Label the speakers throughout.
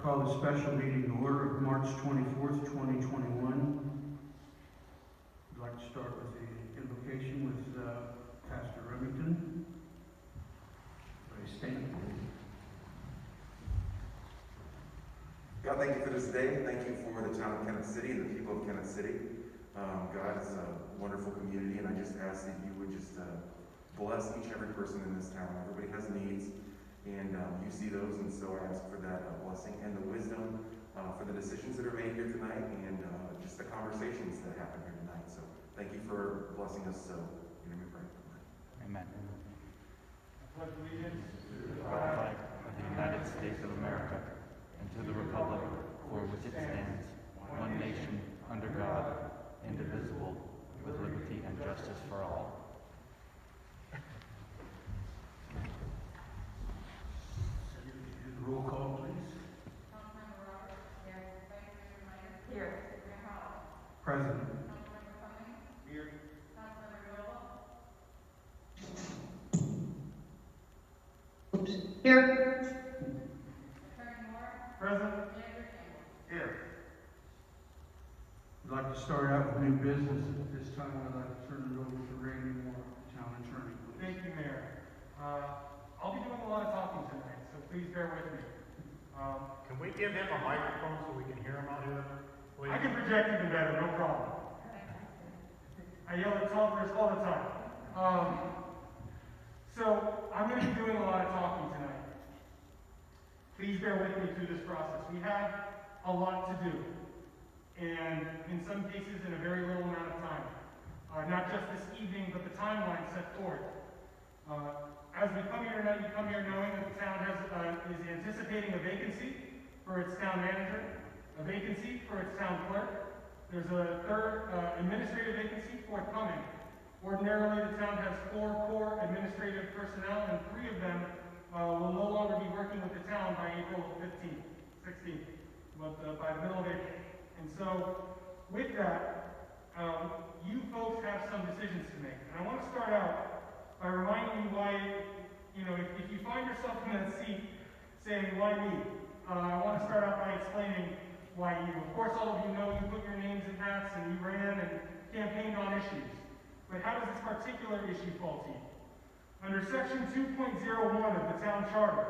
Speaker 1: call the special meeting to order of March 24th, 2021. I'd like to start with the invocation with Pastor Remington. Everybody stand.
Speaker 2: God, thank you for this day. Thank you for the town of Kennett City and the people of Kennett City. God, it's a wonderful community, and I just ask that you would just bless each and every person in this town. Everybody has needs, and you see those, and so I ask for that blessing and the wisdom for the decisions that are made here tonight, and just the conversations that happen here tonight. So thank you for blessing us. So, in your name we pray.
Speaker 3: Amen.
Speaker 4: I pledge allegiance to the
Speaker 3: Flag of the United States of America and to the republic for which it stands, one nation, under God, indivisible, with liberty and justice for all.
Speaker 1: Roll call, please.
Speaker 5: Councilmember Roberts? Here. Vice Mayor Myers? Here. Mayor Howell?
Speaker 1: Present.
Speaker 5: Councilmember Cummings?
Speaker 4: Here.
Speaker 5: Councilmember Viola?
Speaker 6: Here.
Speaker 5: Attorney Moore?
Speaker 4: Present.
Speaker 5: Manager Campbell?
Speaker 4: Here.
Speaker 1: I'd like to start out with new business. At this time, I'd like to turn it over to Randy Moore, town attorney.
Speaker 4: Thank you, Mayor. I'll be doing a lot of talking tonight, so please bear with me.
Speaker 7: Can we give him a microphone so we can hear him out here, please?
Speaker 4: I can project even better, no problem. I yell at toddlers all the time. So I'm going to be doing a lot of talking tonight. Please bear with me through this process. We have a lot to do, and in some cases in a very little amount of time. Not just this evening, but the timeline set forth. As we come here tonight, we come here knowing that the town is anticipating a vacancy for its town manager, a vacancy for its town clerk. There's a third administrative vacancy forthcoming. Ordinarily, the town has 4 core administrative personnel, and 3 of them will no longer be working with the town by April 15th, 16th, but by the middle of April. And so, with that, you folks have some decisions to make. And I want to start out by reminding you why, if you find yourself in that seat saying, why me? I want to start out by explaining why you. Of course, all of you know you put your names in hats and you ran and campaigned on issues. But how does this particular issue fall to you? Under section 2.01 of the town charter,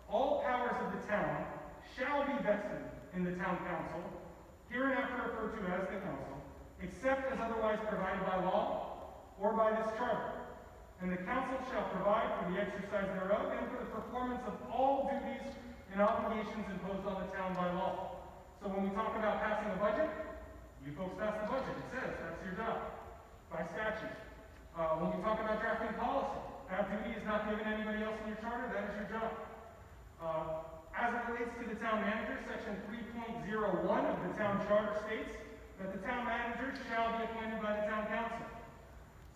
Speaker 4: all powers of the town shall be vested in the town council, hereinafter referred to as the council, except as otherwise provided by law or by this charter. And the council shall provide for the exercise thereof and for the performance of all duties and obligations imposed on the town by law. So when we talk about passing a budget, you folks pass the budget. It says that's your job by statute. When we talk about drafting policy, that duty is not given to anybody else in your charter. That is your job. As it relates to the town manager, section 3.01 of the town charter states that the town manager shall be appointed by the town council.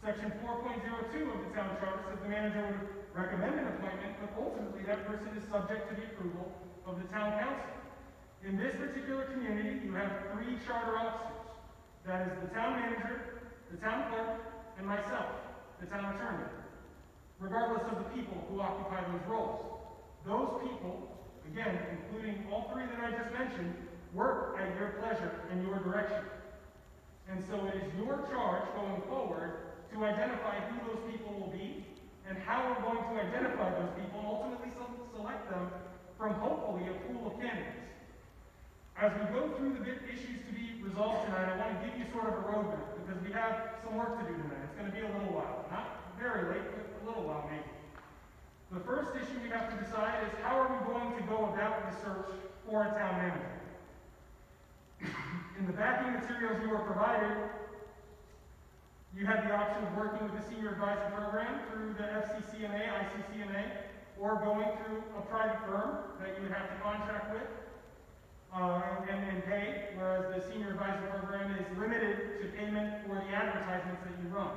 Speaker 4: Section 4.02 of the town charter says the manager would recommend an appointment, but ultimately that person is subject to the approval of the town council. In this particular community, you have 3 charter officers. That is the town manager, the town clerk, and myself, the town attorney. Regardless of the people who occupy those roles. Those people, again, including all 3 that I just mentioned, work at your pleasure and your direction. And so it is your charge going forward to identify who those people will be and how we're going to identify those people and ultimately select them from hopefully a pool of candidates. As we go through the issues to be resolved tonight, I want to give you sort of a roadmap because we have some work to do tonight. It's going to be a little while. Not very late, but a little while maybe. The first issue we have to decide is how are we going to go about the search for a town manager? In the backing materials you were provided, you had the option of working with the Senior Advisor Program through the FCCMA, ICCMA, or going through a private firm that you would have to contract with and pay, whereas the Senior Advisor Program is limited to payment for the advertisements that you run.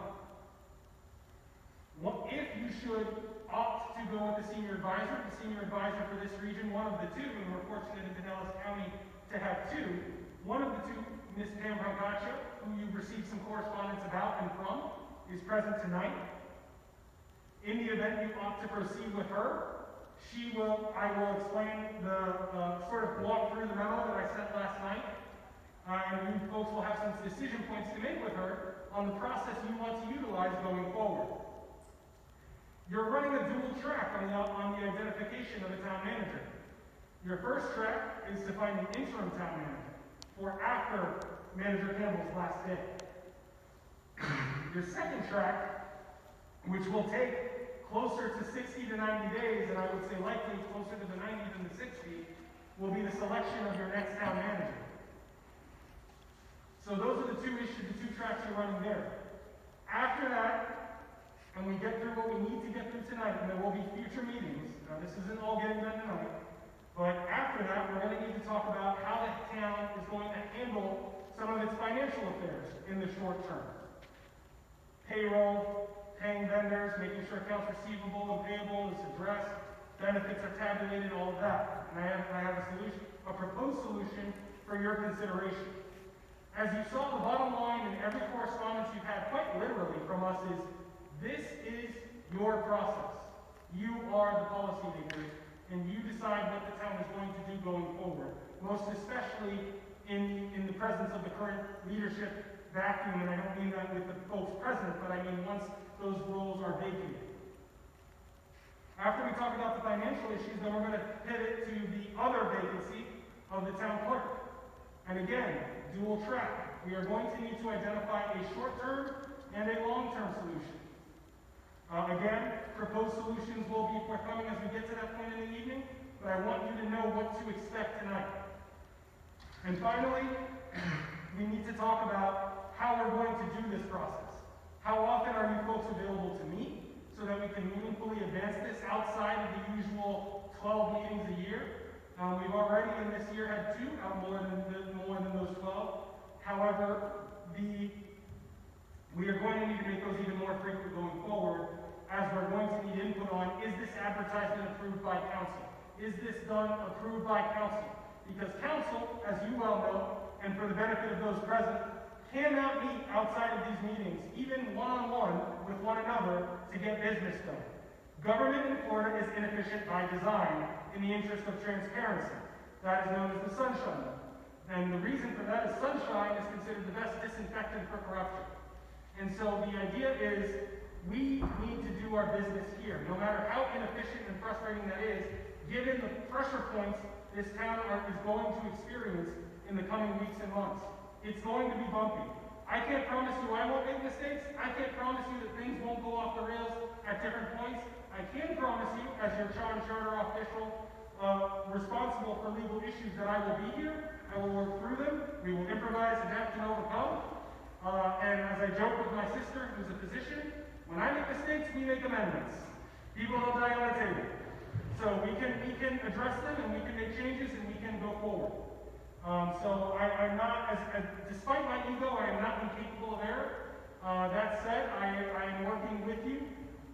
Speaker 4: If you should opt to go with the Senior Advisor for this region, one of the 2, and we're fortunate in Pinellas County to have 2, one of the 2, Ms. Pam Brancaccia, who you've received some correspondence about and from, is present tonight. In the event you opt to proceed with her, I will explain the, sort of walk through the memo that I sent last night. And you folks will have some decision points to make with her on the process you want to utilize going forward. You're running a dual track on the identification of a town manager. Your first track is to find an interim town manager for after Manager Campbell's last day. Your second track, which will take closer to 60 to 90 days, and I would say likely closer to the 90 than the 60, will be the selection of your next town manager. So those are the two tracks you're running there. After that, and we get through what we need to get through tonight, and there will be future meetings, now this isn't all getting done tonight, but after that, we're going to need to talk about how the town is going to handle some of its financial affairs in the short term. Payroll, paying vendors, making sure accounts receivable and payable is addressed, benefits are tabulated, all of that. And I have a solution, a proposed solution for your consideration. As you saw, the bottom line in every correspondence you've had, quite literally from us, is this is your process. You are the policymakers, and you decide what the town is going to do going forward, most especially in the presence of the current leadership vacuum, and I don't mean that with the folks present, but I mean once those roles are vacated. After we talk about the financial issues, then we're going to pivot to the other vacancy of the town clerk. And again, dual track. We are going to need to identify a short-term and a long-term solution. Again, proposed solutions will be forthcoming as we get to that point in the evening, but I want you to know what to expect tonight. And finally, we need to talk about how we're going to do this process. How often are you folks available to meet so that we can meaningfully advance this outside of the usual 12 meetings a year? We've already in this year had 2, more than those 12. However, we are going to need to make those even more frequent going forward, as we're going to need input on, is this advertisement approved by council? Is this done approved by council? Because council, as you well know, and for the benefit of those present, cannot meet outside of these meetings, even one-on-one with one another, to get business done. Government in Florida is inefficient by design in the interest of transparency. That is known as the sunshine law. And the reason for that is sunshine is considered the best disinfectant for corruption. And so the idea is we need to do our business here, no matter how inefficient and frustrating that is, given the pressure points this town is going to experience in the coming weeks and months. It's going to be bumpy. I can't promise you I won't make mistakes. I can't promise you that things won't go off the rails at different points. I can promise you, as your town charter official responsible for legal issues, that I will be here. I will work through them. We will improvise, adapt, and overcome. And as I joke with my sister, who's a physician, when I make mistakes, we make amendments. People don't die on the table. So we can address them, and we can make changes, and we can go forward. So I'm not, despite my ego, I am not incapable of error. That said, I am working with you.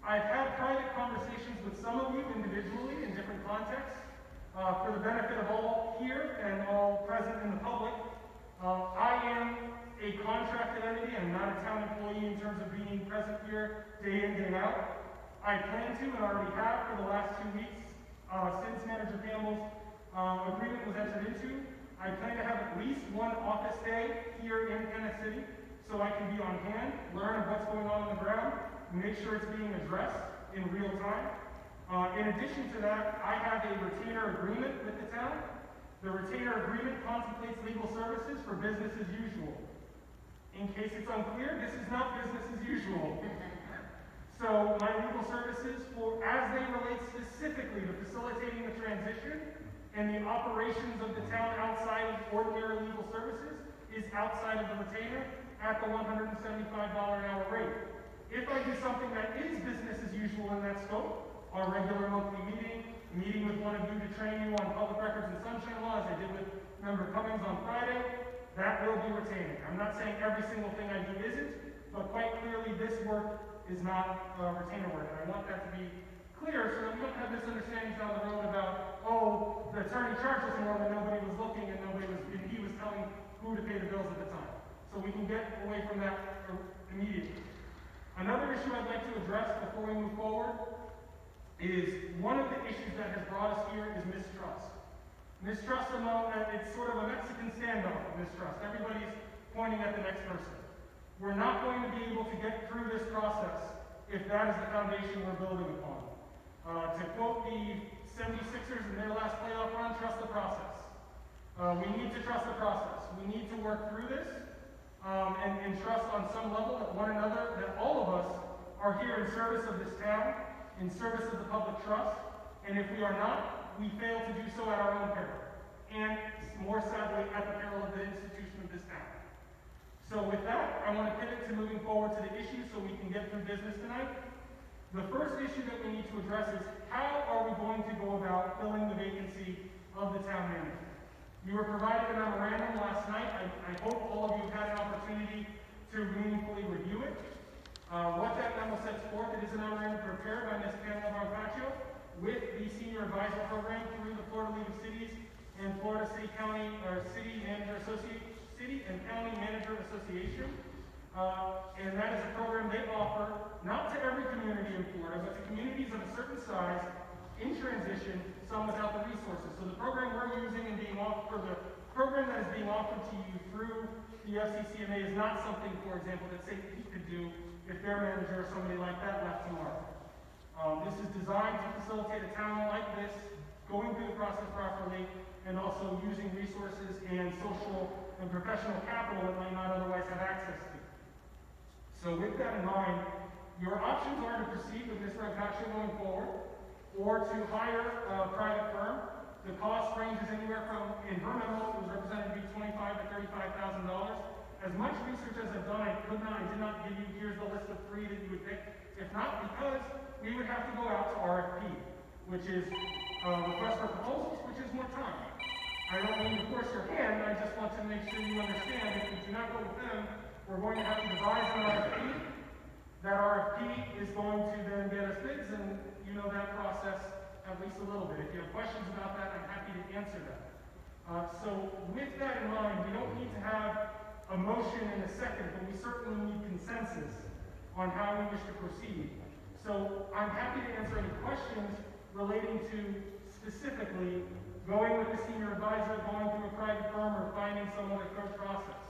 Speaker 4: I've had private conversations with some of you individually in different contexts. For the benefit of all here and all present in the public, I am a contracted entity. I'm not a town employee in terms of being present here day in, day out. I plan to, and already have for the last 2 weeks, since Manager Campbell's agreement was entered into, I plan to have at least one office day here in Kenneth City so I can be on hand, learn what's going on the ground, make sure it's being addressed in real time. In addition to that, I have a retainer agreement with the town. The retainer agreement contemplates legal services for business as usual. In case it's unclear, this is not business as usual. So my legal services, as they relate specifically to facilitating the transition and the operations of the town outside of ordinary legal services, is outside of the retainer at the $175 an hour rate. If I do something that is business as usual in that scope, our regular monthly meeting with one of you to train you on public records and sunshine law, as I did with Member Cummings on Friday, that will be retained. I'm not saying every single thing I do isn't, but quite clearly this work is not retainer work. And I want that to be clear so that we don't have misunderstandings down the road about, oh, the attorney charged us more when nobody was looking and he was telling who to pay the bills at the time. So we can get away from that immediately. Another issue I'd like to address before we move forward is one of the issues that has brought us here is mistrust. Mistrust it's sort of a Mexican standoff of mistrust. Everybody's pointing at the next person. We're not going to be able to get through this process if that is the foundation we're building upon. To quote the 76ers in their last playoff run, trust the process. We need to trust the process. We need to work through this and trust on some level that one another, that all of us are here in service of this town, in service of the public trust, and if we are not, we fail to do so at our own peril, and more sadly, at the peril of the institution of this town. So with that, I want to pivot to moving forward to the issues so we can get through business tonight. The first issue that we need to address is how are we going to go about filling the vacancy of the town manager? You were provided a memorandum last night. I hope all of you have had an opportunity to meaningfully review it. What that memo sets forth, it is a memorandum prepared by Ms. Pamela Barbacho with the Senior Advisor Program through the Florida League of Cities and Florida City and County Manager Association. And that is a program they offer, not to every community in Florida, but to communities of a certain size in transition, some without the resources. So the program we're using and being offered, the program that is being offered to you through the FCCMA is not something, for example, that St. Pete could do if their manager or somebody like that left tomorrow. This is designed to facilitate a town like this going through the process properly and also using resources and social and professional capital that might not otherwise have access to. So with that in mind, your options are to proceed with Ms. Brancaccio going forward or to hire a private firm. The cost ranges anywhere from, in her memo, it was represented to be $25,000 to $35,000. As much research as I've done, I did not give you, here's the list of 3 that you would pick. If not, because we would have to go out to RFP, which is request for proposals, which is more time. I don't mean to force your hand, I just want to make sure you understand if we do not go with them, we're going to have to devise an RFP. That RFP is going to then get us bids, and you know that process at least a little bit. If you have questions about that, I'm happy to answer that. So with that in mind, we don't need to have a motion in a second, but we certainly need consensus on how we wish to proceed. So I'm happy to answer any questions relating to specifically going with the senior advisor, going through a private firm, or finding some other third process.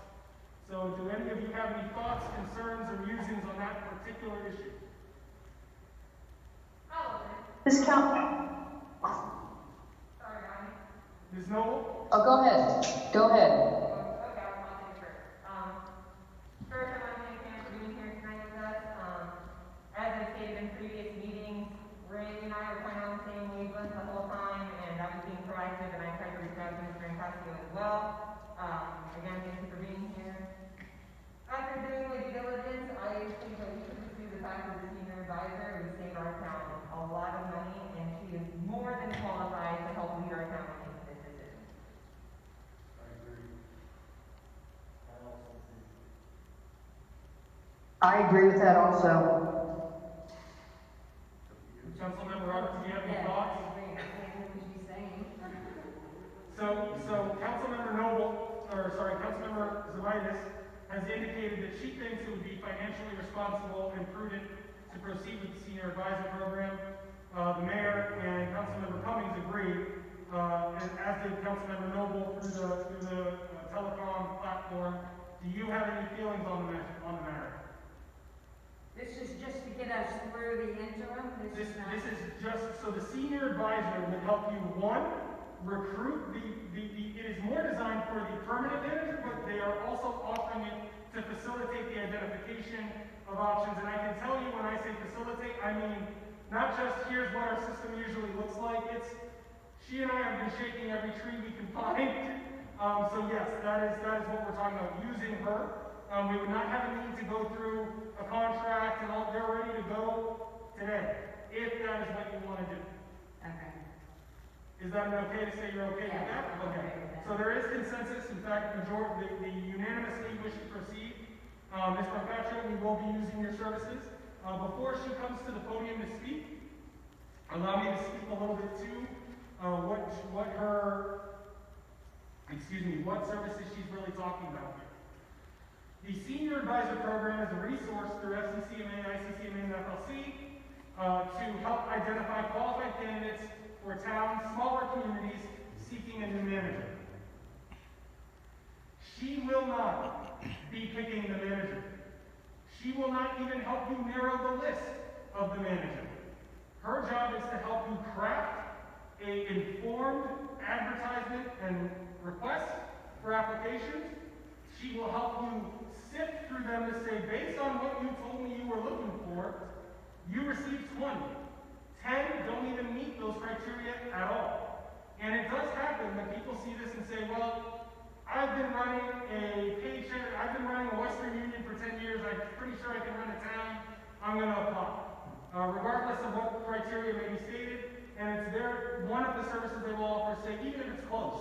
Speaker 4: So do any of you have any thoughts, concerns, or musings on that particular issue?
Speaker 6: Ms. Count,
Speaker 5: Sorry, Ronnie.
Speaker 4: Ms. Noble?
Speaker 6: oh, go ahead. Go ahead.
Speaker 5: Okay, I'll talk to you first. First, I want to thank Pam for being here tonight with us. As I stated in previous meetings, Randy and I were kind of on the same wavelength the whole time, and I was being proactive, and I tried to reach out to Mr. Brancaccio as well. Again, thank you for being here. After doing my due diligence, I think that we should pursue the fact of the senior advisor. It would save our town a lot of money, and she is more than qualified to help lead our town in this decision.
Speaker 6: I agree with that also.
Speaker 4: Councilmember Roberts, do you have any thoughts? So Councilmember Zamitis has indicated that she thinks it would be financially responsible and prudent to proceed with the senior advisor program. The mayor and Councilmember Cummings agree, and as did Councilmember Noble through the telecom platform. Do you have any feelings on the matter?
Speaker 8: This is just to get us through the interim,
Speaker 4: This is just, so the senior advisor would help you, one, recruit it is more designed for the permanent manager, but they are also offering it to facilitate the identification of options. And I can tell you when I say facilitate, I mean, not just here's what our system usually looks like, it's, she and I have been shaking every tree we can find. So yes, that is what we're talking about, using her. We would not have a need to go through a contract and all, they're ready to go today, if that is what you want to do.
Speaker 8: Okay.
Speaker 4: Is that okay to say you're okay with that?
Speaker 8: Yeah, I'm
Speaker 4: Okay.
Speaker 8: okay with that.
Speaker 4: So there is consensus, in fact, the unanimously wish to proceed. Ms. Brancaccio, we will be using your services. Before she comes to the podium to speak, allow me to speak a little bit to what services she's really talking about here. The Senior Advisor Program is a resource through FCCMA, ICCMA, and FLC to help identify qualified candidates for towns, smaller communities seeking a new manager. She will not be picking the manager. She will not even help you narrow the list of the manager. Her job is to help you craft an informed advertisement and request for applications. She will help you sift through them to say, based on what you told me you were looking for, you received 20. 10 don't even meet those criteria at all. And it does happen that people see this and say, well, I've been running a Western Union for 10 years, I'm pretty sure I can run a town, I'm gonna apply. Regardless of what criteria may be stated, and it's one of the services they will offer, say, even if it's close.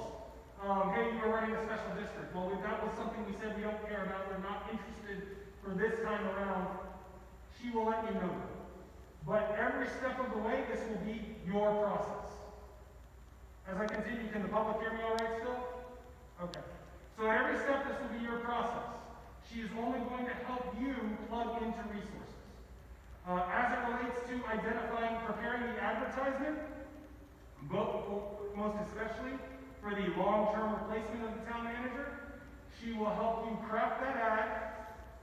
Speaker 4: Hey, you were running a special district. Well, if that was something we said we don't care about, we're not interested for this time around, she will let you know. But every step of the way, this will be your process. As I continue, can the public hear me all right still? Okay. So at every step, this will be your process. She is only going to help you plug into resources. As it relates to preparing the advertisement, most especially for the long-term replacement of the town manager, she will help you craft that ad,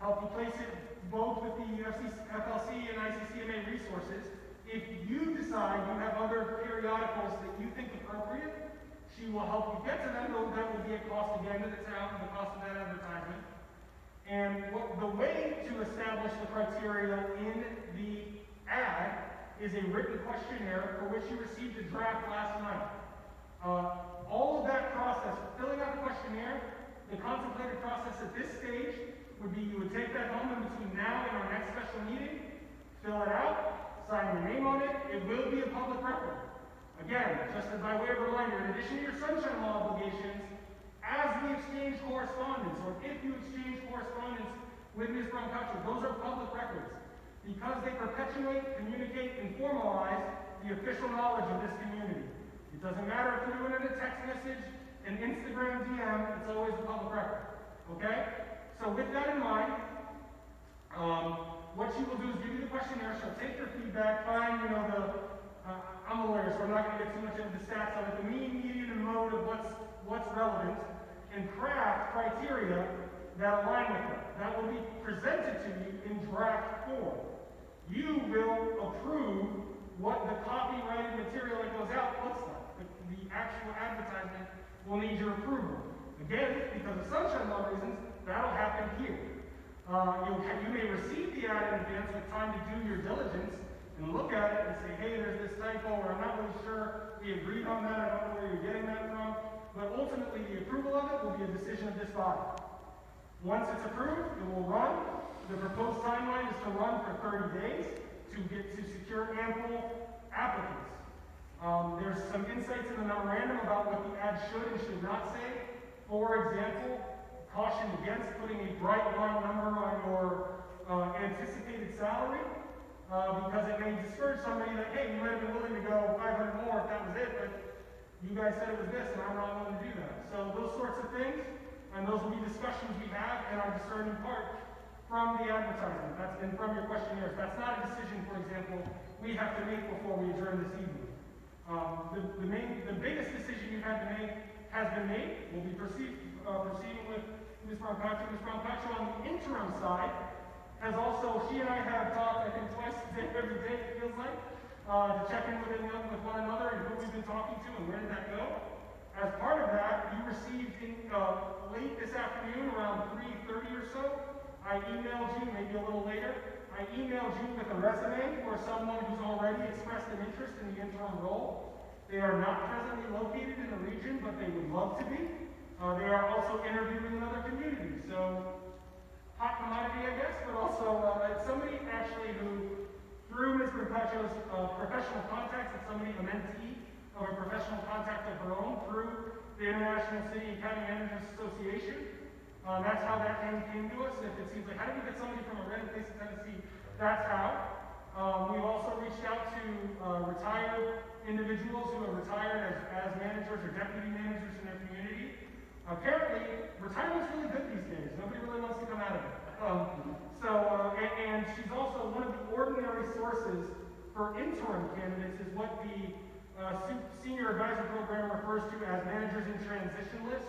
Speaker 4: help you place it both with the FLC and ICCMA resources. If you decide you have other periodicals that you think appropriate, she will help you get to them, though that will be a cost again to the town, the cost of that advertisement. And the way to establish the criteria in the ad is a written questionnaire for which you received a draft last night. All of that process, filling out the questionnaire, the contemplated process at this stage would be you would take that home in between now and our next special meeting, fill it out, sign your name on it. It will be a public record. Again, just as by way of reminder, in addition to your sunshine law obligations, as we exchange correspondence, or if you exchange correspondence with Ms. Brancato, those are public records because they perpetuate, communicate, and formalize the official knowledge of this community. It doesn't matter if you're doing it in a text message, an Instagram DM, it's always a public record. Okay? So with that in mind, what she will do is give you the questionnaire, she'll take your feedback, find, I'm a lawyer, so I'm not going to get too much into the stats on it, the mean, median, and mode of what's relevant, and craft criteria that align with that. That will be presented to you in draft form. You will approve what the copyrighted material that goes out looks like. The actual advertisement will need your approval. Again, because of sunshine law reasons, that'll happen here. You may receive the ad in advance with time to do your diligence and look at it and say, hey, there's this typo, or I'm not really sure we agreed on that, I don't know where you're getting that from. But ultimately, the approval of it will be a decision of this body. Once it's approved, it will run. The proposed timeline is to run for 30 days to secure ample applicants. There's some insights in the memorandum about what the ad should and should not say. For example, caution against putting a bright line number on your anticipated salary because it may discourage somebody that, hey, you might have been willing to go 500 more if that was it, but you guys said it was this and I'm not willing to do that. So those sorts of things, and those will be discussions we have and are discerning part from the advertisement. And from your questionnaires. That's not a decision, for example, we have to make before we adjourn this evening. The biggest decision you had to make has been made. We'll be proceeding with Ms. Brancato. Ms. Brancato on the interim side has also, she and I have talked, I think, twice a day, every day it feels like, to check in with one another and who we've been talking to and where did that go. As part of that, you received late this afternoon, around 3:30 or so, I emailed you, maybe a little later, I emailed you with a resume for someone who's already expressed an interest in the interim role. They are not presently located in the region, but they would love to be. They are also interviewing in other communities. So, hot commodity, I guess, but also somebody actually who, through Ms. Brancacho's professional contacts, and somebody, a mentee of a professional contact of her own, through the International City and County Managers Association. That's how that name came to us. If it seems like, how did we get somebody from a random place in Tennessee? That's how. We've also reached out to retired individuals who have retired as managers or deputy managers in their community. Apparently, retirement's really good these days. Nobody really wants to come out of it. And she's also one of the ordinary sources for interim candidates is what the senior advisor program refers to as managers in transition list.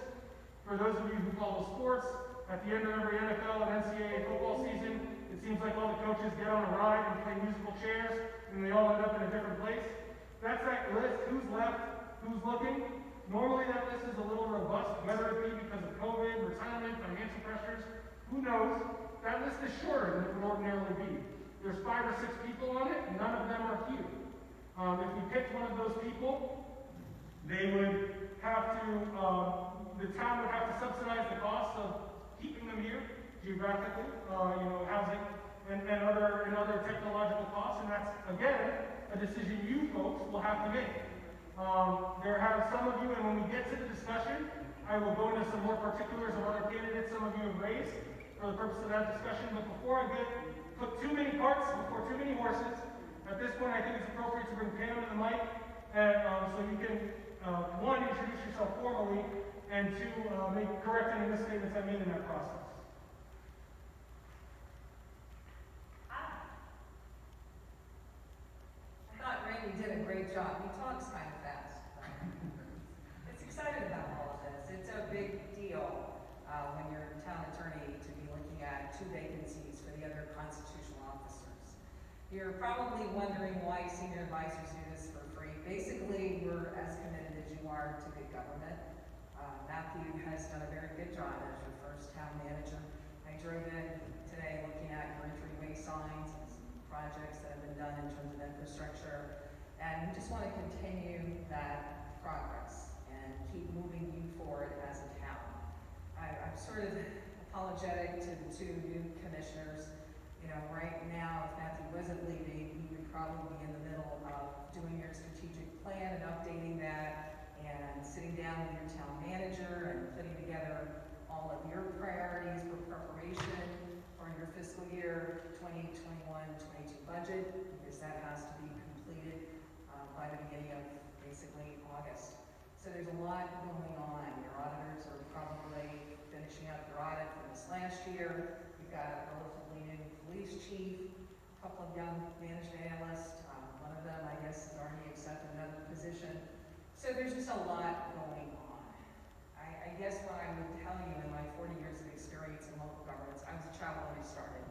Speaker 4: For those of you who follow sports, at the end of every NFL and NCAA football season, it seems like all the coaches get on a ride and play musical chairs, and they all end up in a different place. That's that list, who's left, who's looking. Normally that list is a little robust, whether it be because of COVID, retirement, financial pressures, who knows? That list is shorter than it would ordinarily be. There's 5 or 6 people on it, and none of them are here. If we picked one of those people, they would have to, the town would have to subsidize the cost of keeping them here geographically, housing and other technological costs, and that's, again, a decision you folks will have to make. There have some of you, and when we get to the discussion, I will go into some more particulars of other candidates some of you have raised for the purpose of that discussion, but before I put too many carts before too many horses, at this point I think it's appropriate to bring Pam to the mic, and so you can, one, introduce yourself formally, and two, correct any misstatements I made in that process.
Speaker 9: I thought Randy did a great job. He talks kind of fast. It's excited about all of this. It's a big deal when you're town attorney to be looking at 2 vacancies for the other constitutional officers. You're probably wondering why senior advisors do this for free. Basically, we're as committed as you are to good government. Matthew has done a very good job as your first town manager. I drove in today looking at your entryway signs and some projects that have been done in terms of infrastructure. And we just want to continue that progress and keep moving you forward as a town. I'm sort of apologetic to the 2 new commissioners. Right now, if Matthew wasn't leaving, he would probably be in the middle of doing your strategic plan and updating that and sitting down with your town manager and putting together all of your priorities for preparation for your fiscal year 2021-22 budget, because that has to be completed by the beginning of basically August. So there's a lot going on. Your auditors are probably finishing up their audit from this last year. You've got a relatively new police chief, a couple of young management analysts. One of them, I guess, has already accepted another position. So there's just a lot going on. I guess what I would tell you in my 40 years of experience in local governments, I was a child when I started.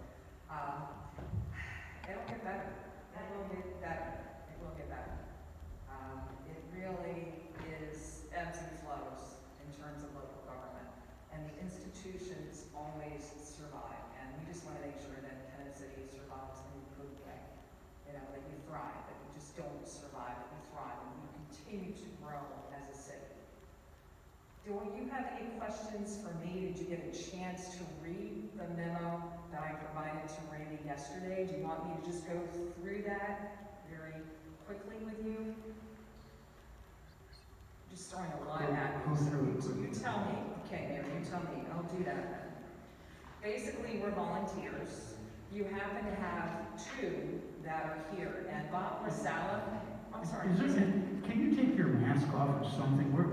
Speaker 9: It'll get better. It will get better. It will get better. It really is ebbs and flows in terms of local government. And the institutions always survive. And we just want to make sure that Kennett City survives in a good way. That you thrive, that you just don't survive, that you thrive, and you continue to grow as a city. Do you have any questions for me? Did you get a chance to read the memo that I provided to Randy yesterday? Do you want me to just go through that very quickly with you? Just throwing a lot at you. So you tell me. Okay, Mayor, you tell me. I'll do that then. Basically, we're volunteers. You happen to have 2 that are here, and Bob Lasala, I'm sorry.
Speaker 1: Can you take your mask off or something? We're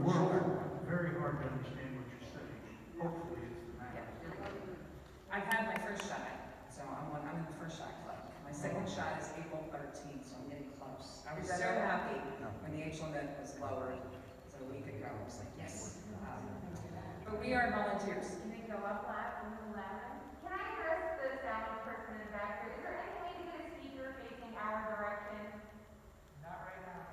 Speaker 1: very hard to understand what you're saying. Hopefully it's the mask.
Speaker 9: Yeah. I've had my first shot, so I'm in the first shot club. My second shot is April 13th, so I'm getting close. I was so happy when the age limit was lowered. So a week ago, I was like, yes. But we are volunteers.
Speaker 5: Can they go up loud, a little louder? Can I address the sound person in the back there? Is there any way to get a speaker facing our direction?
Speaker 8: Not right now.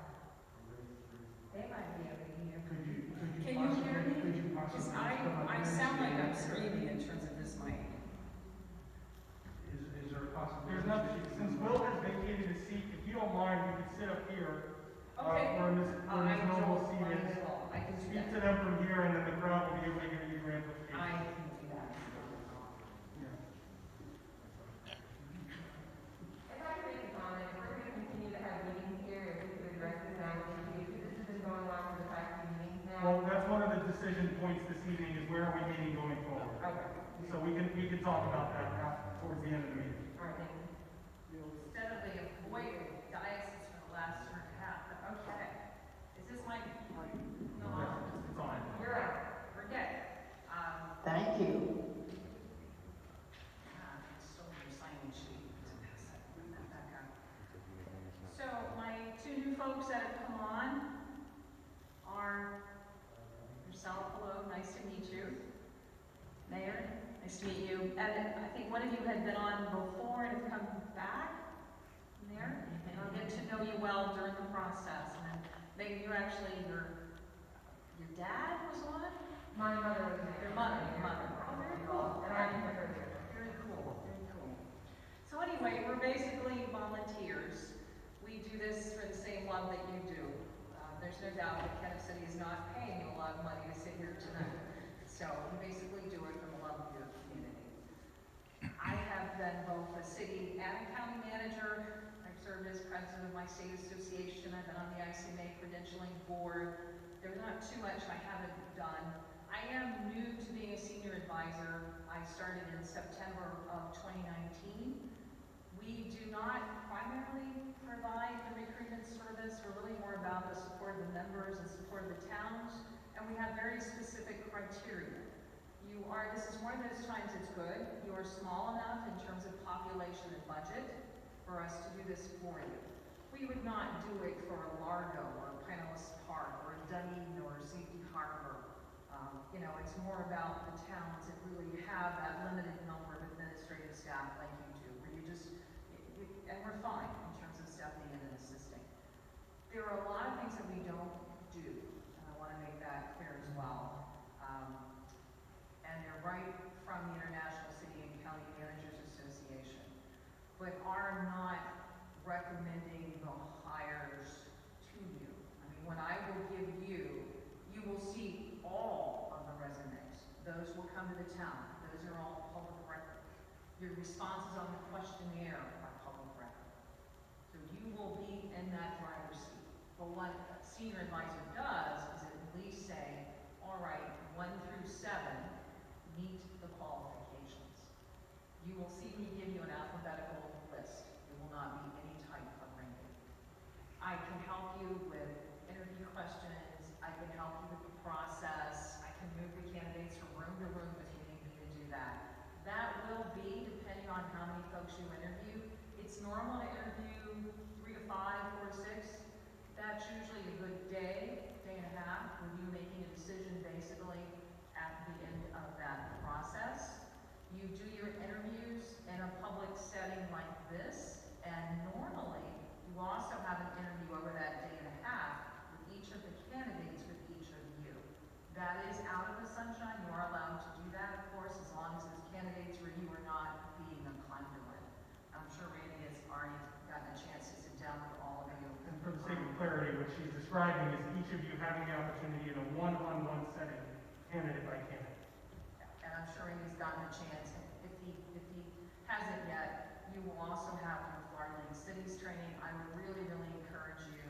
Speaker 9: They might be able to hear.
Speaker 1: Could you
Speaker 9: Can you hear me?
Speaker 1: Could you
Speaker 9: Because
Speaker 1: possibly come up
Speaker 9: I
Speaker 1: here?
Speaker 9: sound like I'm screaming in terms of this mic.
Speaker 1: Is there a possibility?
Speaker 4: There's nothing, since Will has vacated his seat, if you don't mind, you could sit up here.
Speaker 9: Okay.
Speaker 4: Where Ms. Noble seat is.
Speaker 9: I can do
Speaker 4: Speak to
Speaker 9: that.
Speaker 4: them from here, and then the crowd will be able to hear you your amplification.
Speaker 9: I can do that.
Speaker 5: If I could make a comment, if we're going to continue to have meetings here, if we could address the sound issue, because this has been going on for the past few meetings now.
Speaker 4: Well, that's one of the decision points this evening, is where are we meeting going forward?
Speaker 5: Okay,
Speaker 4: So we can talk about that towards the end of the meeting.
Speaker 5: all right, thank you.
Speaker 8: Steadily avoided diocese for the last year and a half, but okay. Is this my, no,
Speaker 4: It's on.
Speaker 5: You're right.
Speaker 8: we're good.
Speaker 6: Thank you.
Speaker 9: Still your sign-in sheet to pass that back up. So my
Speaker 8: Nice to meet you. And I think one of you had been on before and have come back from there. And I'll get to know you well during the process. And then Megan, you're actually, your dad was on?
Speaker 5: My mother was there.
Speaker 8: Your mother. Oh, very cool.
Speaker 5: And I didn't hear her.
Speaker 8: Very cool, very cool. So anyway, we're basically volunteers. We do this for the same love that you do. There's no doubt that Kennet City is not paying you a lot of money to sit here tonight. So you basically do it from the love of your community. I have been both a city and a county manager. I've served as president of my state association. I've been on the ICMA credentialing board. There's not too much I haven't done. I am new to being a senior advisor. I started in September of 2019. We do not primarily provide the recruitment service. We're really more about the support of the members and support of the towns, and we have very specific criteria. This is one of those times it's good. You are small enough in terms of population and budget for us to do this for you. We would not do it for a Largo or Pinellas Park or Dunedin or Safety Harbor. It's more about the towns that really have that limited number of administrative staff like you do, where and we're fine in terms of stepping in and assisting. There are a lot of things that we don't do, and I want to make that clear as well. And they're right from the International City and County Managers Association, but are not recommending the hires to you. I mean, when I will give you will see all of the resumes. Those will come to the town. Those are all public record. Your responses on the questionnaire are public record. So you will be in that driver's seat. But what a senior advisor does is at least say, all right, 1 through 7 meet the qualifications. You will see me give you an alphabetical list. It will not be any type of ranking. I can help you with interview questions. I can help you with the process. I can move the candidates from room to room if you need me to do that. That will be depending on how many folks you interview. It's normal to interview 3 to 5, 4 to 6. That's usually a good day and a half, with you making a decision basically at the end of that process. You do your interviews in a public setting like this, and normally you also have an interview over that day and a half with each of the candidates, with each of you. That is out of the sunshine. You are allowed to do that, of course, as long as those candidates or you are not being a conduit. I'm sure Randy has already gotten a chance to sit down with all of you.
Speaker 4: And for the sake of clarity, what she's describing is each of you having the opportunity in a one-on-one setting, candidate by candidate.
Speaker 8: And I'm sure Randy's gotten a chance. If he hasn't yet, you will also have your Florida League Cities training. I would really, really encourage you,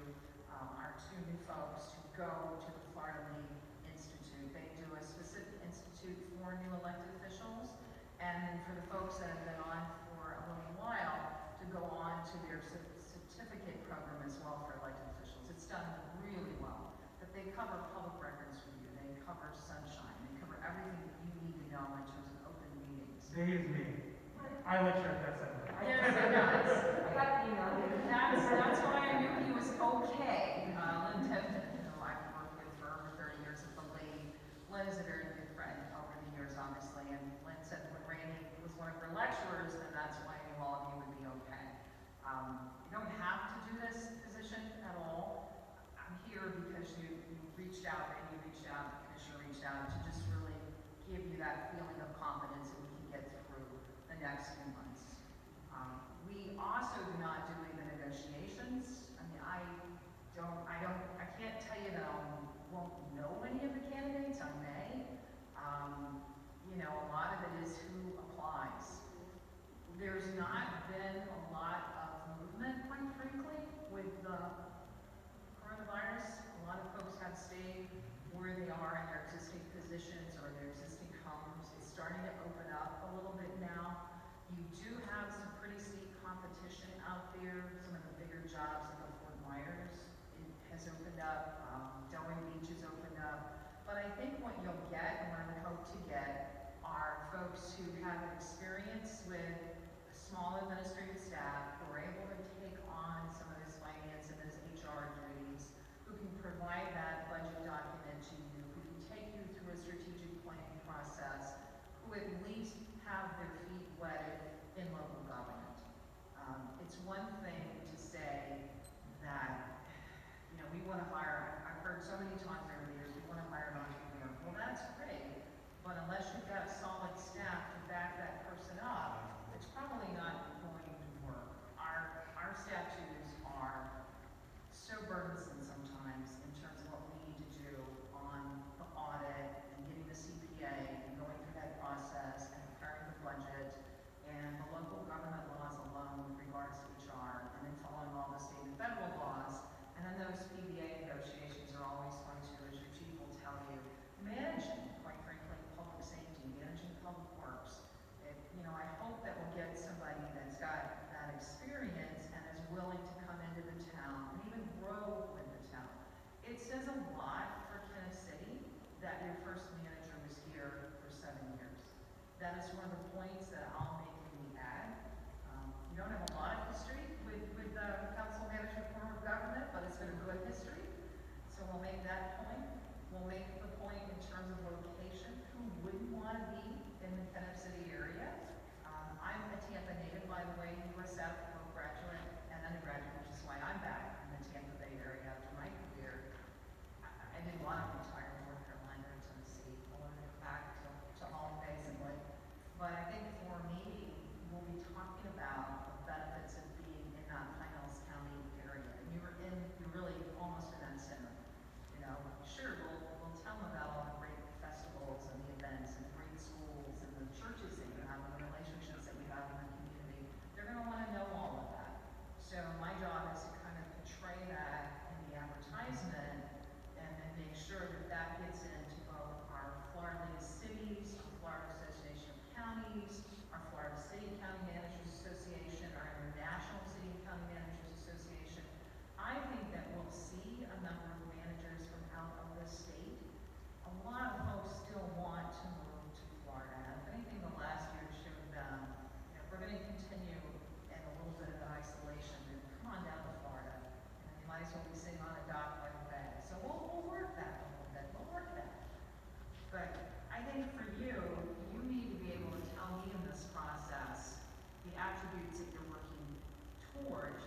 Speaker 8: our 2 new folks, to go to the Florida League Institute. They do a specific institute for new elected officials, and for the folks that have been on for a little while, to go on to their certificate program as well for elected officials. It's done really well. But they cover public records for you. They cover sunshine. They cover everything that you need to know in terms of open meetings.
Speaker 4: Day is me. I lecture at that center.
Speaker 8: Yes, it does.
Speaker 5: I got the email.
Speaker 8: That's why I knew he was okay. Lynn Tefton, who I've worked with for over 30 years at the League. Lynn is a very good friend over the years, obviously, and Lynn said when Randy was one of her lecturers, then that's why I knew all of you would be okay. You don't have to do this position at all. I'm here because you reached out, Randy reached out, the commissioner reached out, to just really give you that feeling of confidence that we can get through the next few months. We also do not do any negotiations. I mean, I can't tell you that I won't know any of the candidates. I may. A lot of it is who applies. There's not been a lot of movement, quite frankly, with the coronavirus. A lot of folks have stayed where they are in their existing positions or their existing homes. It's starting to open up a little bit now. You do have some pretty steep competition out there. Some of the bigger jobs like Fort Myers, it has opened up. Delray Beach has opened up. But I think what you'll get, and what I would hope to get, are folks who have experience with a small administrative staff, who are able to take on some of this finance and this HR duties, who can provide that budget document to you, who can take you through a strategic planning process, who at least points that I'll make in the ad. We don't have a lot of history with council management form of government, but it's been a good history. So we'll make that point. We'll make the point in terms of location. Who wouldn't want to be in the Kenneth City area? I'm a Tampa native, by the way, USF, both graduate and undergraduate, which is why I'm back in the Tampa Bay area after my career. I didn't want to retire in North Carolina or Tennessee. I wanted to go back to home, basically. But I think for me, we'll be talking about the benefits of being in that Pinellas County area. And you're really almost in that center. You know, sure, we'll tell them about all the great festivals and the events and the great schools and the churches that you have and the relationships that you have in the community. They're going to want to know all of that. So my job is to kind of portray that in the advertisement and then make sure that that gets into both our Florida League of Cities, our Florida Association of Counties, our Florida City County Managers Association, our International City and County Managers Association. I think that we'll see a number of managers from out of the state. A lot of folks still want to move to Florida. And if anything, the last year showed them, you know, if we're going to continue in a little bit of an isolation, then come on down to Florida. And you might as well be sitting on a dock by the bay. So we'll work that a little bit. We'll work that. But I think for you, you need to be able to tell me in this process the attributes that you're working toward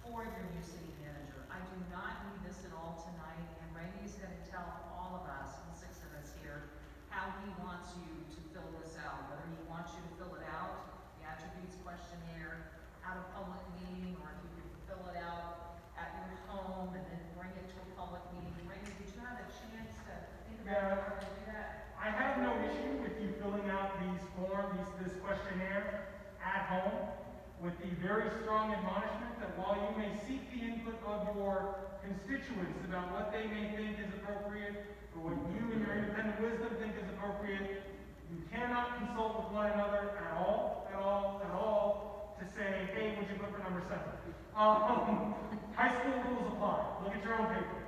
Speaker 8: for your new city manager. I do not need this at all tonight, and Randy's going to tell all of us, the 6 of us here, how he wants you to fill this out, whether he wants you to fill it out, the attributes questionnaire, at a public meeting, or if you could fill it out at your home and then bring it to a public meeting. Randy, did you have a chance to think about how to do that?
Speaker 4: I have no issue with you filling out this questionnaire at home with the very strong admonishment that while you may seek the input of your constituents about what they may think is appropriate or what you in your independent wisdom think is appropriate, you cannot consult with one another at all to say, hey, would you put for number 7? High school rules apply. Look at your own paper.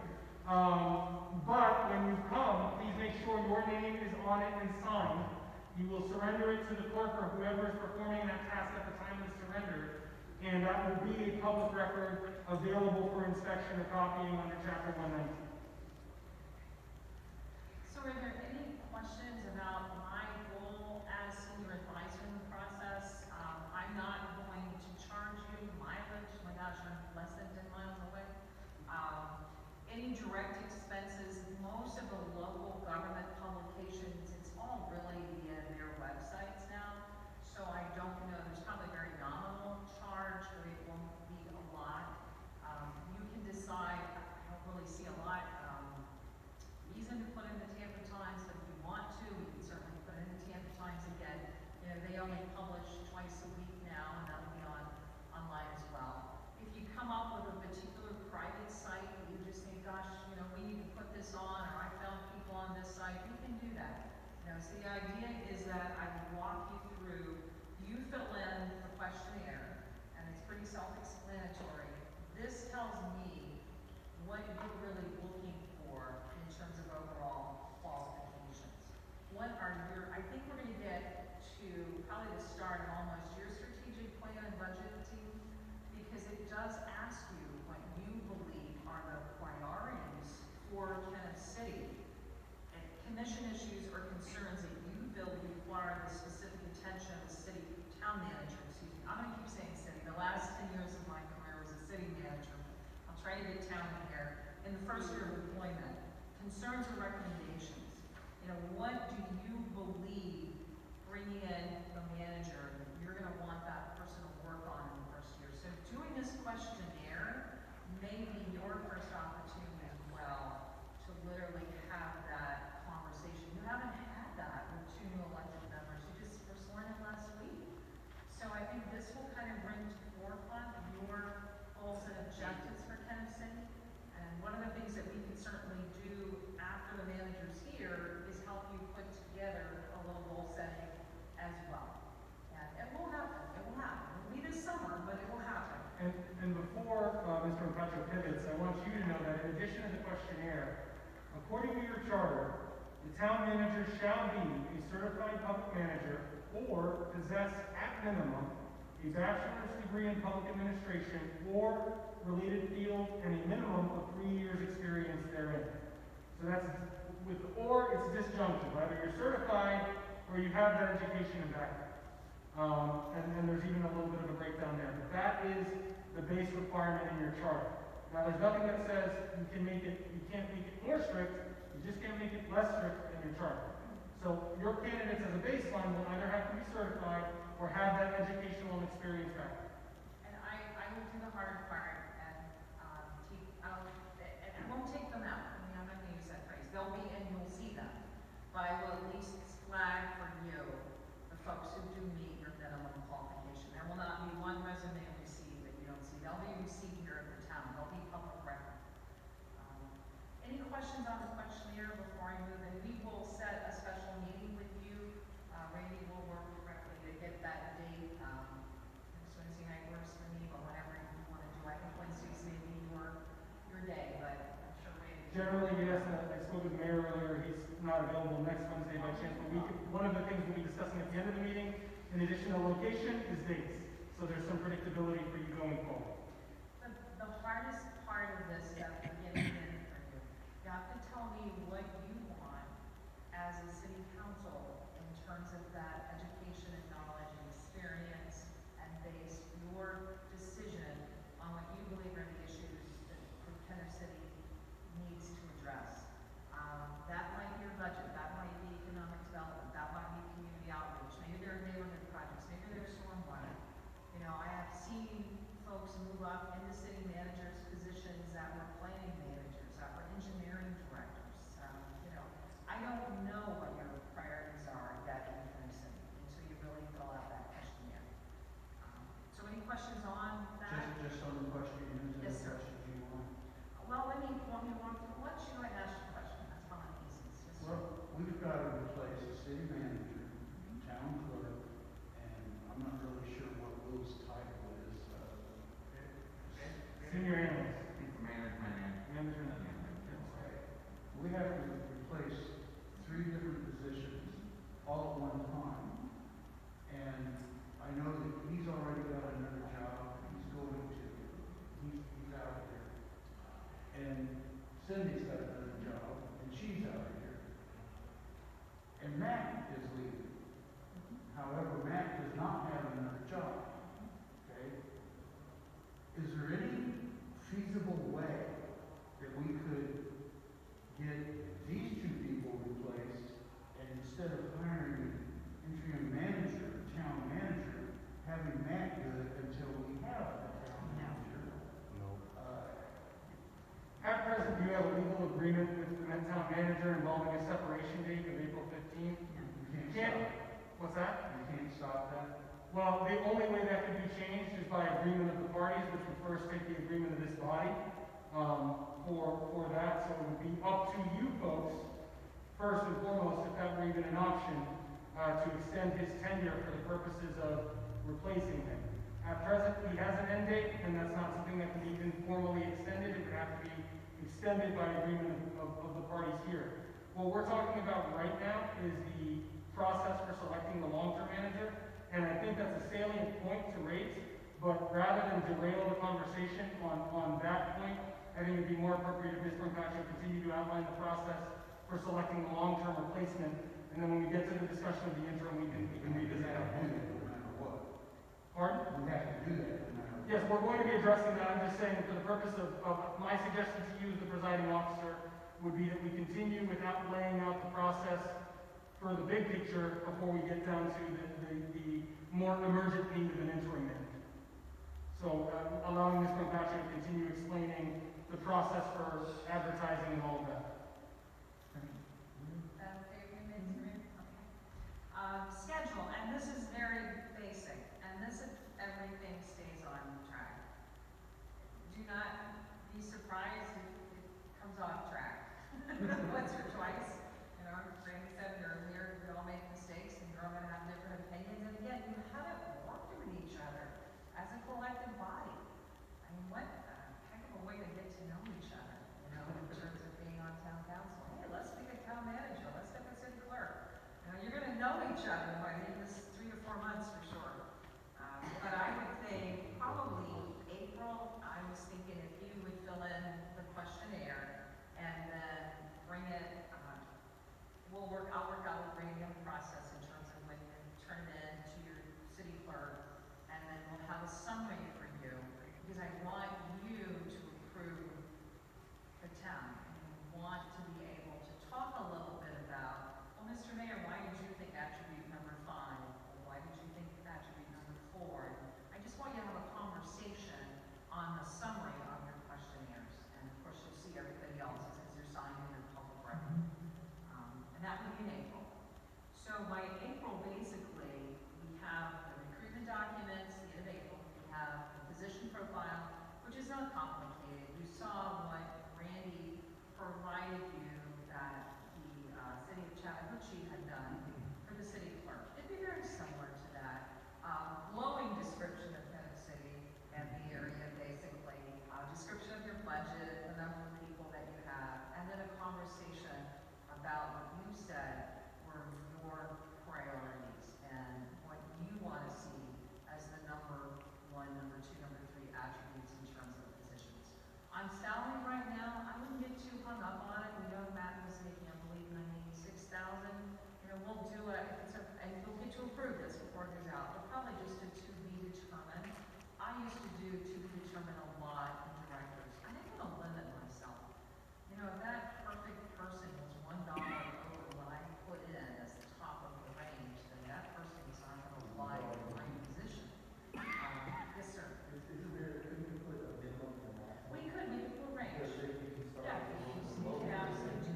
Speaker 4: But when you come, please make sure your name is on it and signed. You will surrender it to the clerk or whoever is performing that task at the time of surrender, and that will be a public record available for inspection or copying under Chapter 119.
Speaker 8: So are there any questions about my role as senior advisor in the process? I'm not going to charge you mileage. My gosh, I'm less than 10 miles away. Any direct expenses, most of the local government publications, it's all really via their websites now. So I don't know, there's probably a very nominal charge, but it won't be a lot. You can decide, I don't really see a lot, reason to put in the Tampa Times, but if you want to, we can certainly put in the Tampa Times again. You know, they only publish twice a week now, and that'll be online as well. If you come up with a particular private site that you just think, gosh, you know, we need to put this on, or I found people on this site, we can do that. You know, so the idea is that I would walk you through, you fill in the questionnaire, and it's pretty self-explanatory. This tells me what you're really looking for in terms of overall qualifications. What are your, I think we're gonna get to probably the start of almost your strategic plan and budgeting, because it does ask you what you believe are the priorities for Kenneth City. And commission issues or concerns that you feel require the specific attention of the city town manager, excuse me. I'm gonna keep saying city. The last 10 years of my career was a city manager. I'll try to get town in here. In the first year of employment, concerns or recommendations. You know, what do you believe bringing in the manager, you're gonna want that person to work on in the first year? So doing this questionnaire may be your first opportunity as well to literally have that conversation. You haven't had that with 2 new elected members. You just were sworn in last week. So I think this will kind of bring to the forefront your goals and objectives for Kenneth City. And one of the things that we can certainly do after the manager's here is help you put together a little goal setting as well. And it will happen. It will happen. It will be this summer, but it will happen.
Speaker 4: And before Mr. McCutcheon pivots, I want you to know that in addition to the questionnaire, according to your charter, The town manager shall be a certified public manager or possess at minimum a bachelor's degree in public administration or related field and a minimum of 3 years experience therein. So that's, with the or, it's disjunctive, either you're certified or you have that education and background. And there's even a little bit of a breakdown there. But that is the base requirement in your charter. Now, there's nothing that says you can't make it more strict, you just can't make it less strict in your charter. So your candidates as a baseline will either have to be certified or have that educational and experience background.
Speaker 8: And I will do the hard part and, keep out, and I won't take them out. I mean, I'm not gonna use that phrase. They'll be, and you'll see them. But I will at least flag for you the folks who do meet your minimum qualification. There will not be one resume received that you don't see. They'll be received here at the town. They'll be public record. Any questions on the questionnaire before I move in? We will set a special meeting with you. Randy will work directly to get that date. Next Wednesday night works for me, but whatever you want to do. I think Wednesday's maybe your day, but I'm sure Randy.
Speaker 4: Generally, yes, I spoke with the mayor earlier, he's not available next Wednesday by chance, but one of the things we'll be discussing at the end of the meeting, in addition to location, is dates. So there's some predictability for you going forward.
Speaker 8: The hardest part of this is at the beginning for you. You have to tell me what you want as a city council in terms of that education and knowledge and experience, and base your decision on what you believe are the issues that Kenner City needs to address. That might be your budget, that might be economic development, that might be community outreach, maybe there are neighborhood projects, maybe there's stormwater. You know, I have seen folks move up into city managers' positions that were planning managers, that were engineering directors. You know, I don't know what your priorities are yet in Kenner City until you really fill out that questionnaire. So any questions on that?
Speaker 1: Just on the question, is there
Speaker 8: Yes, sir.
Speaker 1: questions you want?
Speaker 8: Well, let me walk through, what should I ask you a question? That's probably the easiest. Yes, sir.
Speaker 1: Well, we've got to replace the city manager, town clerk, and I'm not really sure what Will's title is.
Speaker 4: Senior analyst.
Speaker 3: Management.
Speaker 1: We have to replace 3 different positions all at one time. And I know that he's already got another job, he's out here. And Cindy's got another job, and she's out here. And Matt is leaving. However, Matt does not have another job, okay? Is there any feasible way that we could get these 2 people replaced, and instead of hiring an interim manager, town manager, having Matt do it until we have a town manager?
Speaker 4: At present, you have a legal agreement with the Met Town manager involving a separation date of April 15th.
Speaker 1: You
Speaker 4: You
Speaker 1: can't
Speaker 4: can't,
Speaker 1: stop,
Speaker 4: what's that?
Speaker 1: you can't stop that?
Speaker 4: Well, the only way that could be changed is by agreement of the parties, which would first take the agreement of this body, for that. So it would be up to you folks, first and foremost, if that were even an option, to extend his tenure for the purposes of replacing him. At present, he has an end date, and that's not something that can be even formally extended. It would have to be extended by agreement of the parties here. What we're talking about right now is the process for selecting the long-term manager, and I think that's a salient point to raise, but rather than derail the conversation on that point, I think it'd be more appropriate if Ms. Brancaccio continue to outline the process for selecting the long-term replacement, and then when we get to the discussion of the interim, we can revisit that point.
Speaker 1: No matter what.
Speaker 4: Pardon?
Speaker 1: We have to do that no matter what.
Speaker 4: Yes, we're going to be addressing that. I'm just saying for the purpose of my suggestion to you as the presiding officer would be that we continue without laying out the process for the big picture before we get down to the more emergent need of an interim manager. So allowing Ms. Brancaccio to continue explaining the process for advertising and all of that.
Speaker 8: Schedule, and this is very basic, and this if everything stays on track. Do not be surprised if it comes off track. Once or twice, you know, Randy said earlier, we all make mistakes and you're all gonna have different opinions, and again, you haven't worked with each other as a collective body. I mean, what a heck of a way to get to know each other, you know, in terms of being on town know each other by the end of this 3 to 4 months for sure. But I would think probably April. I was thinking if you would fill in the questionnaire and then bring it, I'll work out the grading process in terms of when you turn it in to your city clerk, and then we'll have a summary for you, because I want you to approve the town. And you want to be able to talk a little bit about, well, Mr. Mayor, why did you think attribute number 5? Or why did you think attribute number 4? I just want you to have a conversation on the summary of your questionnaires. And of course, you'll see everybody else's as you're signing your public record. And that would be in April. So by April, basically, we have the recruitment documents, the end of April. We have the position profile, which is not complicated. You saw what Randy provided you that the city of Chattahoochee had done for the city clerk. It'd be very similar to that. Glowing description of Kennett City and the area, basically. Description of your budget, the number of people that you have, and then a conversation about what you said were your priorities and what you want to see as the number 1, number 2, number 3 attributes in terms of the positions. On salary right now, I wouldn't get too hung up on it. We know Matt was making, I believe, $96,000. You know, we'll do it, and you'll get to approve this before it goes out. But probably just a to be determined. I used to do to be determined a lot in directors. I didn't want to limit myself. You know, if that perfect person was $1 over what I put in as the top of the range, then that person is not going to apply to my position. Yes, sir.
Speaker 10: Isn't there, couldn't you put a minimum in that?
Speaker 8: We could put a range.
Speaker 10: Because then you can start.
Speaker 8: Yeah, you can absolutely.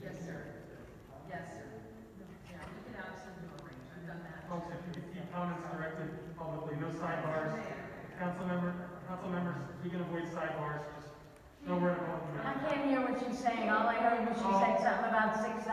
Speaker 8: Yes, sir. Yes, sir. Yeah, we can absolutely do a range. I've done that.
Speaker 4: Folks, if you comments directed publicly, no sidebars. Council members, you can avoid sidebars, just know where to go.
Speaker 6: I can't hear what she's saying. All I heard was she said something about $6,000.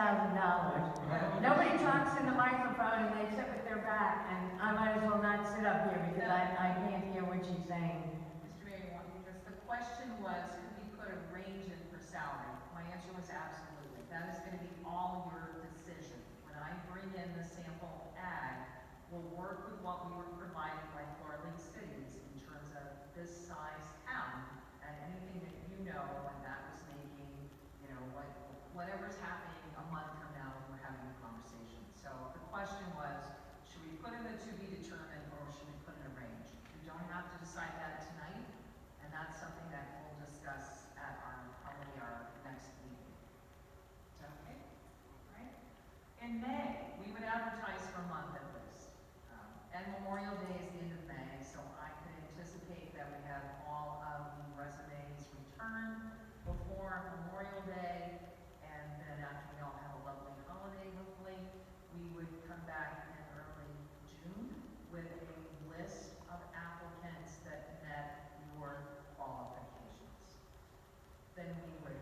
Speaker 6: Nobody talks in the microphone and they sit with their back, and I might as well not sit up here because I can't hear what she's saying.
Speaker 8: Mr. Mayor, you want me to, the question was, could we put a range in for salary? My answer was absolutely. That is going to be all your decision. When I bring in the sample ag, we'll work with what we were provided by Florida League Cities in terms of this size town, and anything that you know when that was making, you know, whatever's happening a month from now when we're having a conversation. So the question was, should we put in the to be determined or should we put in a range? We don't have to decide that tonight, and that's something that we'll discuss at probably our next meeting. Is that okay? All right? In May, we would advertise for a month at least. And Memorial Day is the end of May, so I could anticipate that we have all of the resumes returned before Memorial Day, and then after we all have a lovely holiday, hopefully, we would come back in early June with a list of applicants that met your qualifications. Then we would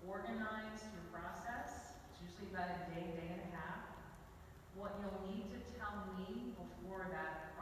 Speaker 8: organize your process. It's usually about a day, day and a half. What you'll need to tell me before that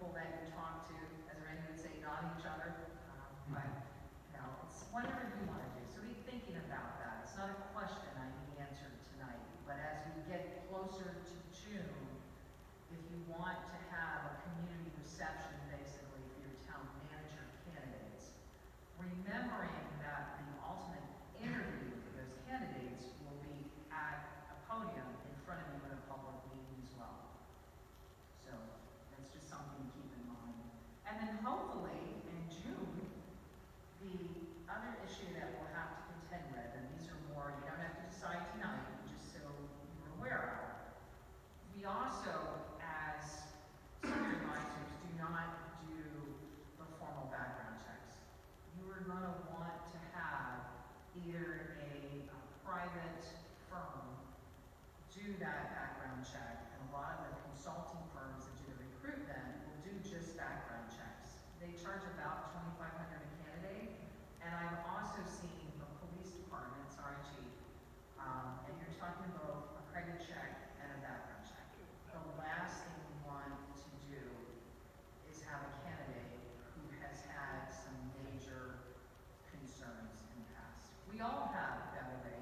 Speaker 8: people that you talk to, as Randy would say, not each other. But, you know, it's whatever you want to do. So be thinking about that. It's not a question I need answered tonight. But as we get closer to June, if you want to have a community reception, basically, for your town manager candidates, remembering that the ultimate interview for those candidates will be at a podium in front of you in a public meeting as well. So that's just something to keep in mind. And then hopefully in June, the other issue that we'll have to contend with, and these are more, you don't have to decide tonight, just so you're aware of. We also, as senior advisors, do not do the formal background checks. You are gonna want to have either a private firm do that background check, and a lot of the consulting firms that do the recruitment will do just background checks. They charge about $2,500 a candidate, and I've also seen the police departments, RIG, and you're talking about a credit check and a background check. The last thing we want to do is have a candidate who has had some major concerns in the past. We all have, by the way,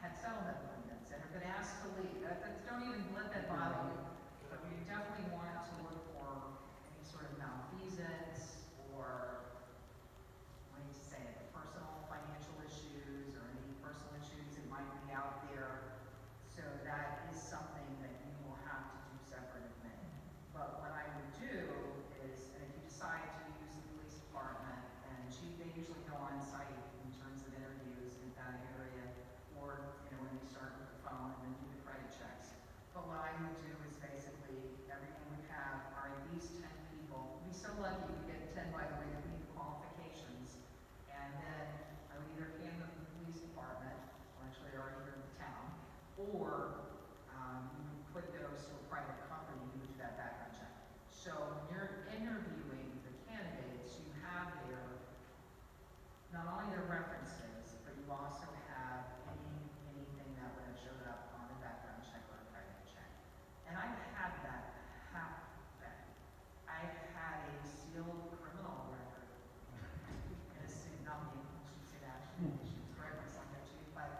Speaker 8: had settlement agreements and have been asked to leave. Don't even let that bother you. But we definitely want to look for any sort of malfeasance or, what do you say it, personal financial issues or any personal issues that might be out there. So that is something that you will have to do separate of me. But what I would do is, and if you decide to use the police department, and they usually go on site in terms of interviews in that area, or, you know, when they start with the phone and then do the credit checks. But what I would do is basically, everything we have are at least 10 people. We'd be so lucky to get 10, by the way, that meet the qualifications. And then I would either hand them to the police department, or actually already here in the town, or you would put those to a private company who would do that background check. So when you're interviewing the candidates, you have not only their references, but you also have anything that would have showed up on a background check or a credit check. And I've had that happen. I've had a sealed criminal record in a city, not me, I should say that, she was correct, I said that too, but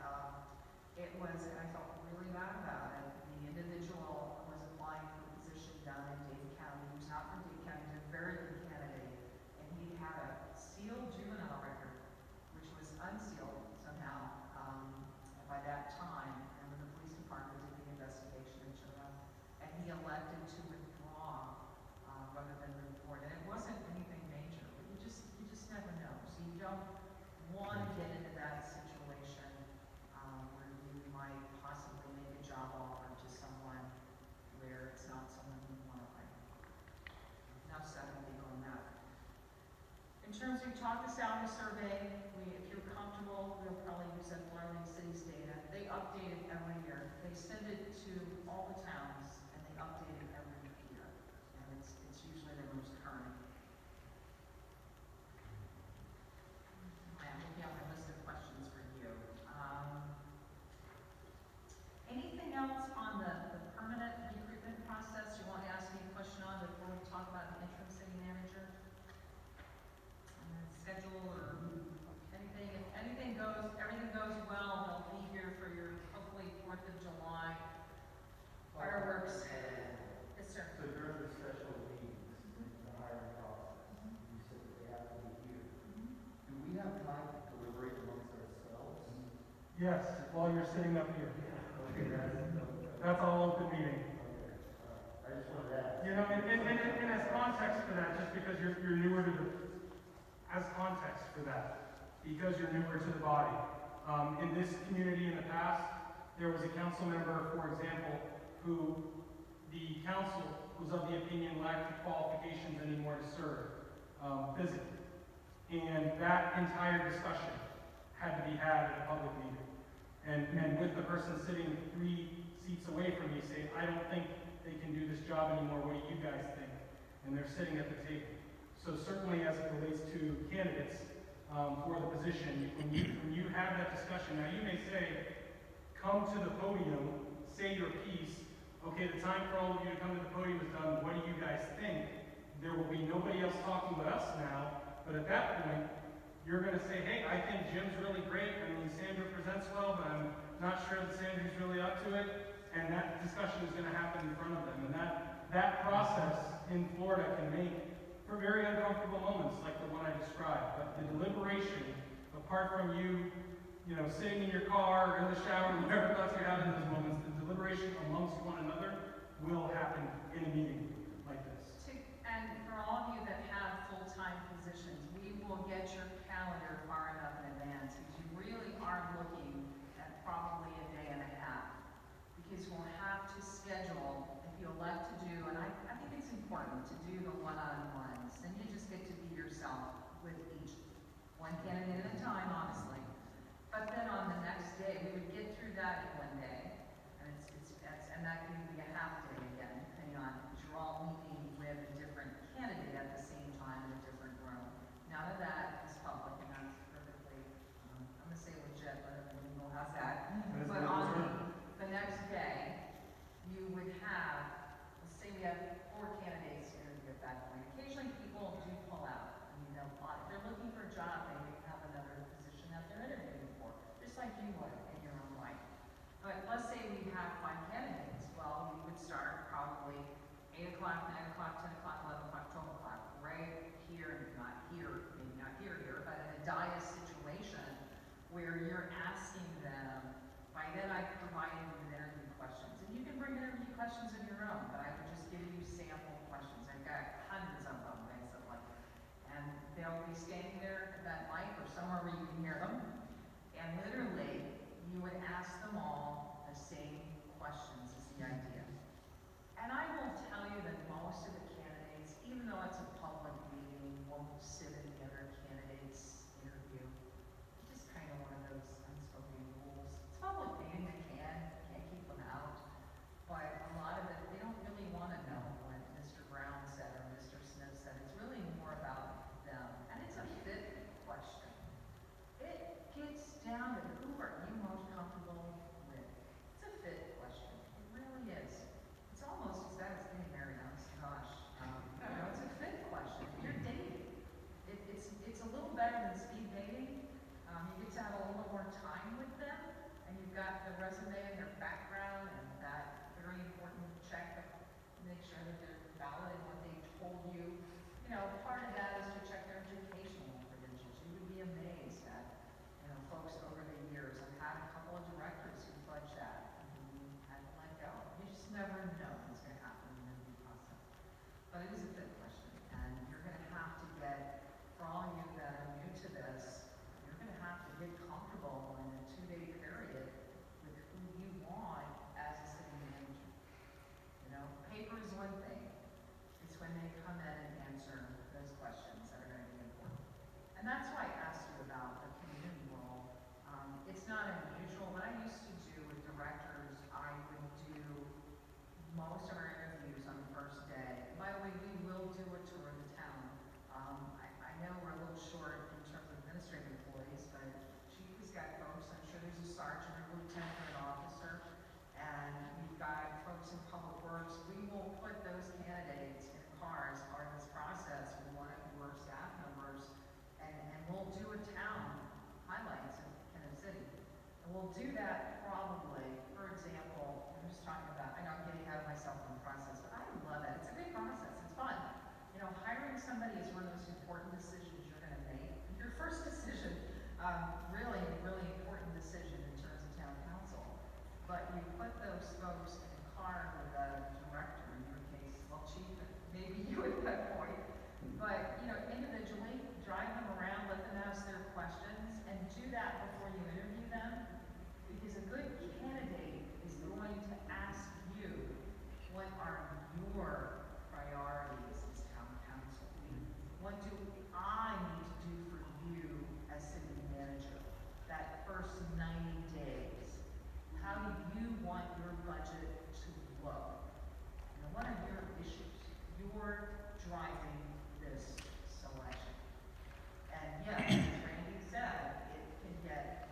Speaker 8: it was, and I felt really bad about it. The individual was applying for a position down in Dade County. He was not from Dade County, he was a very good candidate, and he had a sealed juvenile record, which was unsealed somehow by that time. And when the police department did the investigation and showed up, and he elected to withdraw rather than report. And it wasn't anything major, but you just never know. So you don't want to get into that situation where you might possibly make a job offer to someone where it's not someone you want to hire. Enough said, I think, on that. In terms of talk the salary survey, if you're comfortable, we'll probably use that Florida City's data. They update it every year. They send it to all the towns, and they update it every year. And it's usually the most current. I'm looking at my list of questions for you. Anything else on the permanent recruitment process you want to ask me a question on before we talk about the interim city manager? Schedule or anything, if anything goes, everything goes well, they'll be here for your, hopefully, 4th of July fireworks. Yes, sir.
Speaker 10: So during the special meetings, the hiring process, you said that they have to be here. Do we have time to deliberate amongst ourselves?
Speaker 4: Yes, while you're sitting up here.
Speaker 10: Okay,
Speaker 4: That's all open meeting.
Speaker 10: okay. I just wanted to ask.
Speaker 4: You know, and as context for that, just because you're newer to the, as context for that, because you're newer to the body. In this community in the past, there was a council member, for example, who the council was of the opinion lacked the qualifications anymore to serve physically. And that entire discussion had to be had at a public meeting. And with the person sitting 3 seats away from me saying, I don't think they can do this job anymore, what do you guys think? And they're sitting at the table. So certainly as it relates to candidates for the position, when you have that discussion, now you may say, come to the podium, say your piece, okay, the time for all of you to come to the podium is done, what do you guys think? there will be nobody else talking but us now, but at that point, you're gonna say, hey, I think Jim's really great, I mean, Sandra presents well, but I'm not sure that Sandra's really up to it, and that discussion is gonna happen in front of them, and that process in Florida can make for very uncomfortable moments like the one I described, but the deliberation, apart from you sitting in your car or in the shower, whatever thoughts you have in those moments, the deliberation amongst one another will happen in a meeting like this.
Speaker 8: And for all of you that have full-time positions, we will get your calendar far enough in advance, because you really are looking at probably a day and a half. Because we'll have to schedule, if you elect to do, and I think it's important to do the one-on-ones, and you just get to be yourself with each, one candidate at a time, honestly. But then on the next day, we would get through that in one day, and that can be a half day again, depending on, because you're all meeting with a different candidate at the same time in a different room. None of that is public, and that's perfectly, I'm gonna say legit, but we'll have that. But on the next day, you would have, let's say we have 4 candidates to interview at that point. Occasionally, people do pull out. I mean, if they're looking for a job, they may have another position that they're interviewing for, just like you would in your own life. But let's say we have 5 candidates. Well, we would start probably 8 o'clock, 9 o'clock, 10 o'clock, 11 o'clock, 12 o'clock, right here, not here, maybe not here, but in a dais situation where you're asking them, by then I've provided you with interview questions. And you can bring interview questions of your own, but I would just give you sample questions. I've got hundreds of them, basically. And they'll be standing there at that mic or somewhere where you can hear them. And literally, you would ask them all the same questions is the idea. And I will tell you that most of the candidates, even though it's a public meeting, won't sit in the other candidates' interview. It's just kind of one of those unspoken rules. It's a public meeting, they can't keep them out. But a lot of it, they don't really want to know what Mr. Brown said or Mr. Smith said. It's really more about them. And it's a fit question. It gets down to who are you most comfortable with. It's a fit question. It really is. It's almost as bad as getting married, honest to gosh. It's a fit question. You're dating. It's a little better than speed dating. You get to have a little more time with them, and you've got the resume and their background and that very important check to make sure that they're valid in what they told you. Part of that is to check their educational credentials. You would be amazed at, folks over the years. I've had a couple of directors who fudged that and who had to let go. You just never know what's going to happen in the interview process. But it is a fit question, and you're going to have to get, for all you that are new to this, you're going to have to get comfortable in a 2-day period with who you want as a city manager. Paper is one thing. It's when they come in and answer those questions that are going to be important. And that's why I asked you about the community role. It's not unusual. What I used to do with directors, I would do most of our interviews on the first day. By the way, we will do a tour of the town. I know we're a little short in terms of administrative employees, but Chief has got folks. I'm sure there's a sergeant or lieutenant or an officer, and we've got folks in public works. We will put those candidates in a car as part of this process. We want it for staff members, and we'll do a town highlights of Kennedy City. And we'll do that probably, for example, I'm just talking about, I know I'm getting ahead of myself in the process, but I love it. It's a good process. It's fun. Hiring somebody is one of the most important decisions you're going to make. Your first decision, really, really important decision in terms of town council. But you put those folks in a car with a director, in your case, well, chief, maybe you at that point. But, individually, drive them around, let them ask their questions, and do that before you interview them. Because a good candidate is going to ask you, what are your priorities as town council? What do I need to do for you as city manager? That first 90 days. How do you want your budget to look? What are your issues? You're driving this selection. And yes, as Randy said, it can get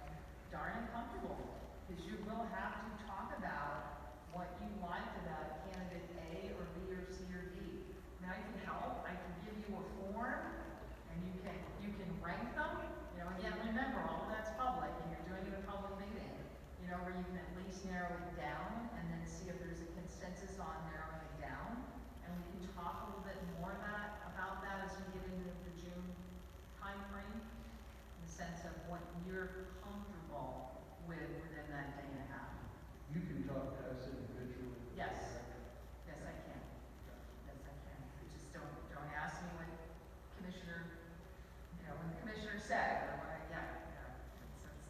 Speaker 8: narrow it down and then see if there's a consensus on narrowing it down. And we can talk a little bit more about that as we get into the June timeframe, in the sense of what you're comfortable with within that day and a half.
Speaker 1: You can talk to us individually.
Speaker 8: Yes. Yes, I can. Yes, I can. You just don't ask me what commissioner, when the commissioner said, or what that's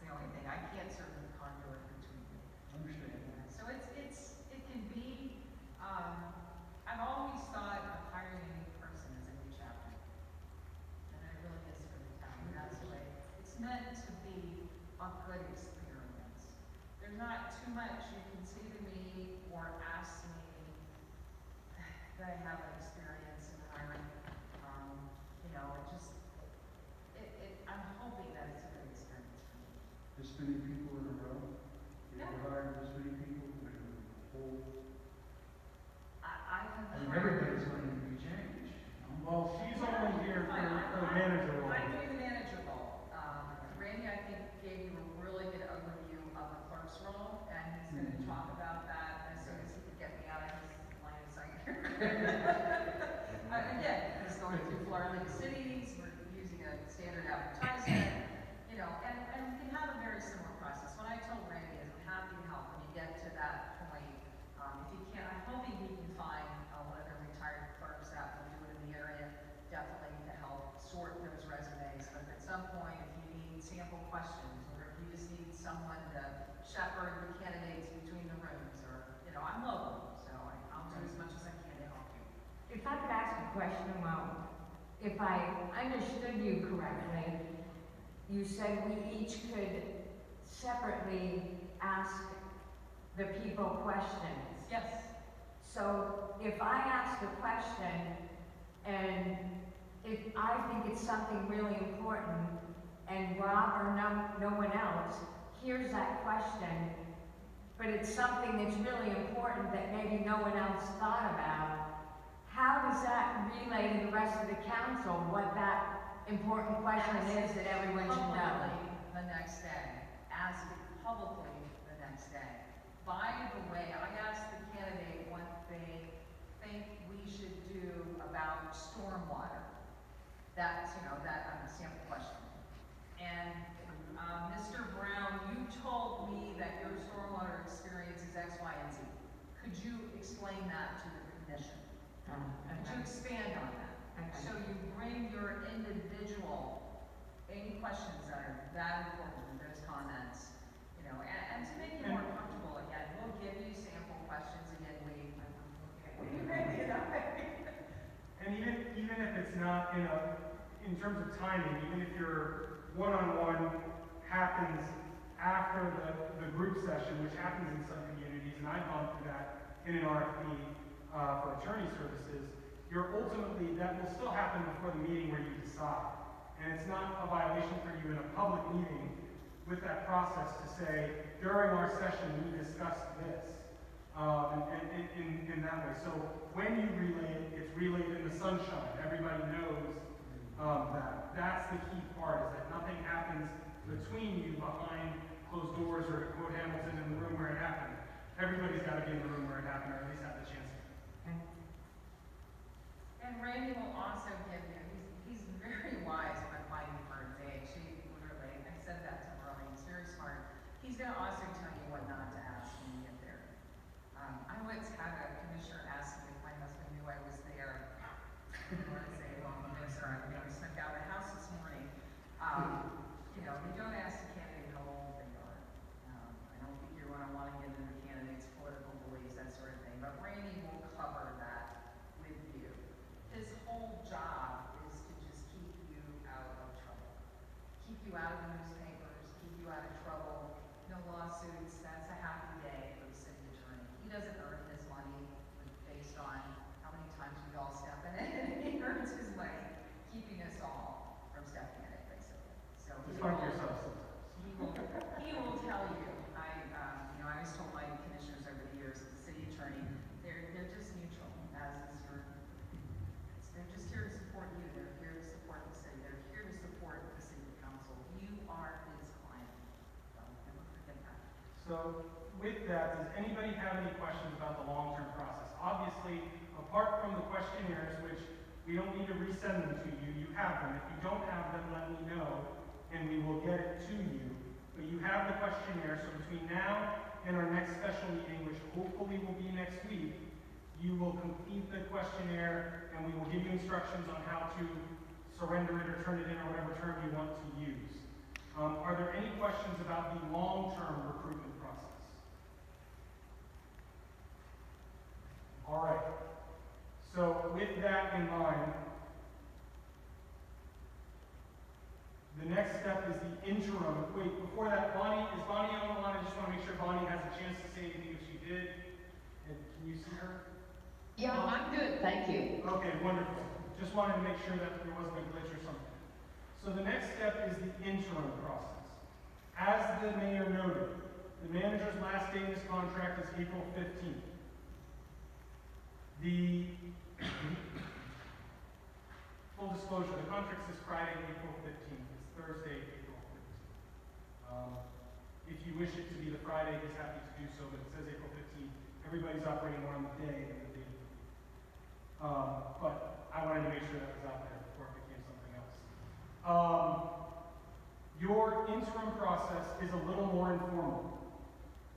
Speaker 8: the only thing. I can't serve the conduit between you.
Speaker 1: Understand.
Speaker 8: So it can be, I've always thought of hiring a new person as a new chapter. And it really is for the town, and that's the way, it's meant to be a good experience. There's not too much you can say to me or ask me that I have an experience in hiring. I'm hoping that it's a good experience for me.
Speaker 1: This many people in a row? You
Speaker 8: Yeah.
Speaker 1: ever hired this many people in a whole?
Speaker 8: I have
Speaker 1: And
Speaker 8: hired.
Speaker 1: everybody's going to be changed, you know?
Speaker 4: Well, she's only here for the manager role.
Speaker 8: I'm doing the manager role. Randy, I think, gave you a really good overview of the clerk's role, and he's gonna talk about that as soon as he can get me out of his line of sight. Again, he's going through Florida League Cities, we're using a standard advertisement, and we can have a very similar process. What I told Randy is I'm happy to help when you get to that point. If you can't, I'm hoping he can find one of the retired clerks that will do it in the area, definitely to help sort those resumes. But if at some point, if you need sample questions, or if you just need someone to shepherd the candidates between the rooms, or, I'm local, so I'll do as much as I can to help you.
Speaker 6: If I could ask a question, well, if I understood you correctly, you said we each could separately ask the people questions.
Speaker 8: Yes.
Speaker 6: So if I ask a question and if I think it's something really important and Rob or no one else hears that question, but it's something that's really important that maybe no one else thought about, how does that relay to the rest of the council what that important question is that everyone should know?
Speaker 8: Publicly the next day, ask it publicly the next day. By the way, I asked the candidate what they think we should do about stormwater. That's, that sample question. And, Mr. Brown, you told me that your stormwater experience is X, Y, and Z. Could you explain that to the commission? Could you expand on that?
Speaker 6: Okay.
Speaker 8: So you bring your individual, any questions that are that important, those comments, and to make you more comfortable again, we'll give you sample questions again,
Speaker 4: And even if it's not in terms of timing, even if your one-on-one happens after the group session, which happens in some communities, and I've gone through that in an RFP for attorney services, that will still happen before the meeting where you decide. And it's not a violation for you in a public meeting with that process to say, during our session, we discussed this, in that way. So when you relay it, it's relayed in the sunshine. Everybody knows that. That's the key part, is that nothing happens between you behind closed doors, or to quote Hamilton, in the room where it happened. Everybody's got to be in the room where it happened, or at least have the chance to.
Speaker 8: And Randy will also give you, he's very wise when fighting for his age. Literally, I said that to him earlier, he's very smart. He's gonna also tell you what not to ask when you get there. I once had a commissioner ask me if my husband knew I was there. Or I say, well, no, sir, I'm gonna sneak out of the house this morning. You don't ask the candidate how old they are. I don't think you're gonna wanna get into the candidate's political beliefs, that sort of thing, but Randy will cover that with you. His whole job is to just keep you out of trouble. Keep you out of the newspapers, keep you out of trouble, no lawsuits,
Speaker 4: So with that, does anybody have any questions about the long-term process? Obviously, apart from the questionnaires, which we don't need to resend them to you, you have them. If you don't have them, let me know, and we will get it to you. But you have the questionnaire, so between now and our next special meeting, which hopefully will be next week, you will complete the questionnaire, and we will give you instructions on how to surrender it or turn it in or whatever term you want to use. Are there any questions about the long-term recruitment process? All right. So with that in mind, the next step is the interim. Wait, before that, is Bonnie on the line? I just want to make sure Bonnie has a chance to say anything if she did. And can you see her?
Speaker 6: Yeah, I'm good, thank you.
Speaker 4: Okay, wonderful. Just wanted to make sure that there wasn't a glitch or something. So the next step is the interim process. As the mayor noted, the manager's last day in this contract is April 15th. The full disclosure, the contract says Friday, April 15th. It's Thursday, April 15th. If you wish it to be the Friday, he's happy to do so, but it says April 15th. Everybody's operating on the day of the date. But I wanted to make sure that was out there before it became something else. Your interim process is a little more informal.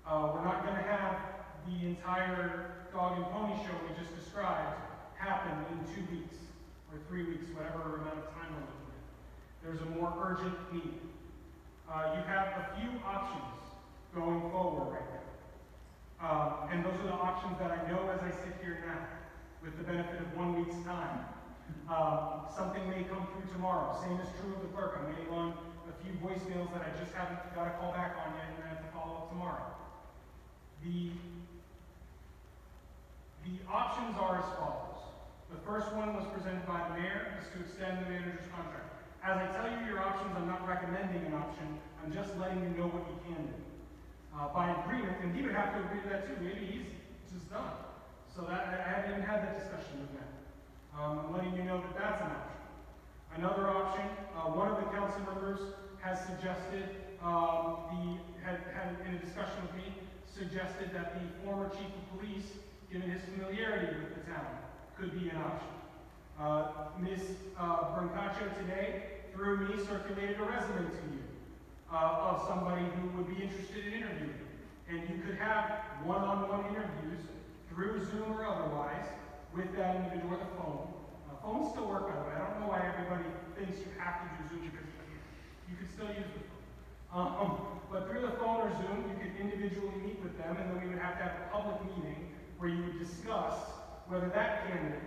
Speaker 4: We're not going to have the entire dog and pony show we just described happen in 2 weeks or 3 weeks, whatever amount of time we're looking at. There's a more urgent need. You have a few options going forward right now. And those are the options that I know as I sit here now, with the benefit of 1 week's time. Something may come through tomorrow. Same is true of the clerk. I'm waiting on a few voicemails that I just haven't got a call back on yet, and I have to follow up tomorrow. The options are as follows. The first one was presented by the mayor, is to extend the manager's contract. As I tell you your options, I'm not recommending an option. I'm just letting you know what you can do. By agreement, and he would have to agree to that too. Maybe he's just done. So that I haven't even had that discussion with him. I'm letting you know that that's an option. Another option, one of the council members has suggested, had in a discussion with me, suggested that the former chief of police, given his familiarity with the town, could be an option. Ms. Brancaccio today, through me, circulated a resume to you of somebody who would be interested in interviewing. And you could have one-on-one interviews through Zoom or otherwise with that individual or the phone. Phones still work, by the way. I don't know why everybody thinks you have to do Zoom because you could still use the phone. But through the phone or Zoom, you could individually meet with them, and then we would have to have a public meeting where you would discuss whether that candidate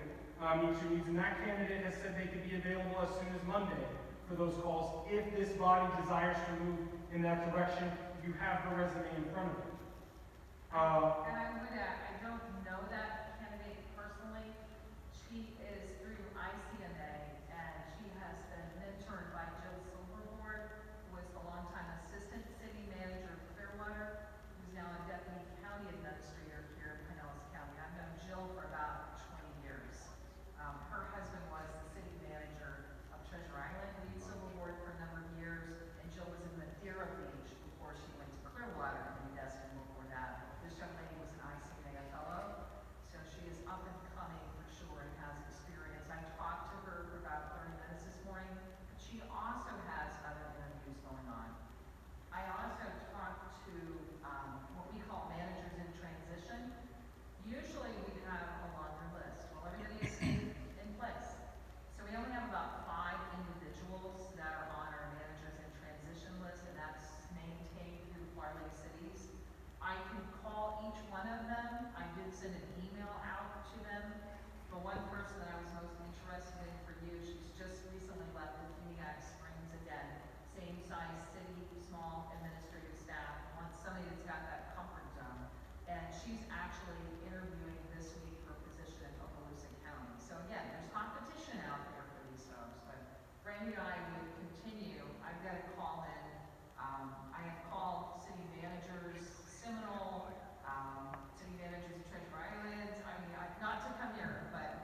Speaker 4: meets your needs. And that candidate has said they could be available as soon as Monday for those calls. If this body desires to move in that direction, you have the resume in front of you.
Speaker 8: And I would add, I don't know that candidate personally. She is through ICMA, and she has been mentored by Jill Silverboard, who was the longtime assistant city manager of Clearwater, who's now a deputy county administrator here in Pinellas County. I've known Jill for about 20 years. Her husband was the city manager of Treasure Island, Lee Silverboard, for a number of years, and Jill was in Madeira Beach before she went to Clearwater in Destin before that. This young lady was an ICMA fellow, so she is up and coming for sure and has experience. I talked to her for about 30 minutes this morning, but she also has other interviews going on. I also talked to what we call managers in transition. Usually we have a longer list. Well, everybody is in place. So we only have about 5 individuals that are on our managers in transition list, and that's maintained through Farley Cities. I can call each one of them. I did send an email out to them. The one person that I was most interested in for you, she's just recently left the Phoenix Springs again. Same size city, small administrative staff, wants somebody that's got that comfort zone. And she's actually interviewing this week for a position in Okaloosa County. So again, there's competition out there for these folks, but Brandy and I would continue. I've got to call in. I have called city managers, Seminole, city managers of Treasure Island. I mean, not to come here, but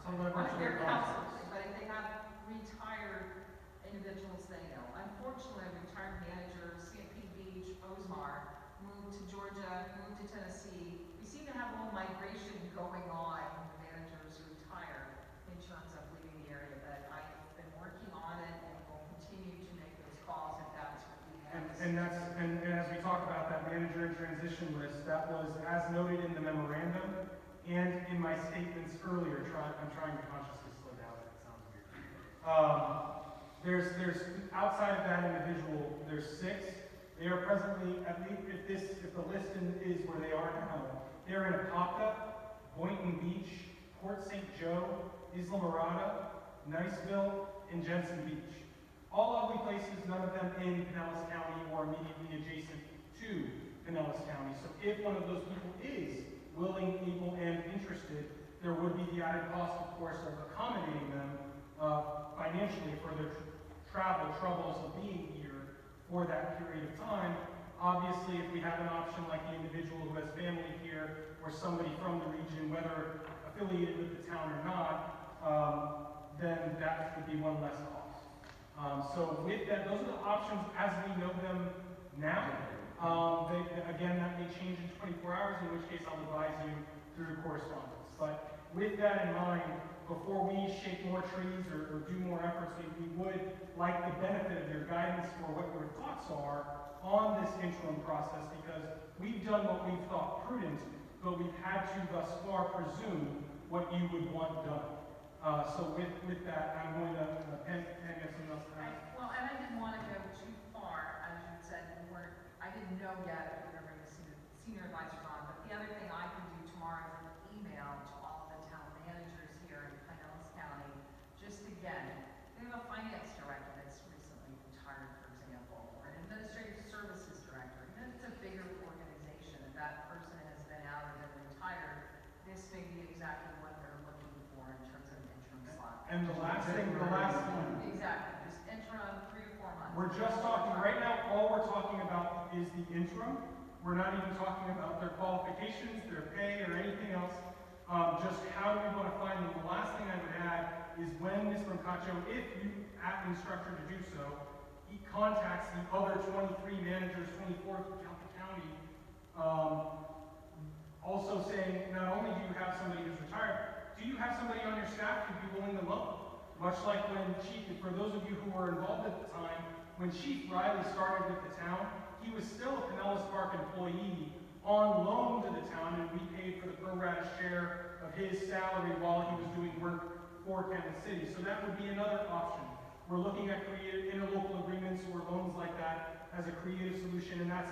Speaker 8: one of their councils. But if they have retired individuals they know. Unfortunately, a retired manager of CMP Beach, Ozmar, moved to Tennessee, we seem to have a little migration going on when the managers retire in terms of leaving the area, but I've been working on it and will continue to make those calls if that's what we have.
Speaker 4: And as we talk about that manager and transition list, that was as noted in the memorandum and in my statements earlier. I'm trying to consciously slow down. It sounds weird. There's outside of that individual, there's 6. They are presently, at least if the list is where they are now, they're in Apopka, Boynton Beach, Port St. Joe, Islamorada, Niceville, and Jensen Beach. All lovely places, none of them in Pinellas County or immediately adjacent to Pinellas County. So if one of those people is willing, able, and interested, there would be the added cost, of course, of accommodating them financially for their travel troubles of being here for that period of time. Obviously, if we have an option like the individual who has family here or somebody from the region, whether affiliated with the town or not, then that would be one less cost. So with that, those are the options as we know them now. Again, that may change in 24 hours, in which case I'll advise you through correspondence. But with that in mind, before we shake more trees or do more efforts, we would like the benefit of your guidance for what your thoughts are on this interim process, because we've done what we've thought prudent, but we've had to thus far presume what you would want done. So with that, I'm going to, Pam has something else to add.
Speaker 8: Well, and I didn't want to go too far, as you said, I didn't know yet if we were going to bring the senior advisors on, but the other thing I can do tomorrow is an email to all of the town managers here in Pinellas County, just again, we have a finance director that's recently retired, for example, or an administrative services director. Even if it's a bigger organization, if that person has been out or been retired, this may be exactly what they're looking for in terms of an interim slot.
Speaker 4: And the last thing,
Speaker 8: Exactly, just interim, 3 to 4 months.
Speaker 4: we're just talking, right now, all we're talking about is the interim. We're not even talking about their qualifications, their pay, or anything else. Just how do we want to find them? The last thing I would add is when Ms. Brancaccio, if you instruct her to do so, he contacts the other 23 managers, 24 throughout the county, also saying, not only do you have somebody who's retired, do you have somebody on your staff who'd be willing to loan? Much like when Chief, for those of you who were involved at the time, when Chief Riley started with the town, he was still a Pinellas Park employee on loan to the town, and we paid for the pro rata share of his salary while he was doing work for Kansas City. So that would be another option. We're looking at creative interlocal agreements or loans like that as a creative solution, and that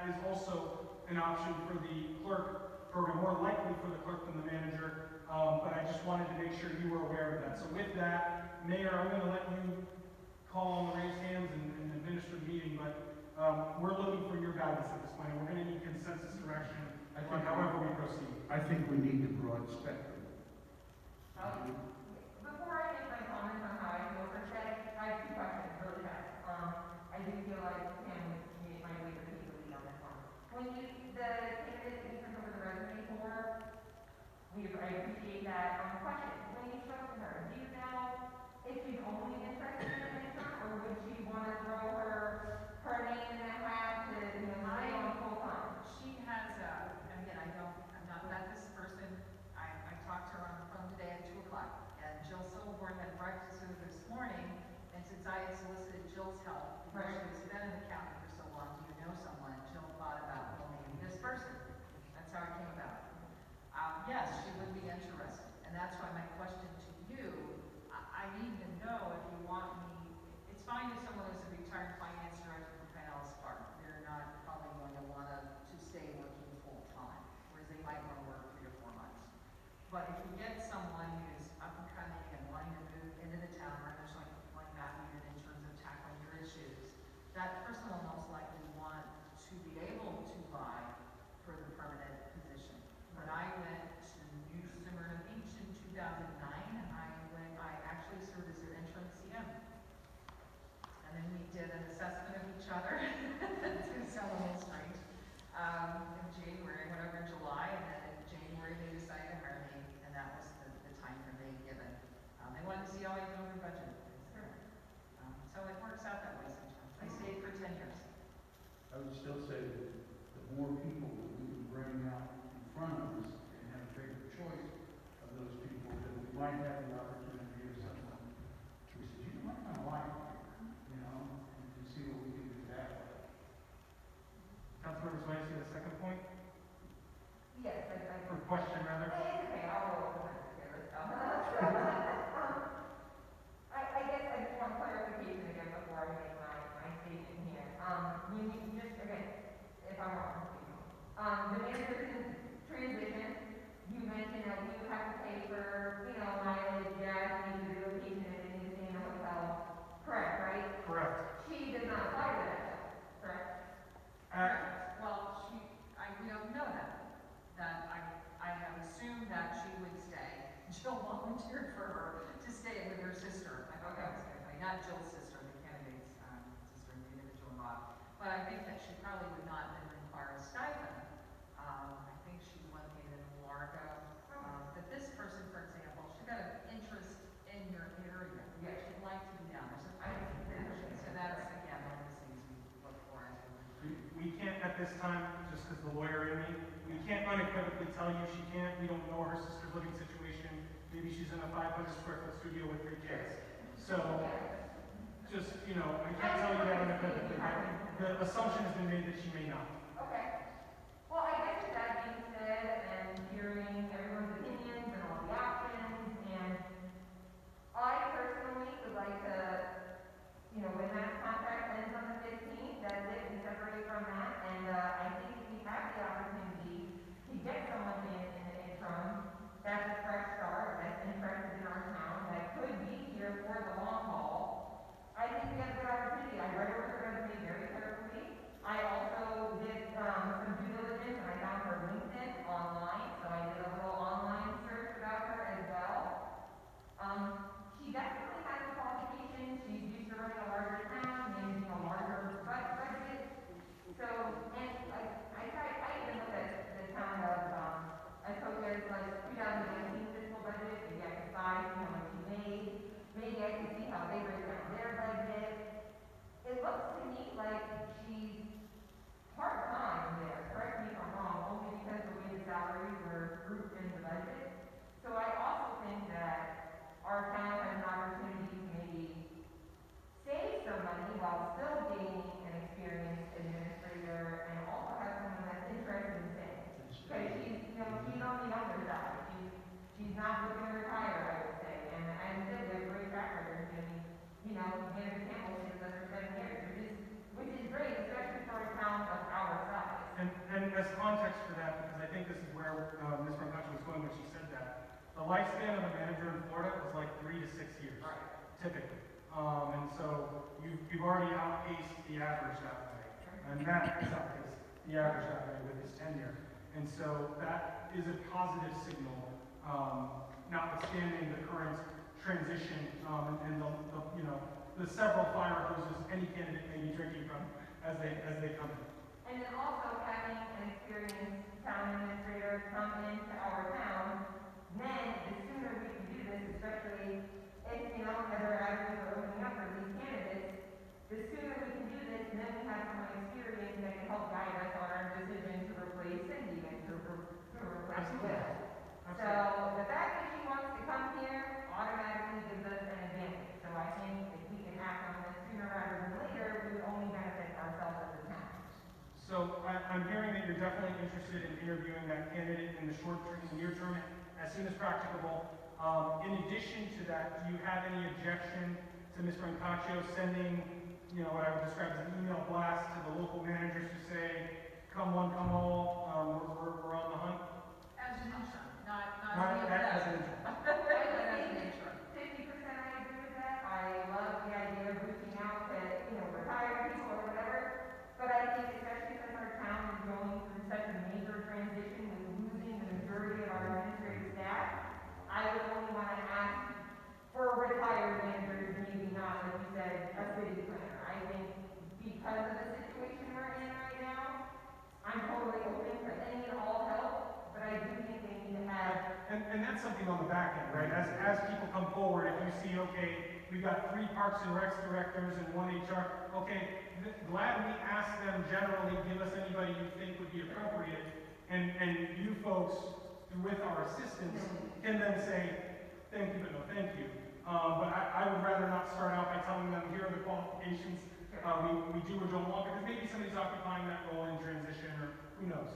Speaker 4: is also an option for the clerk program, more likely for the clerk than the manager. But I just wanted to make sure you were aware of that. So with that, Mayor, I'm going to let you call on the raised hands and administer the meeting, but we're looking for your guidance at this point, and we're going to need consensus direction on however we proceed.
Speaker 1: I think we need the broad spectrum.
Speaker 5: Before I make my comments on how I feel for today, I have 2 questions really fast. I do feel like Pam might be the lead on this one. When the candidate that you sent over the resume for, I appreciate that. Question, when you spoke to her, do you know if she's only interested in an intern, or would she want to throw her name in that hat to, stay on full time?
Speaker 8: She has again, I've not met this person. I talked to her on the phone today at 2 o'clock. And Jill Silverborn had breakfast with her this morning, and since I had solicited Jill's help, because she's been in the county for so long, do you know someone? And Jill thought about, well, maybe this person. That's how it came about. Yes, she would be interested. And that's why my question to you, I need to know if you want me, it's fine if someone is a retired finance director from Pinellas Park. They're not probably going to want to stay working full time, whereas they might want to work 3 or 4 months. But if you get someone who's up and coming and wanting to move into the town, or much like that needed in terms of tackling your issues, that person will most likely want to be able to vie for the permanent position. When I went to New Smyrna Beach in 2009, I actually served as their interim CM. And then we did an assessment of each other. It sounds a little strange. In January, I went over in July, and then in January they decided to hire me, and that was the time frame they had given. They wanted to see how I did over budget. So it works out that way sometimes. I stayed for 10 years.
Speaker 1: I would still say that the more people that we can bring
Speaker 5: the manager transition, you mentioned that we would have to pay for, you know, mileage, gas, need to relocation, and need to stay in a hotel. Correct, right?
Speaker 4: Correct.
Speaker 5: She does not apply to that, correct?
Speaker 8: Well, we don't know that. I have assumed that she would stay. Jill volunteered for her to stay with her sister. I thought that was kind of funny, not Jill's sister, the candidate's sister, the individual involved. But I think that she probably would not then require a stipend. I think she's located in Largo. But this person, for example, she's got an interest in your area. Yeah, she'd like to be down there. So so that's, again, one of the things we look for as
Speaker 4: We can't at this time, just because the lawyer in me, we can't unequivocally tell you she can't. We don't know her sister's living situation. Maybe she's in a 500 square foot studio with 3 kids. So, just, you know, I can't tell you that unequivocally. The assumption has been made that she may not.
Speaker 5: Okay. Well, I guess with that being said, and hearing everyone's opinions and all the options, and I personally would like to, you know, when that contract ends on the 15th, that's it, we separate from that, and I think if we have the opportunity to get someone in the interim, that's a fresh start, that's interested in our town, that could be here for the long haul, I think we have a good opportunity. I read over her resume very carefully. I also did some due diligence, and I found her LinkedIn online, so I did a little online search about her as well. She definitely has the qualifications. She's used to running a larger town, managing a larger budget. So, and I even looked at the town of Atoka's like 2019 fiscal budget, maybe I could find how much she made. Maybe I can see how they break down their budget. It looks to me like she's part-time there, correct me if I'm wrong, only because the way the salaries were grouped in the budget. So I also think that our town has an opportunity to maybe save some money while still gaining an experienced administrator and also have someone that's interested in things. Because she's, you know, she's on the younger side. She's not looking to retire, I would say. And as I said, we have a great track record. I mean, you know, Manager Campbell, she was under 7 years, which is great, especially for a town of our size.
Speaker 4: And as context for that, because I think this is where Ms. Brancaccio was going when she said that, the lifespan of a manager in Florida is like 3 to 6 years, typically. And so you've already outpaced the average that way. And Matt has outpaced the average that way with his tenure. And so that is a positive signal, notwithstanding the current transition and the you know, the several fire hoses any candidate may be drinking from as they come in.
Speaker 5: And then also having an experienced town administrator come into our town, then the sooner we can do this, especially if, you know, other avenues are opening up for these candidates, the sooner we can do this, then we have someone experienced that can help guide us on our decision to replace Cindy and to replace Will. So the fact that she wants to come here automatically gives us an advantage. So I think if we can act on this sooner rather than later, we would only benefit ourselves as a town.
Speaker 4: So I'm hearing that you're definitely interested in interviewing that candidate in the short term, near term, as soon as practicable. In addition to that, do you have any objection to Ms. Brancaccio sending, you know, what I would describe as an email blast to the local managers who say, come one, come all, we're on the hunt?
Speaker 8: As an interim, not
Speaker 4: Not as an interim.
Speaker 5: 50% I agree with that. I love the idea of reaching out to, you know, retired people or whatever. But I think especially since our town is going through such a major transition with losing the majority of our administrative staff, I would only want to ask for retired managers, maybe not, like you said, a city planner. I think because of the situation we're in right now, I'm totally open to any and all help, but I do think they need to have.
Speaker 4: And that's something on the back end, right? As people come forward, if you see, okay, we've got 3 Parks and Recs directors and 1 HR, okay, glad we asked them generally, give us anybody you think would be appropriate, and you folks, with our assistance, can then say, thank you, but no thank you. But I would rather not start out by telling them, here are the qualifications we do or don't want, because maybe somebody's occupying that role in transition, or who knows.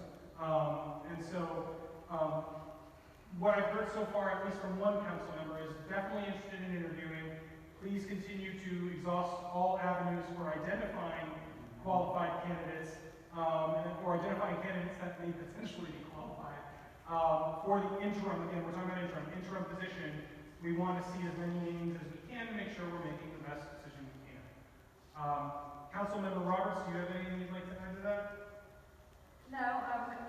Speaker 4: And so, what I've heard so far, at least from one council member, is definitely interested in interviewing. Please continue to exhaust all avenues for identifying qualified candidates. or identifying candidates that may potentially be qualified. For the interim, again, we're talking about interim position, we want to see as many names as we can to make sure we're making the best decision we can. Councilmember Roberts, do you have anything you'd like to add to that?
Speaker 6: No,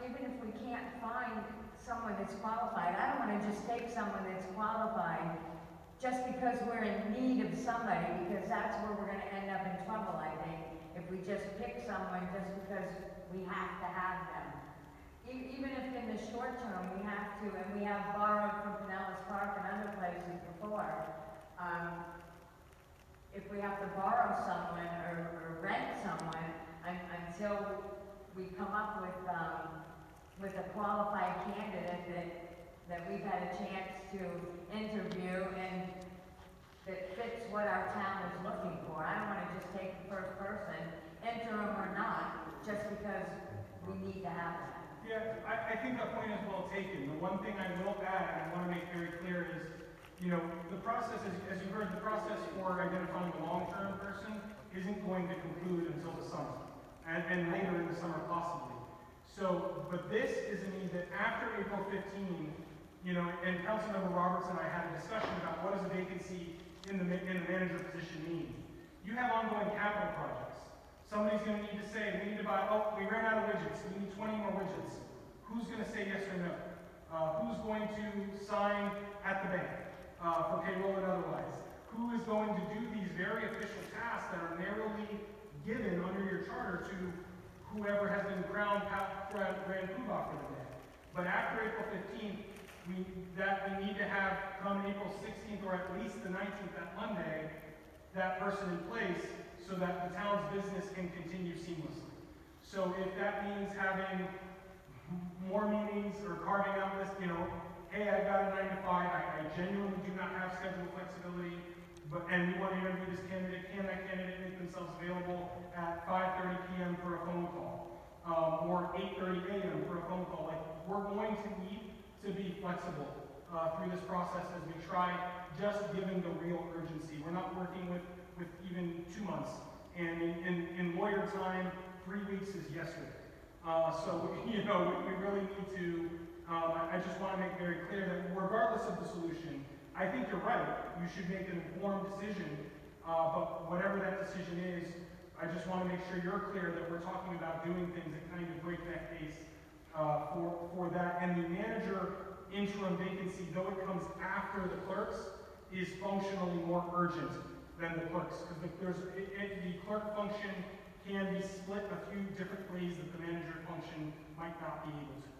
Speaker 6: even if we can't find someone that's qualified, I don't wanna just take someone that's qualified just because we're in need of somebody, because that's where we're gonna end up in trouble, I think, if we just pick someone just because we have to have them. Even if in the short term we have to, and we have borrowed from Pinellas Park and other places before, if we have to borrow someone or rent someone until we come up with a qualified candidate that we've had a chance to interview and that fits what our town is looking for. I don't wanna just take the first person, interim or not, just because we need to have that.
Speaker 4: Yeah, I think that point is well taken. The one thing I will add, and I want to make very clear is, you know, the process, as you heard, the process for identifying the long-term person isn't going to conclude until the summer, and later in the summer possibly. So, but this is a need that after April 15, you know, and Councilmember Roberts and I had a discussion about what does a vacancy in the manager position mean. You have ongoing capital projects. Somebody's going to need to say, we need to buy, oh, we ran out of widgets, we need 20 more widgets. Who's going to say yes or no? Who's going to sign at the bank for payroll and otherwise? Who is going to do these very official tasks that are narrowly given under your charter to whoever has been crowned Grand Poobah for the day? But after April 15th, we need to have come April 16th or at least the 19th, that Monday, that person in place so that the town's business can continue seamlessly. So if that means having more meetings or carving out this, you know, hey, I've got a 9 to 5, I genuinely do not have schedule flexibility, and we want to interview this candidate, can that candidate make themselves available at 5:30 p.m. for a phone call, or 8:30 a.m. for a phone call? Like, we're going to need to be flexible through this process as we try, just given the real urgency. We're not working with even 2 months. And in lawyer time, 3 weeks is yesterday. So, you know, we really need to, I just want to make very clear that regardless of the solution, I think you're right. You should make an informed decision. But whatever that decision is, I just want to make sure you're clear that we're talking about doing things at kind of breakneck pace for that. And the manager interim vacancy, though it comes after the clerks, is functionally more urgent than the clerks, because the clerk function can be split a few different ways that the manager function might not be able to.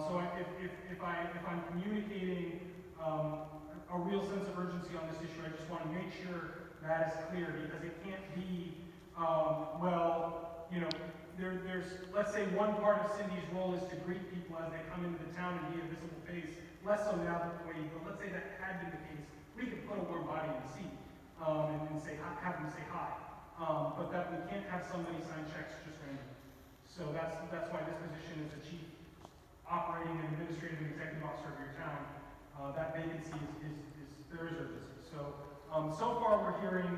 Speaker 4: So if I'm communicating a real sense of urgency on this issue, I just want to make sure that is clear, because it can't be, well, you know, there's, let's say one part of Cindy's role is to greet people as they come into the town and be a visible face, less so now that the way, but let's say that had been the case, we could put a warm body in the seat. And say, have them say hi. But that we can't have somebody sign checks just randomly. So that's why this position is the chief operating and administrative and executive officer of your town. That vacancy there is urgency. So far we're hearing,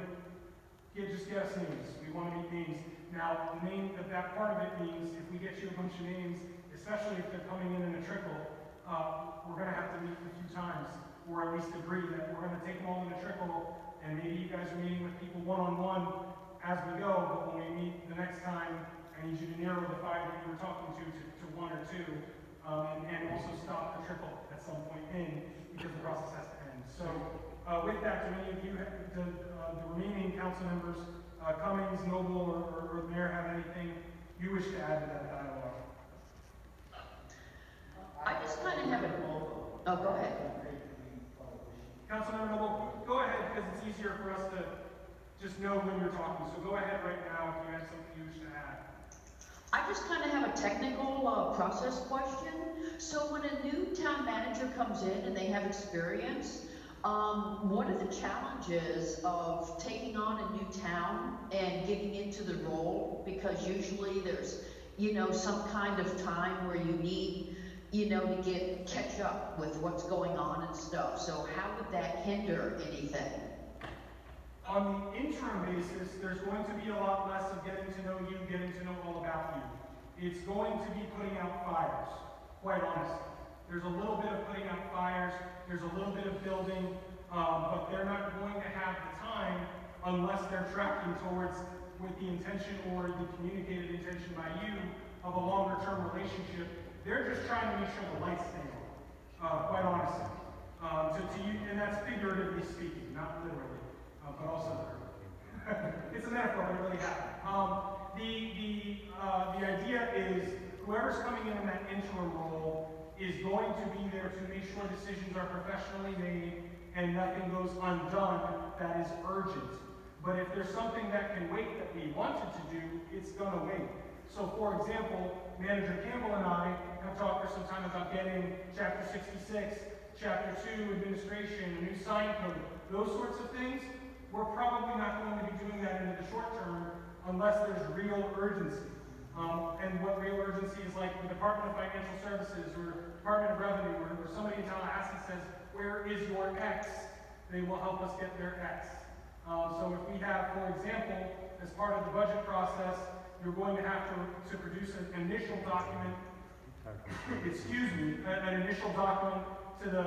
Speaker 4: just get us names. We want to meet names. Now, the name that part of it means if we get you a bunch of names, especially if they're coming in a trickle, we're going to have to meet a few times, or at least agree that we're going to take them all in a trickle. And maybe you guys are meeting with people one-on-one as we go, but when we meet the next time, I need you to narrow the 5 that you were talking to 1 or 2, and also stop the trickle at some point in, because the process has to end. So with that, do any of you, the remaining council members, Cummings, Noble, or the mayor have anything you wish to add to that dialogue?
Speaker 11: I just kind of have a, oh, go ahead.
Speaker 4: Councilmember Noble, go ahead, because it's easier for us to just know when you're talking. So go ahead right now if you have something you wish to add.
Speaker 11: I just kind of have a technical process question. So when a new town manager comes in and they have experience, what are the challenges of taking on a new town and getting into the role? Because usually there's, you know, some kind of time where you need, you know, to catch up with what's going on and stuff. So how would that hinder anything?
Speaker 4: On the interim basis, there's going to be a lot less of getting to know you, getting to know all about you. it's going to be putting out fires, quite honestly. There's a little bit of putting out fires, there's a little bit of building, but they're not going to have the time unless they're tracking towards, with the intention or the communicated intention by you of a longer term relationship. They're just trying to make sure the lights stay on, quite honestly. To you, and that's figuratively speaking, not literally, but also literally. It's a metaphor, but it really happened. The idea is whoever's coming in that interim role is going to be there to make sure decisions are professionally made and nothing goes undone that is urgent. But if there's something that can wait that we wanted to do, it's gonna wait. So for example, Manager Campbell and I have talked for some time about getting Chapter 66, Chapter 2 administration, a new sign code, those sorts of things. We're probably not going to be doing that in the short term unless there's real urgency. And what real urgency is like the Department of Financial Services or Department of Revenue or somebody in Tallahassee says, where is your X? They will help us get their X. So if we have, for example, as part of the budget process, you're going to have to produce an initial document, an initial document to the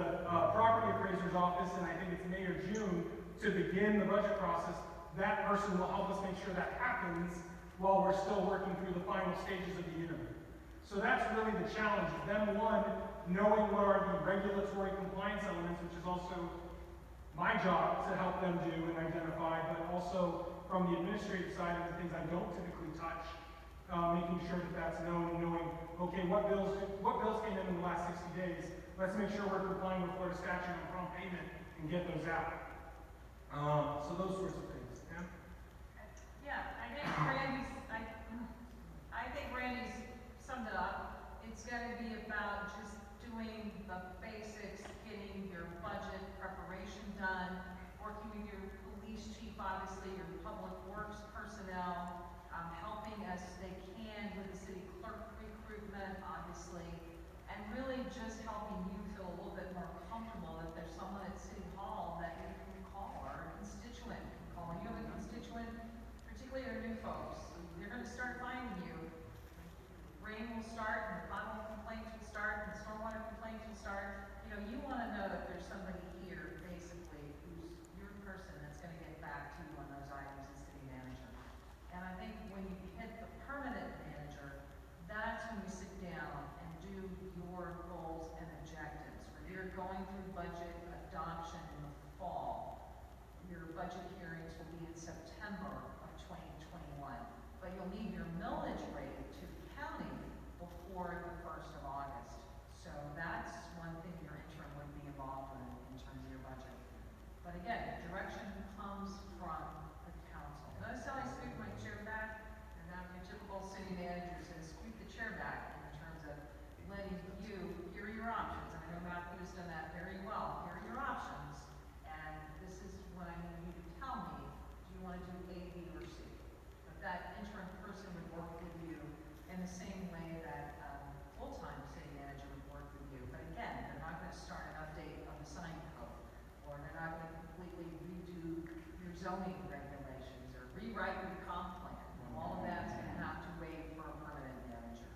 Speaker 4: property appraiser's office, and I think it's May or June, to begin the budget process. That person will help us make sure that happens while we're still working through the final stages of the interview. So that's really the challenge, is them, one, knowing what are the regulatory compliance elements, which is also my job to help them do and identify, but also from the administrative side of the things I don't typically touch, making sure that that's known and knowing, okay, what bills came in the last 60 days, let's make sure we're complying with Florida statute on prompt payment and get those out. So those sorts of things, yeah?
Speaker 8: Yeah, I think Randy's summed it up. It's gonna be about just doing the basics, getting your budget preparation done, working with your police chief, obviously, your public works personnel, helping as they can with the city clerk recruitment, obviously, and really just helping you feel a little bit more comfortable that there's someone at City Hall that you can call, or a constituent can call. You have a constituent, particularly our new folks, they're gonna start finding you. Rain will start, and the pothole complaints will start, and the stormwater complaints will start. You know, you wanna know that there's somebody here, basically, who's your person that's gonna get back to you on those items as city manager. And I think when you hit the permanent manager, that's when you sit down and do your goals and objectives. When you're going through budget adoption in the fall, your budget hearings will be in September of 2021. But you'll need your millage rate to the county before the 1st of August. So that's one thing your interim would be involved in terms of your budget. But again, direction comes from the council. Notice how I scoot my chair back? And now your typical city manager says, scoot the chair back in terms of letting you hear your options. And I know Matthew's done that very well. Here are your options. And this is what I need you to tell me. Do you want to do A, B, or C? But that interim person would work with you in the same way that full-time city manager would work with you. But again, they're not going to start an update of the sign code, or they're not going to completely redo your zoning regulations, or rewrite your comp plan. All of that's going to have to wait for a permanent manager.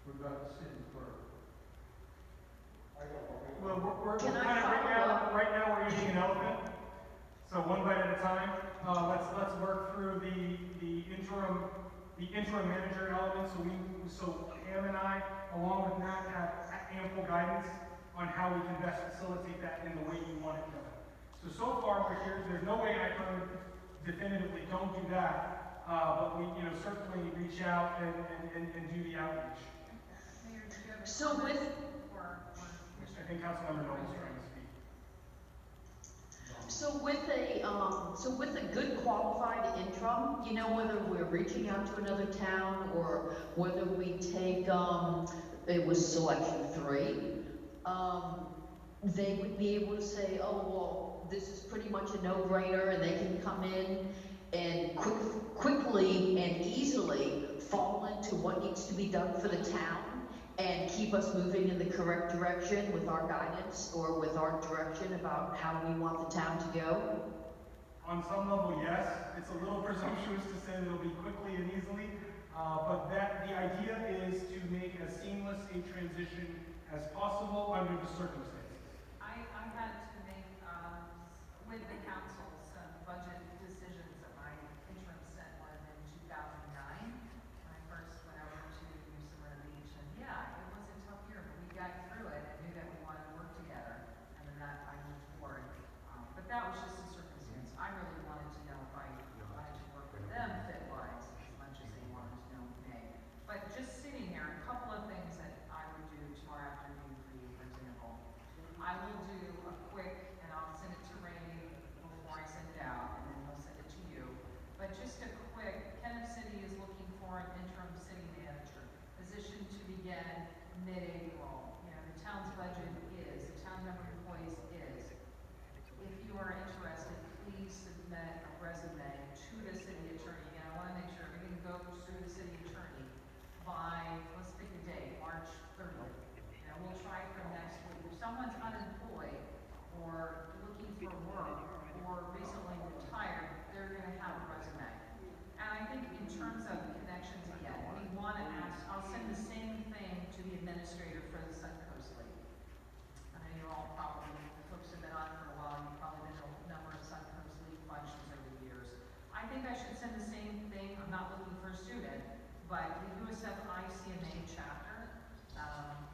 Speaker 10: What about the city clerk?
Speaker 4: Well, we're
Speaker 11: Can I
Speaker 4: kind of
Speaker 11: follow up?
Speaker 4: right now we're eating an elephant. So one bite at a time. Let's work through the interim manager element. So Pam and I, along with Matt, have ample guidance on how we can best facilitate that in the way you want it done. So far we're here. There's no way I've heard definitively don't do that. But we, certainly reach out and do the outreach.
Speaker 8: Mayor, do you have a
Speaker 11: So
Speaker 8: comment?
Speaker 11: with-
Speaker 4: I think Councilmember Nolan's trying to speak.
Speaker 11: So with a good qualified interim, whether we're reaching out to another town or whether we take, it was selection 3, they would be able to say, oh, well, this is pretty much a no-brainer, and they can come in and quickly and easily fall into what needs to be done for the town and keep us moving in the correct direction with our guidance or with our direction about how we want the town to go?
Speaker 4: On some level, yes. It's a little presumptuous to say that it'll be quickly and easily. But the idea is to make as seamless a transition as possible under the circumstances.
Speaker 8: I had to make, with the council, some budget decisions that my interim stint was in 2009, when I first went over to New Smyrna Beach. And yeah, it was a tough year, but we got through it and knew that we wanted to work together, and then that I moved forward. But that was just a circumstance. I really wanted to know if I wanted to work with them fit-wise as much as they wanted to know me. But just sitting here, a couple of things that I would do tomorrow afternoon for you, for example. I will do a quick, and I'll send it to Randy before I send it out, and then he'll send it to you. But just a quick, Kenneth City is looking for an interim city manager position to begin mid-April. You know, the town's budget is, the town member employees is. If you are interested, please submit a resume to the city attorney. And I want to make sure everything goes through the city attorney by, let's pick a date, March 30th. You know, we'll try for next week. If someone's unemployed or looking for work or recently retired, they're going to have a resume. And I think in terms of connections again, we want to ask, I'll send the same thing to the administrator for the Suncoast League. I know you're all probably, the folks have been on for a while, you've probably been to a number of Suncoast League functions over the years. I think I should send the same thing, I'm not looking for a student, but the USF ICMA chapter,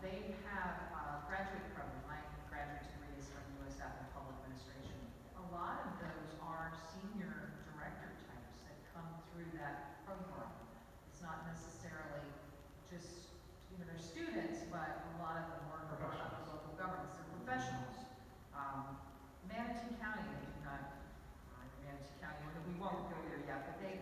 Speaker 8: they have a graduate program. My graduate degree is from USF in public administration. A lot of those are senior director types that come through that program. It's not necessarily just, you know, they're students, but a lot of them work for other local governments. They're professionals. Manatee County, they do not, Manatee County, we won't go there yet, but they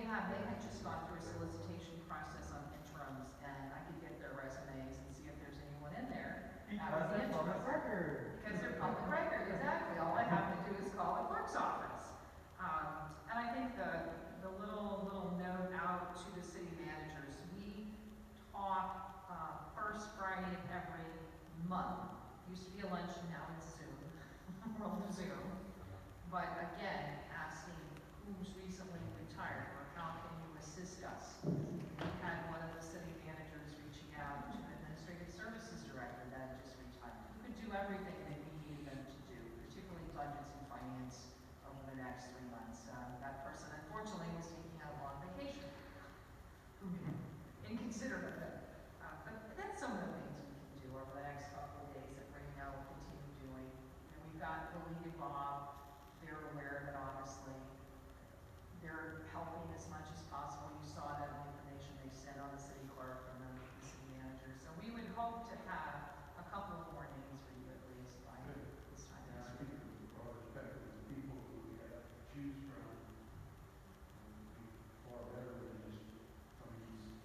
Speaker 8: had just gone through a solicitation process on interims, and I could get their resumes and see if there's anyone in there.
Speaker 4: Because they're public record.
Speaker 8: Because they're public record, exactly. All I have to do is call the clerk's office. And I think the little note out to the city managers, we talk first Friday of every month. Used to be a lunch, and now it's Zoom. We're on Zoom. But again, asking who's recently retired or how can you assist us. We had one of the city managers reaching out to an administrative services director that had just retired. Who could do everything that we need them to do, particularly budgets and finance over the next 3 months. That person unfortunately was taking out a long vacation. Inconsiderate of it. But that's some of the things we can do over the next couple of days that Rainell will continue doing. You know, we've got the League of Bob. They're aware of it, obviously. They're helping as much as possible. You saw that in the information they sent on the city clerk and the city manager. So we would hope to have a couple of more names for you at least by this time
Speaker 1: Yeah, I
Speaker 8: next
Speaker 1: think
Speaker 8: week.
Speaker 1: with all respect to the people who we have to choose from, would be far better than just somebody who's,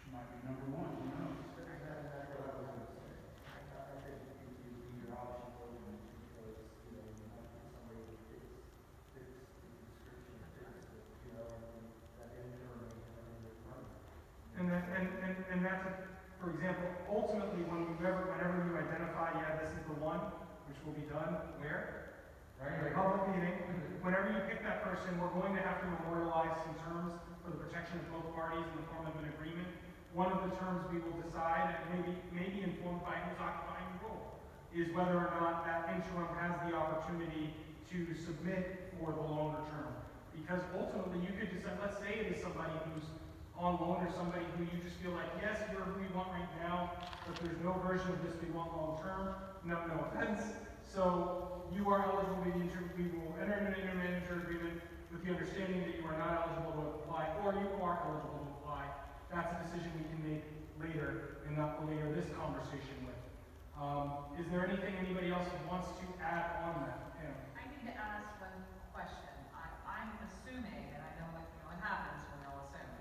Speaker 1: she might be number one, who knows?
Speaker 10: That's what I was gonna say. I think you leave your options open because, you know, you might get somebody that fits the description, fits the, you know, and that interim and the running.
Speaker 4: And that's, for example, ultimately, whenever you identify, yeah, this is the one, which will be done where? Right, in a public meeting. Whenever you pick that person, we're going to have to memorialize some terms for the protection of both parties in the form of an agreement. One of the terms we will decide, and maybe informed by who's occupying the role, is whether or not that interim has the opportunity to submit for the longer term. Because ultimately, you could decide, let's say it is somebody who's on loan or somebody who you just feel like, yes, you're who we want right now, but there's no version of this we want long term. No offense. So you are eligible to be the interim. We will enter into an intermanager agreement with the understanding that you are not eligible to apply, or you are eligible to apply. That's a decision we can make later and not later this conversation with. Is there anything anybody else wants to add on that? Yeah.
Speaker 8: I need to ask one question. I'm assuming, and I know what happens when they'll assume,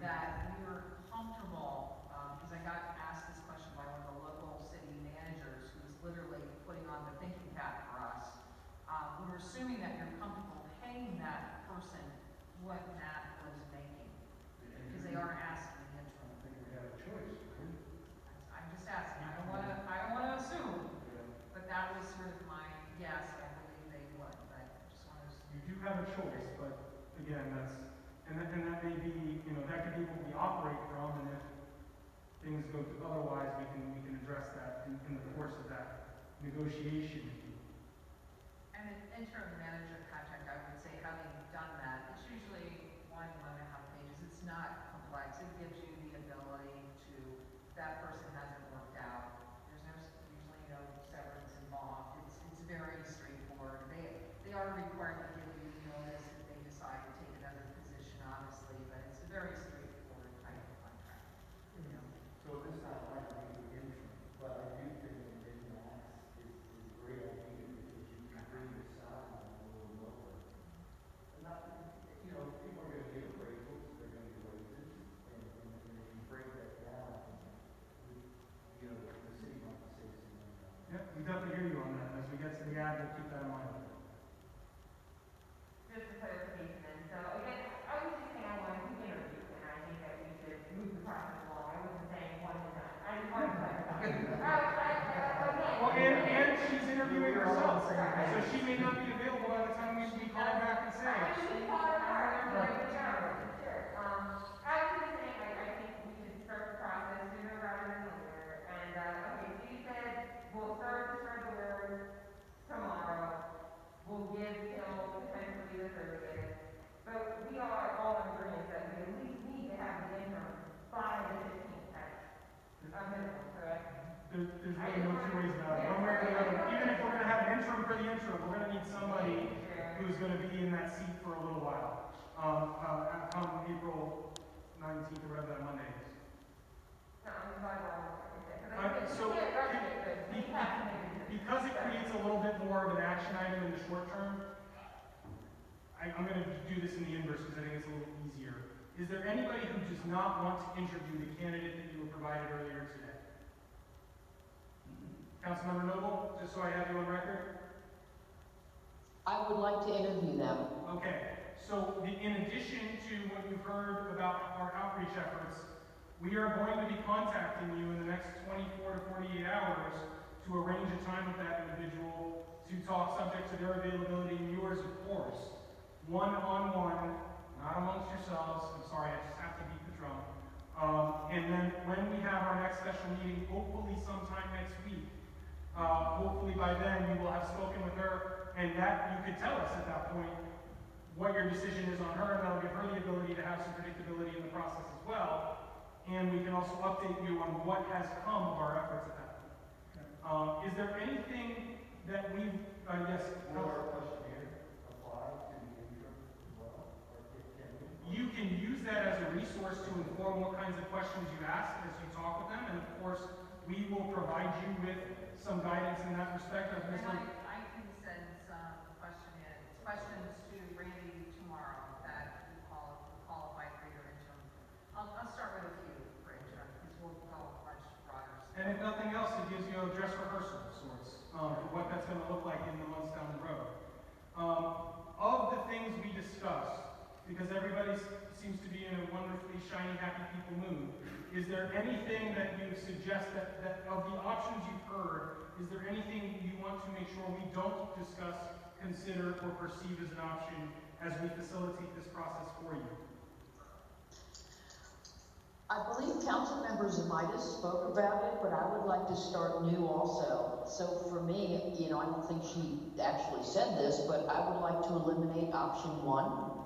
Speaker 8: that we were comfortable, because I got asked this question by one of the local city managers who was literally putting on the thinking cap for us. We were assuming that you're comfortable paying that person what Matt was making, because they are asking the interim.
Speaker 1: I think we have a choice.
Speaker 8: I'm just asking. I don't want to assume, but that was sort of my guess. I believe they would, but I just want to.
Speaker 4: You do have a choice, but again, And that may be, that could be what we operate from, and if things go otherwise, we can address that in the course of that negotiation.
Speaker 8: And an interim manager contract, I would say, having done that, it's usually 1.5 pages. It's not complex. It gives you the ability to, that person hasn't worked out. There's usually no severance involved. It's very straightforward. They are required to give you notice if they decide to take another position, honestly, but it's a very straightforward type of contract.
Speaker 10: So this sounds like a big interim, but I do think that maybe that is a great idea because you can bring the salary a little lower. And not, people are gonna get appraisals, they're gonna get raises, and if you break that down, the city might save some money.
Speaker 4: Yeah, we definitely hear you on that, and as we get to the ad, we'll keep that in mind.
Speaker 5: Just for clarification, and so again, I was just saying I wanted to interview, and I think that we should move the process along. I wasn't saying one and done. I just wanted to clarify.
Speaker 4: Well, and she's interviewing herself, so she may not be available by the time we call her back and say it.
Speaker 5: I was just saying, I think we should start the process sooner rather than later. And, okay, so you said we'll start the word tomorrow. We'll give till potentially the 30th. But we are all in agreement that we at least need to have the interim by the 15th at a minimum, correct?
Speaker 4: There's really no two ways about it. One way or the other. Even if we're gonna have an interim for the interim, we're gonna need somebody who's gonna be in that seat for a little while. Come April 19th or whatever that Monday is.
Speaker 5: No, I'm glad we're all
Speaker 4: So, because it creates a little bit more of an action item in the short term, I'm gonna do this in the inverse because I think it's a little easier. Is there anybody who does not want to interview the candidate that you were provided earlier today? Councilmember Noble, just so I have you on record?
Speaker 11: I would like to interview them.
Speaker 4: Okay, so in addition to what you've heard about our outreach efforts, we are going to be contacting you in the next 24 to 48 hours to arrange a time with that individual to talk subject to their availability and yours, of course. One-on-one, not amongst yourselves. I'm sorry, I just have to beat the drum. And then when we have our next special meeting, hopefully sometime next week, hopefully by then you will have spoken with her, and that you could tell us at that point what your decision is on her, and that'll give her the ability to have some predictability in the process as well. And we can also update you on what has come of our efforts at that point. Is there anything that we've, yes?
Speaker 10: Will our questionnaire apply to the interim as well, or can we?
Speaker 4: You can use that as a resource to inform what kinds of questions you ask as you talk with them, and of course, we will provide you with some guidance in that respect. As
Speaker 8: And
Speaker 4: Mr.
Speaker 8: I can send some questions to Randy tomorrow that will qualify for your interim. I'll start with a few for interim, because we'll go much broader.
Speaker 4: And if nothing else, it gives you a dress rehearsal of sorts, for what that's gonna look like in the months down the road. Of the things we discussed, because everybody seems to be in a wonderfully shiny, happy people mood, is there anything that you suggest that of the options you've heard, is there anything you want to make sure we don't discuss, consider, or perceive as an option as we facilitate this process for you?
Speaker 11: I believe Councilmember Zemitis spoke about it, but I would like to start new also. So for me, I don't think she actually said this, but I would like to eliminate option 1.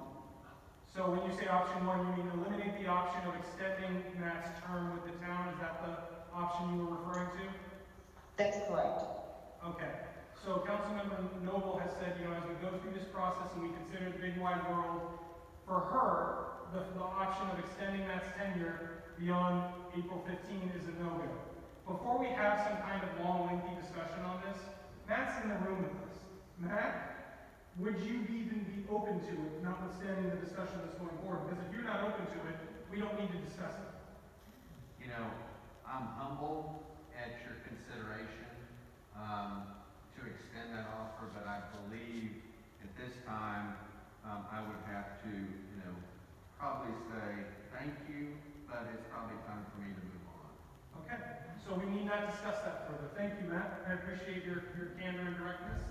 Speaker 4: So when you say option 1, you mean eliminate the option of extending Matt's term with the town? Is that the option you were referring to?
Speaker 11: That's correct.
Speaker 4: Okay. So Councilmember Noble has said, as we go through this process and we consider the big wide world, for her, the option of extending Matt's tenure beyond April 15 is a no-go. Before we have some kind of long, lengthy discussion on this, Matt's in the room with us. Matt, would you even be open to it, notwithstanding the discussion that's going forward? Because if you're not open to it, we don't need to discuss it.
Speaker 12: I'm humbled at your consideration to extend that offer, but I believe at this time I would have to, probably say thank you, but it's probably time for me to move on.
Speaker 4: Okay, so we need not discuss that further. Thank you, Matt. I appreciate your candor and directness.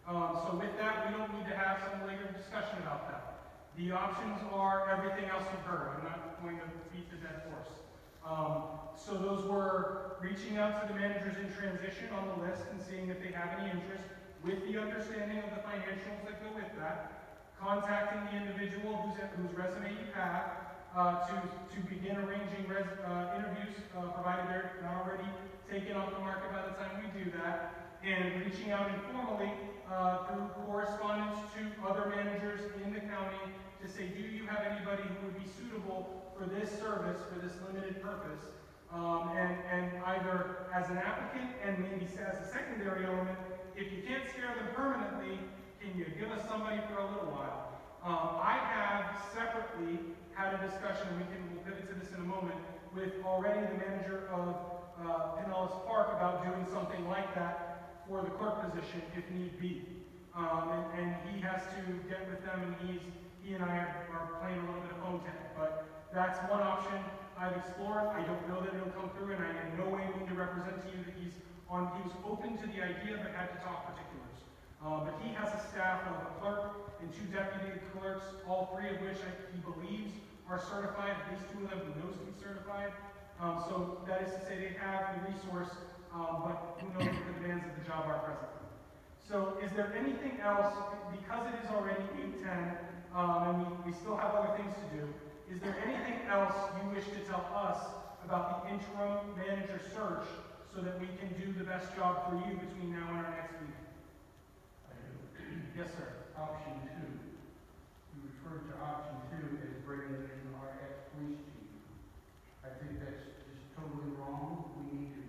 Speaker 4: So with that, we don't need to have some later discussion about that. The options are everything else you've heard. I'm not going to beat the dead horse. So those were reaching out to the managers in transition on the list and seeing if they have any interest with the understanding of the financials that go with that, contacting the individual whose resume you have to begin arranging interviews, provided they're not already taken off the market by the time we do that, and reaching out informally through correspondence to other managers in the county to say, do you have anybody who would be suitable for this service, for this limited purpose? And either as an applicant and maybe as a secondary element, if you can't scare them permanently, can you give us somebody for a little while? I have separately had a discussion, and we'll pivot to this in a moment, with already the manager of Pinellas Park about doing something like that for the clerk position if need be. And he has to get with them, and he and I are playing a little bit of phone tag. But that's one option I've explored. I don't know that it'll come through, and I in no way mean to represent to you that he was open to the idea but had to talk particulars. But he has a staff of a clerk and 2 deputy clerks, all 3 of which he believes are certified, at least 2 of them he knows to be certified. So that is to say they have the resource, but who knows what the demands of the job are presently. So is there anything else, because it is already 8:10, and we still have other things to do, is there anything else you wish to tell us about the interim manager search so that we can do the best job for you between now and our next meeting?
Speaker 1: I do.
Speaker 4: Yes, sir.
Speaker 1: Option 2. You referred to option 2 as bringing in our ex-police chief. I think that's just totally wrong. We need to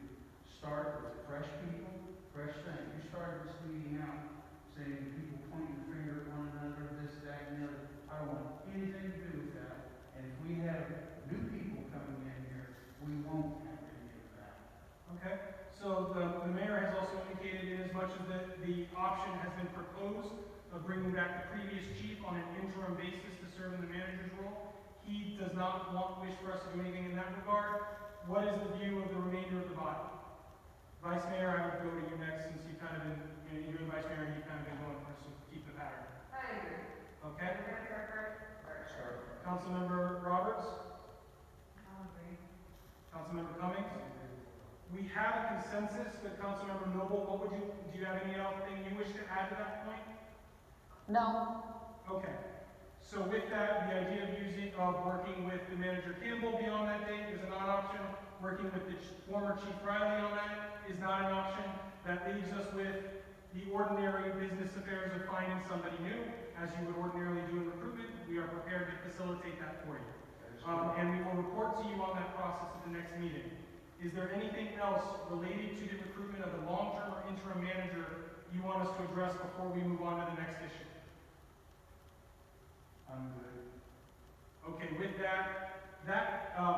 Speaker 1: start with fresh people, fresh things. You started this meeting out saying people pointing the finger at one another, this, that, and the other. I don't want anything to do with that. And if we have new people coming in here, we won't have any of that.
Speaker 4: Okay. So the mayor has also indicated in as much as the option has been proposed of bringing back the previous chief on an interim basis to serve in the manager's role, he does not wish for us to do anything in that regard. What is the view of the remainder of the body? Vice Mayor, I would go to you next since you've kind of been, you're the Vice Mayor and you've kind of been going first, so keep the pattern.
Speaker 5: I agree.
Speaker 4: Okay?
Speaker 5: We're gonna start first.
Speaker 4: Councilmember Roberts?
Speaker 5: I agree.
Speaker 4: Councilmember Cummings? We have a consensus, but Councilmember Noble, do you have anything you wish to add to that point?
Speaker 11: No.
Speaker 4: Okay. So with that, the idea of working with the manager Campbell beyond that date is a non-option. Working with the former Chief Riley on that is not an option. That leaves us with the ordinary business affairs of finding somebody new, as you would ordinarily do in recruitment. We are prepared to facilitate that for you. And we will report to you on that process at the next meeting. Is there anything else related to the recruitment of a long-term or interim manager you want us to address before we move on to the next issue?
Speaker 1: I'm good.
Speaker 4: Okay, with that,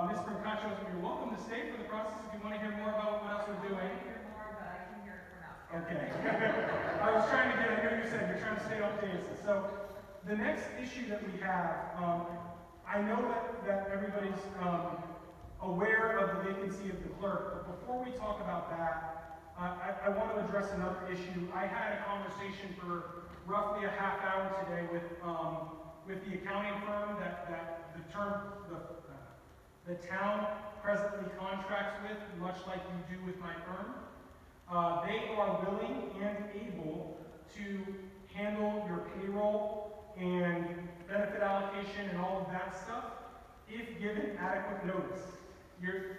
Speaker 4: Ms. Brancaccio, you're welcome to stay for the process if you want to hear more about what else we're
Speaker 8: I
Speaker 4: doing.
Speaker 8: want to hear more, but I can hear it for now.
Speaker 4: Okay. I was trying to get, I know you said you're trying to stay updated. So the next issue that we have, I know that everybody's aware of the vacancy of the clerk, but before we talk about that, I want to address another issue. I had a conversation for roughly a half hour today with the accounting firm that the town presently contracts with, much like you do with my firm. They are willing and able to handle your payroll and benefit allocation and all of that stuff if given adequate notice.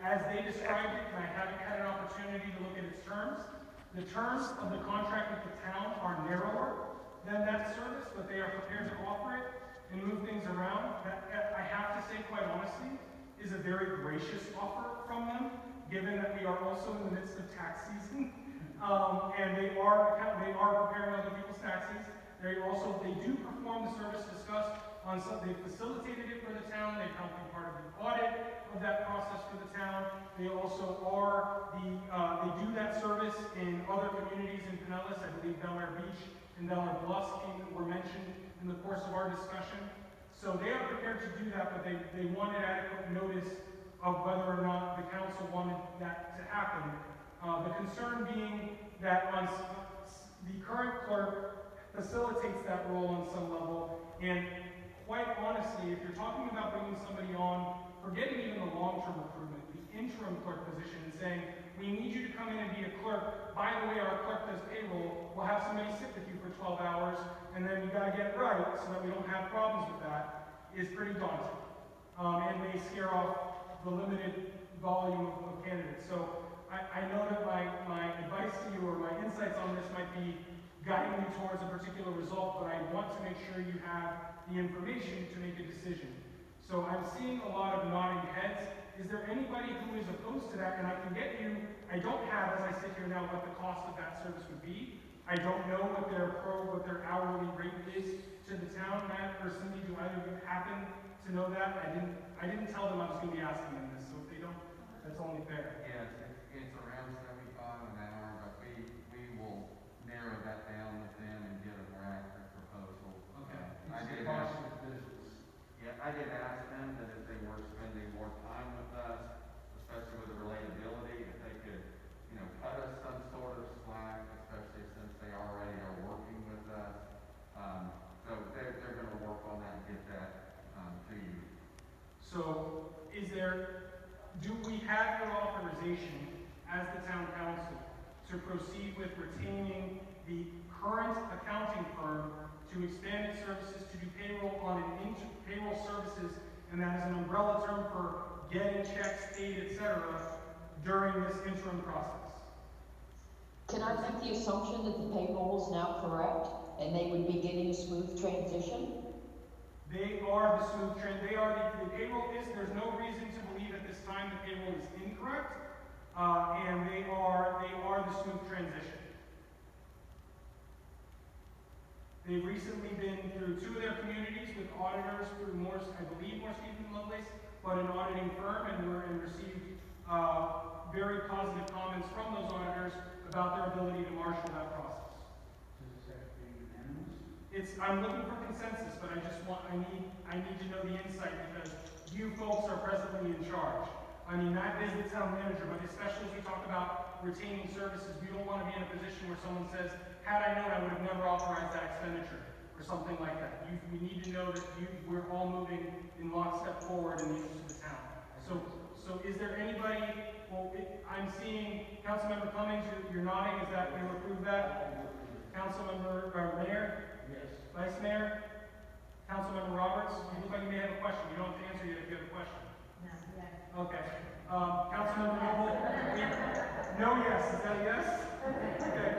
Speaker 4: As they described it, and I haven't had an opportunity to look at its terms, the terms of the contract with the town are narrower than that service, but they are prepared to offer it and move things around. That, I have to say quite honestly, is a very gracious offer from them, given that we are also in the midst of tax season. And they are preparing other people's taxes. They do perform the service discussed on some, they facilitated it for the town, they've helped be part of the audit of that process for the town. They also they do that service in other communities in Pinellas. I believe Bel Air Beach and Bel Air Bluffs were mentioned in the course of our discussion. So they are prepared to do that, but they wanted adequate notice of whether or not the council wanted that to happen. The concern being that the current clerk facilitates that role on some level, and quite honestly, if you're talking about bringing somebody on, forgetting even the long-term recruitment, the interim clerk position, and saying, we need you to come in and be a clerk. By the way, our clerk does payroll. We'll have somebody sit with you for 12 hours, and then you gotta get it right so that we don't have problems with that, is pretty daunting. And may scare off the limited volume of candidates. So I know that my advice to you or my insights on this might be guiding you towards a particular result, but I want to make sure you have the information to make a decision. So I'm seeing a lot of nodding heads. Is there anybody who is opposed to that? And I can get you, I don't have, as I sit here now, what the cost of that service would be. I don't know what their hourly rate is to the town. Matt or Cindy, do either of you happen to know that? I didn't tell them I was going to be asking them this, so if they don't, that's only fair.
Speaker 12: Yes, it's around 75 an hour, but we will narrow that down with them and get a more accurate proposal.
Speaker 4: Okay.
Speaker 12: I did ask them that if they were spending more time with us, especially with the relatability, if they could, cut us some sort of slack, especially since they already are working with us. So they're going to work on that and get that to you.
Speaker 4: So do we have your authorization as the town council to proceed with retaining the current accounting firm to expand its services to do payroll payroll services, and that is an umbrella term for getting checks paid, etc., during this interim process?
Speaker 11: Can I make the assumption that the payroll is now correct and they would be getting a smooth transition?
Speaker 4: They are the smooth the payroll is, there's no reason to believe at this time the payroll is incorrect, and they are the smooth transition. They've recently been through 2 of their communities with auditors through Morse Stephen Lovelace, but an auditing firm, and received very positive comments from those auditors about their ability to marshal that process.
Speaker 1: Does this have to be unanimous?
Speaker 4: I'm looking for consensus, but I need to know the insight because you folks are presently in charge. I mean, Matt is the town manager, but especially as we talk about retaining services, we don't want to be in a position where someone says, had I known, I would have never authorized that expenditure, or something like that. We need to know that we're all moving in lockstep forward in the interest of the town. So is there anybody, I'm seeing Councilmember Cummings, you're nodding, is that, you approve that? Councilmember, Mayor?
Speaker 1: Yes.
Speaker 4: Vice Mayor? Councilmember Roberts? You look like you may have a question. You don't have to answer yet if you have a question. Okay. Councilmember Noble? No, yes. Is that a yes? Okay.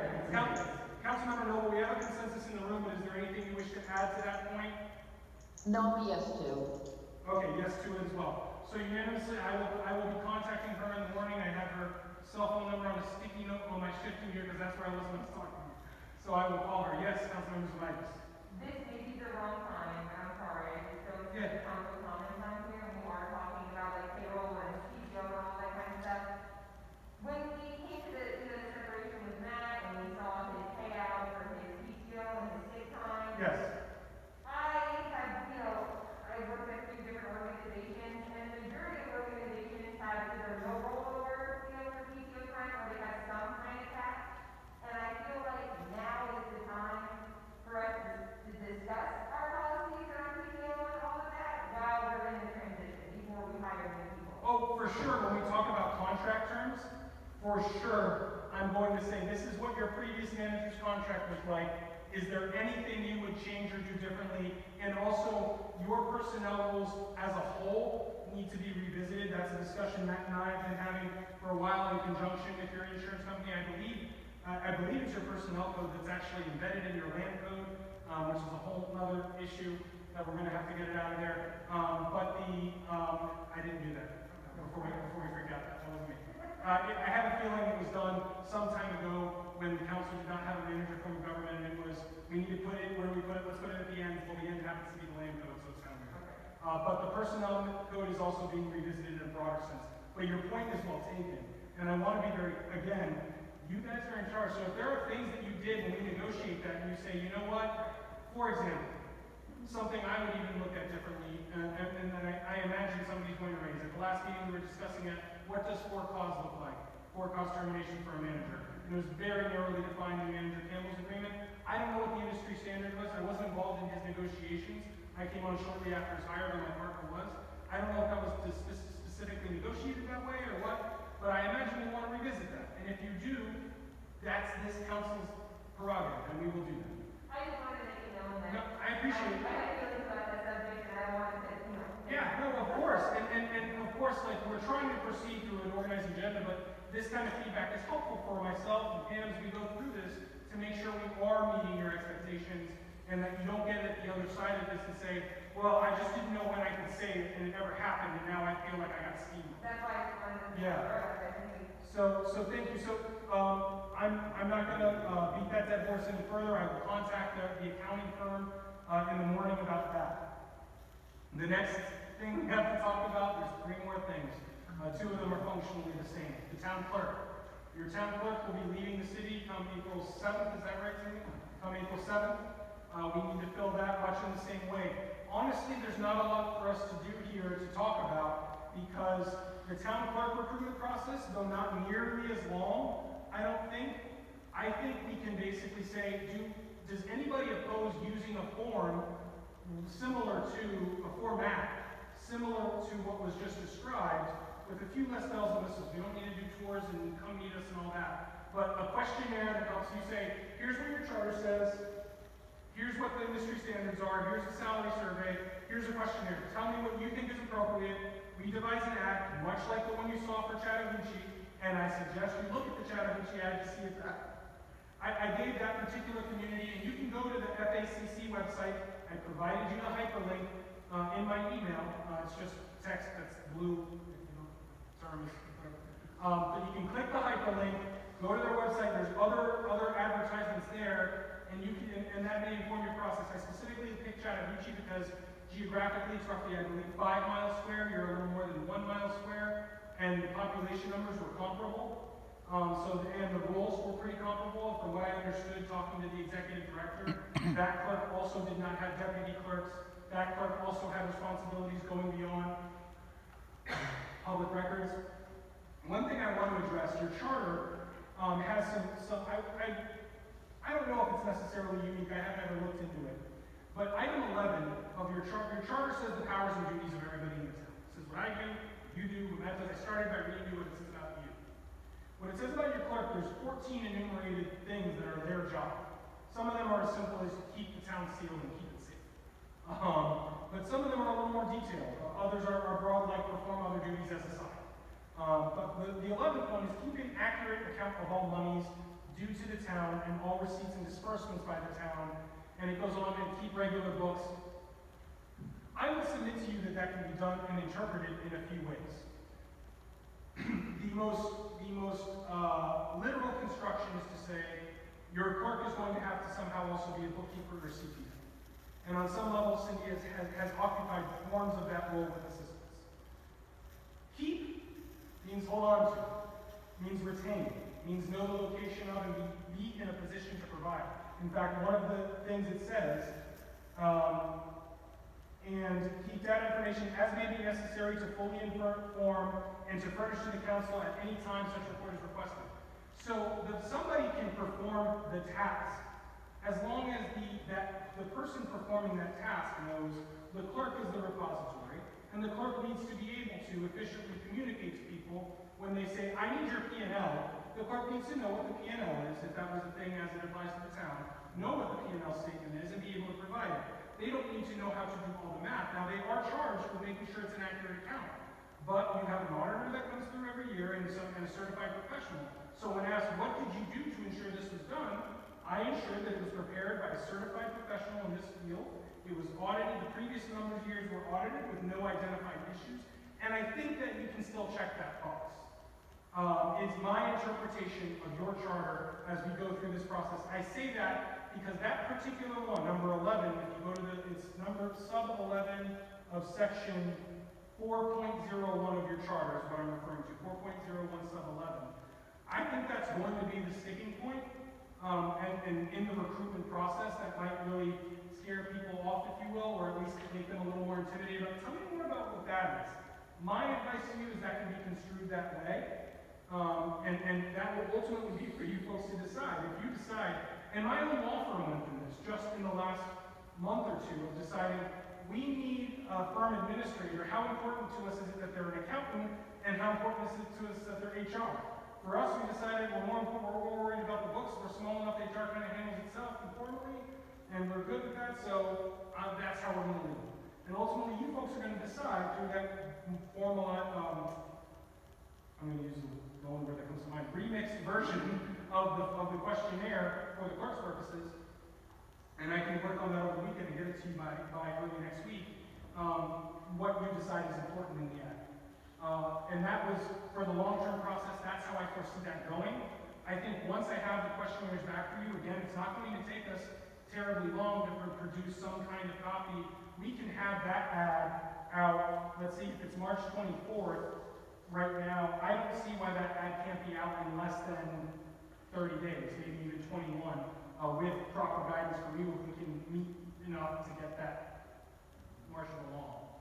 Speaker 4: Councilmember Noble, we have a consensus in the room, but is there anything you wish to add to that point?
Speaker 11: No, yes to.
Speaker 4: Okay, yes to it as well. So unanimously, I will be contacting her in the morning. I have her cell phone number on a sticky note on my shifting here because that's where I was when I was talking. So I will call her. Yes, Councilmember Zunigas.
Speaker 5: This may be the wrong time, I'm sorry, I just don't see
Speaker 4: Yeah.
Speaker 5: the council comments on here, and we are talking about like payroll and PTO and all that kind of stuff. When we came to the separation with Matt, and we saw his payout for his PTO and his sick time.
Speaker 4: Yes.
Speaker 5: I worked at 3 different organizations, and the majority of organizations have either no rollover, for PTO time, or they have some kind of cap. And I feel like now is the time for us to discuss our policies and our PTO and all of that while we're in the transition, before we hire new people.
Speaker 4: Oh, for sure, when we talk about contract terms, for sure, I'm going to say, this is what your previous manager's contract was like. Is there anything you would change or do differently? And also, your personnel rules as a whole need to be revisited. That's a discussion Matt and I have been having for a while in conjunction with your insurance company. I believe it's your personnel code that's actually embedded in your land code, which is a whole other issue that we're going to have to get it out of there. I didn't do that before we freak out. That wasn't me. I have a feeling it was done some time ago when the council did not have a manager from government, and it was, we need to put it, where do we put it? Let's put it at the end. Well, the end happens to be the land code, so it's kind of weird. But the personnel code is also being revisited in a broader sense. But your point is well taken. And I want to be very, again, you guys are in charge. So if there are things that you did when we negotiate that, and you say, you know what? For example, something I would even look at differently, and I imagine somebody's going to raise it. The last meeting we were discussing it, what does for cause look like? For cause termination for a manager. It was very narrowly defined in Manager Campbell's agreement. I don't know what the industry standard was. I wasn't involved in his negotiations. I I came on shortly after his hire than my partner was. I don't know if that was specifically negotiated that way or what, but I imagine you want to revisit that. And if you do, that's this council's prerogative, and we will do that.
Speaker 5: I just wanted to let you know that.
Speaker 4: No, I appreciate it.
Speaker 5: I had feelings about that subject, and I wanted to, you know.
Speaker 4: Yeah, no, of course, and of course, like, we're trying to proceed through an organized agenda, but this kind of feedback is helpful for myself and Pam as we go through this to make sure we are meeting your expectations and that you don't get at the other side of this and say, well, I just didn't know when I could say it and it never happened and now I feel like I got steamed.
Speaker 5: That's why I just wanted to.
Speaker 4: Yeah.
Speaker 5: Thank you.
Speaker 4: So thank you. So, I'm not gonna, beat that dead horse any further. I will contact the accounting firm, in the morning about that. The next thing we have to talk about, there's 3 more things. 2 of them are functionally the same. The town clerk. Your town clerk will be leaving the city come April 7th, is that right, Timmy? Come April 7th. We need to fill that much in the same way. Honestly, there's not a lot for us to do here to talk about because the town clerk recruitment process, though not nearly as long, I don't think, I think we can basically say, does anybody oppose using a form similar to, a format, similar to what was just described, with a few less bells and whistles? We don't need to do tours and come meet us and all that. But a questionnaire that helps you say, here's what your charter says, here's what the industry standards are, here's the salary survey, here's a questionnaire. Tell me what you think is appropriate. We devise an act, much like the one you saw for Chattahoochee, and I suggest you look at the Chattahoochee ad to see if that. I gave that particular community, and you can go to the FACC website. I provided you the hyperlink in my email. It's just text that's blue, if you know terms. But you can click the hyperlink, go to their website. There's other advertisements there, and you can, and that may inform your process. I specifically picked Chattahoochee because geographically it's roughly, I believe, 5 miles square. You're a little more than 1 mile square, and the population numbers were comparable. And the roles were pretty comparable. From what I understood, talking to the executive director, that clerk also did not have deputy clerks. That clerk also had responsibilities going beyond public records. One thing I want to address, your charter has some I don't know if it's necessarily unique. I have never looked into it. But item 11 of your charter says the powers and duties of everybody in the town. It says what I do, you do, what Matt does. I started by reading you what it says about you. What it says about your clerk, there's 14 enumerated things that are their job. Some of them are as simple as keep the town sealed and keep it safe. But some of them are a little more detailed. Others are broad, like perform other duties as assigned. But the 11th one is keep an accurate account of all monies due to the town and all receipts and disbursements by the town. And it goes on and keep regular books. I would submit to you that that can be done and interpreted in a few ways. The most literal construction is to say your clerk is going to have to somehow also be a bookkeeper or CPA. And on some level, Cindy has occupied forms of that role with assistance. Keep means hold on to, means retain, means know the location of and be in a position to provide. In fact, one of the things it says, and keep that information as may be necessary to fully inform and to furnish to the council at any time such report is requested. So somebody can perform the task as long as the person performing that task knows the clerk is the repository, and the clerk needs to be able to efficiently communicate to people when they say, I need your P&L. The clerk needs to know what the P&L is, if that was a thing as it applies to the town, know what the P&L statement is, and be able to provide it. They don't need to know how to do all the math. Now, they are charged for making sure it's an accurate account. But you have an auditor that comes through every year and a certified professional. So when asked, what did you do to ensure this was done? I ensured that it was prepared by a certified professional in this field. It was audited. The previous number of years were audited with no identified issues. And I think that you can still check that box. It's my interpretation of your charter as we go through this process. I say that because that particular one, number 11, if you go to it's number sub 11 of section 4.01 of your charter is what I'm referring to, 4.01 sub 11. I think that's going to be the sticking point, and in the recruitment process that might really scare people off, if you will, or at least make them a little more intimidated. Tell me more about what that is. My advice to you is that can be construed that way. And that will ultimately be for you folks to decide. If you decide, and my own law firm went through this just in the last month or two of deciding we need a firm administrator. How important to us is it that they're an accountant, and how important is it to us that they're HR? For us, we decided we're more worried about the books. We're small enough, HR kind of handles itself informally, and we're good with that, so that's how we're going to leave it. And ultimately, you folks are going to decide through that formal, I'm going to use the only word that comes to mind, remixed version of the questionnaire for the clerk's purposes, and I can work on that over the weekend and get it to you by early next week, what you decide is important in the ad. And that was, for the long-term process, that's how I foresee that going. I think once I have the questionnaires back for you, again, it's not going to take us terribly long to produce some kind of copy. We can have that ad out, let's see, if it's March 24th, right now, I don't see why that ad can't be out in less than 30 days, maybe even 21, with proper guidance from you, if we can meet enough to get that marshaled along.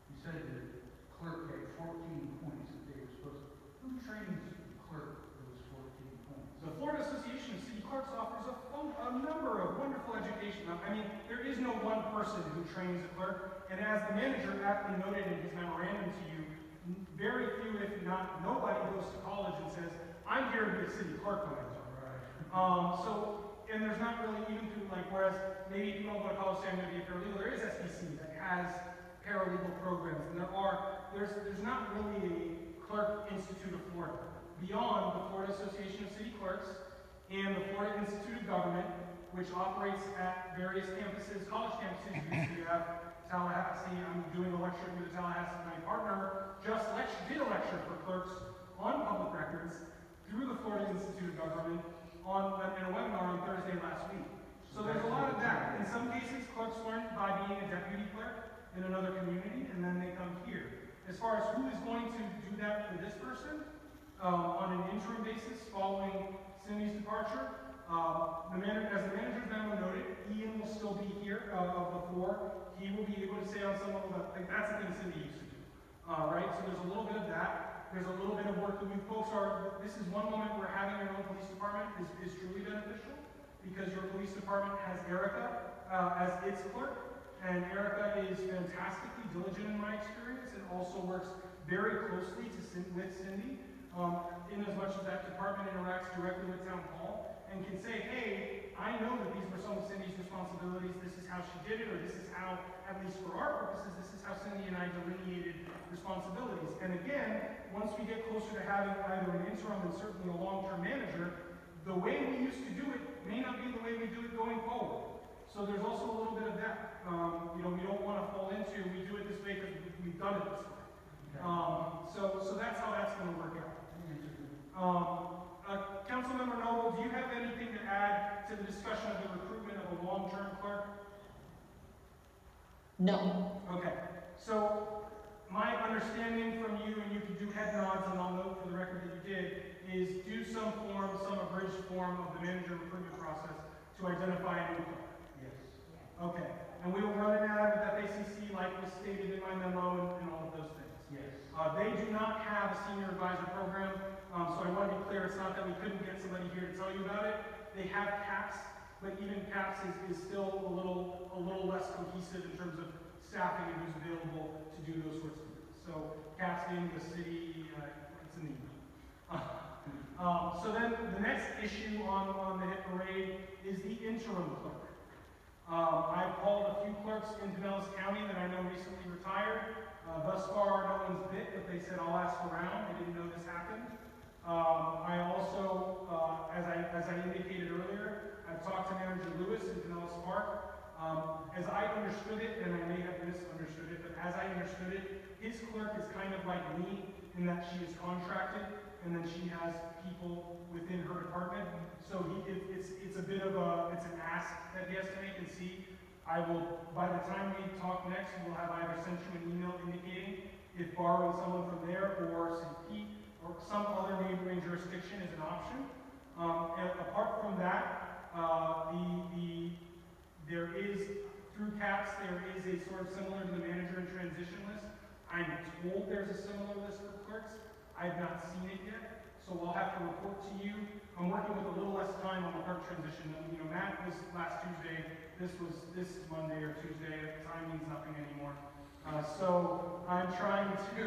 Speaker 1: You said the clerk had 14 points that they were supposed to, who trains the clerk for those 14 points?
Speaker 4: The Florida Association of City Clerks offers a number of wonderful education. I mean, there is no one person who trains a clerk, and as the manager aptly noted in his memorandum to you, very few, if not nobody, goes to college and says, I'm here to be a city clerk when I'm done. And there's not really, even through, like, whereas maybe if you don't go to college saying I'm going to be a paralegal, there is SBC that has paralegal programs, and there's not really a Clerk Institute of Florida. Beyond the Florida Association of City Clerks and the Florida Institute of Government, which operates at various campuses, college campuses. You have Tallahassee. I'm doing a lecture with the Tallahassee. My partner just did a lecture for clerks on public records through the Florida Institute of Government in a webinar on Thursday last week. So there's a lot of that. In some cases, clerks learn by being a deputy clerk in another community, and then they come here. As far as who is going to do that for this person, on an interim basis following Cindy's departure, as the manager's memo noted, Ian will still be here of the four. He will be able to say on some level that, like, that's the thing Cindy used to do. Right? So there's a little bit of that. There's a little bit of work that you folks this is one moment where having your own police department is truly beneficial, because your police department has Erica as its clerk, and Erica is fantastically diligent in my experience, and also works very closely with Cindy, in as much as that department interacts directly with Town Hall, and can say, hey, I know that these were some of Cindy's responsibilities, this is how she did it, or this is how, at least for our purposes, this is how Cindy and I delineated responsibilities. And again, once we get closer to having either an interim and certainly a long-term manager, the way we used to do it may not be the way we do it going forward. So there's also a little bit of that. We don't want to fall into, we do it this way because we've done it this way. So that's how that's going to work out. Councilmember Noble, do you have anything to add to the discussion of the recruitment of a long-term clerk?
Speaker 11: No.
Speaker 4: Okay. So my understanding from you, and you can do head nods, and I'll note for the record that you did, is do some abridged form of the manager recruitment process to identify a new clerk.
Speaker 1: Yes.
Speaker 4: Okay. And we will run an ad with FACC like was stated in my memo and all of those things.
Speaker 1: Yes.
Speaker 4: They do not have a senior advisor program, so I want to be clear, it's not that we couldn't get somebody here to tell you about it. They have CAPS, but even CAPS is still a little less cohesive in terms of staffing and who's available to do those sorts of things. So CAPS being the city, it's in the email. So then the next issue on the hit parade is the interim clerk. I've called a few clerks in Pinellas County that I know recently retired. Thus far, no one's bit, but they said, I'll ask around. They didn't know this happened. I also, as I indicated earlier, I've talked to Manager Lewis in Pinellas Park. As I understood it, and I may have misunderstood it, but as I understood it, his clerk is kind of like me in that she is contracted, and then she has people within her department. So it's a bit of it's an ask that he has to make and see. I will, by the time we talk next, we'll have either sent you an email indicating if borrowing someone from there or St. Pete or some other neighboring jurisdiction is an option. And apart from that, there is, through CAPS, there is a sort of similar to the manager in transition list. I'm told there's a similar list for clerks. I've not seen it yet, so I'll have to report to you. I'm working with a little less time on the clerk transition. You know, Matt was last Tuesday, this was this Monday or Tuesday, time means nothing anymore. So I'm trying to,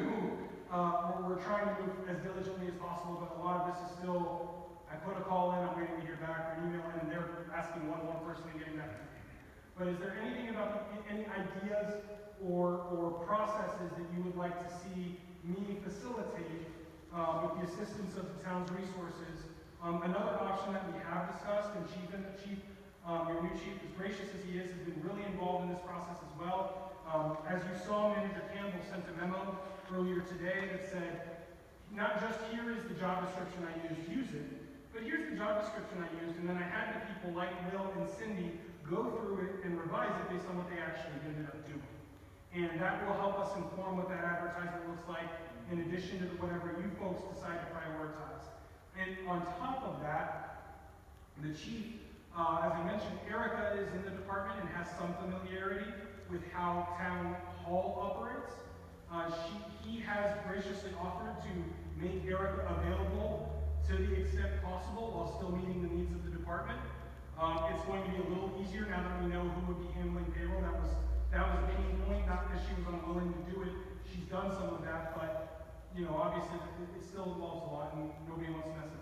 Speaker 4: we're trying to move as diligently as possible, but a lot of this is still, I put a call in, I'm waiting to hear back, or an email in, and they're asking one more person and getting back to me. But is there anything about, any ideas or processes that you would like to see me facilitate with the assistance of the town's resources? Another option that we have discussed, and your new chief, as gracious as he is, has been really involved in this process as well. As you saw, Manager Campbell sent a memo earlier today that said, not just here is the job description I used, use it, but here's the job description I used, and then I had the people like Will and Cindy go through it and revise it based on what they actually ended up doing. And that will help us inform what that advertisement looks like, in addition to whatever you folks decide to prioritize. And on top of that, the chief, as I mentioned, Erica is in the department and has some familiarity with how town hall operates. He has graciously offered to make Erica available to the extent possible while still meeting the needs of the department. It's going to be a little easier now that we know who would be handling payroll. That was a pain point, not because she was unwilling to do it. She's done some of that, but you know, obviously it still involves a lot and nobody wants to mess it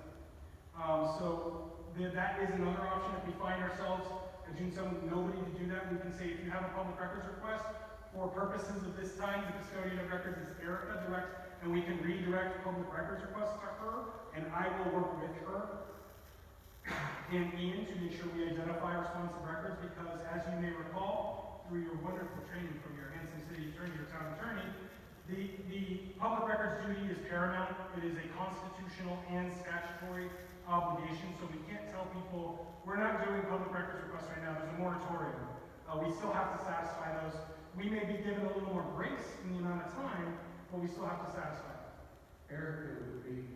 Speaker 4: up. So that is another option. If we find ourselves at June 7th, nobody to do that, we can say, if you have a public records request, for purposes of this time, the custodian of records is Erica direct, and we can redirect public records requests to her, and I will work with her and Ian to make sure we identify responsive records, because as you may recall, through your wonderful training from your handsome city attorney or town attorney, the public records duty is paramount. It is a constitutional and statutory obligation, so we can't tell people, we're not doing public records requests right now, there's a moratorium. We still have to satisfy those. We may be given a little more grace in the amount of time, but we still have to satisfy them.
Speaker 1: Erica would be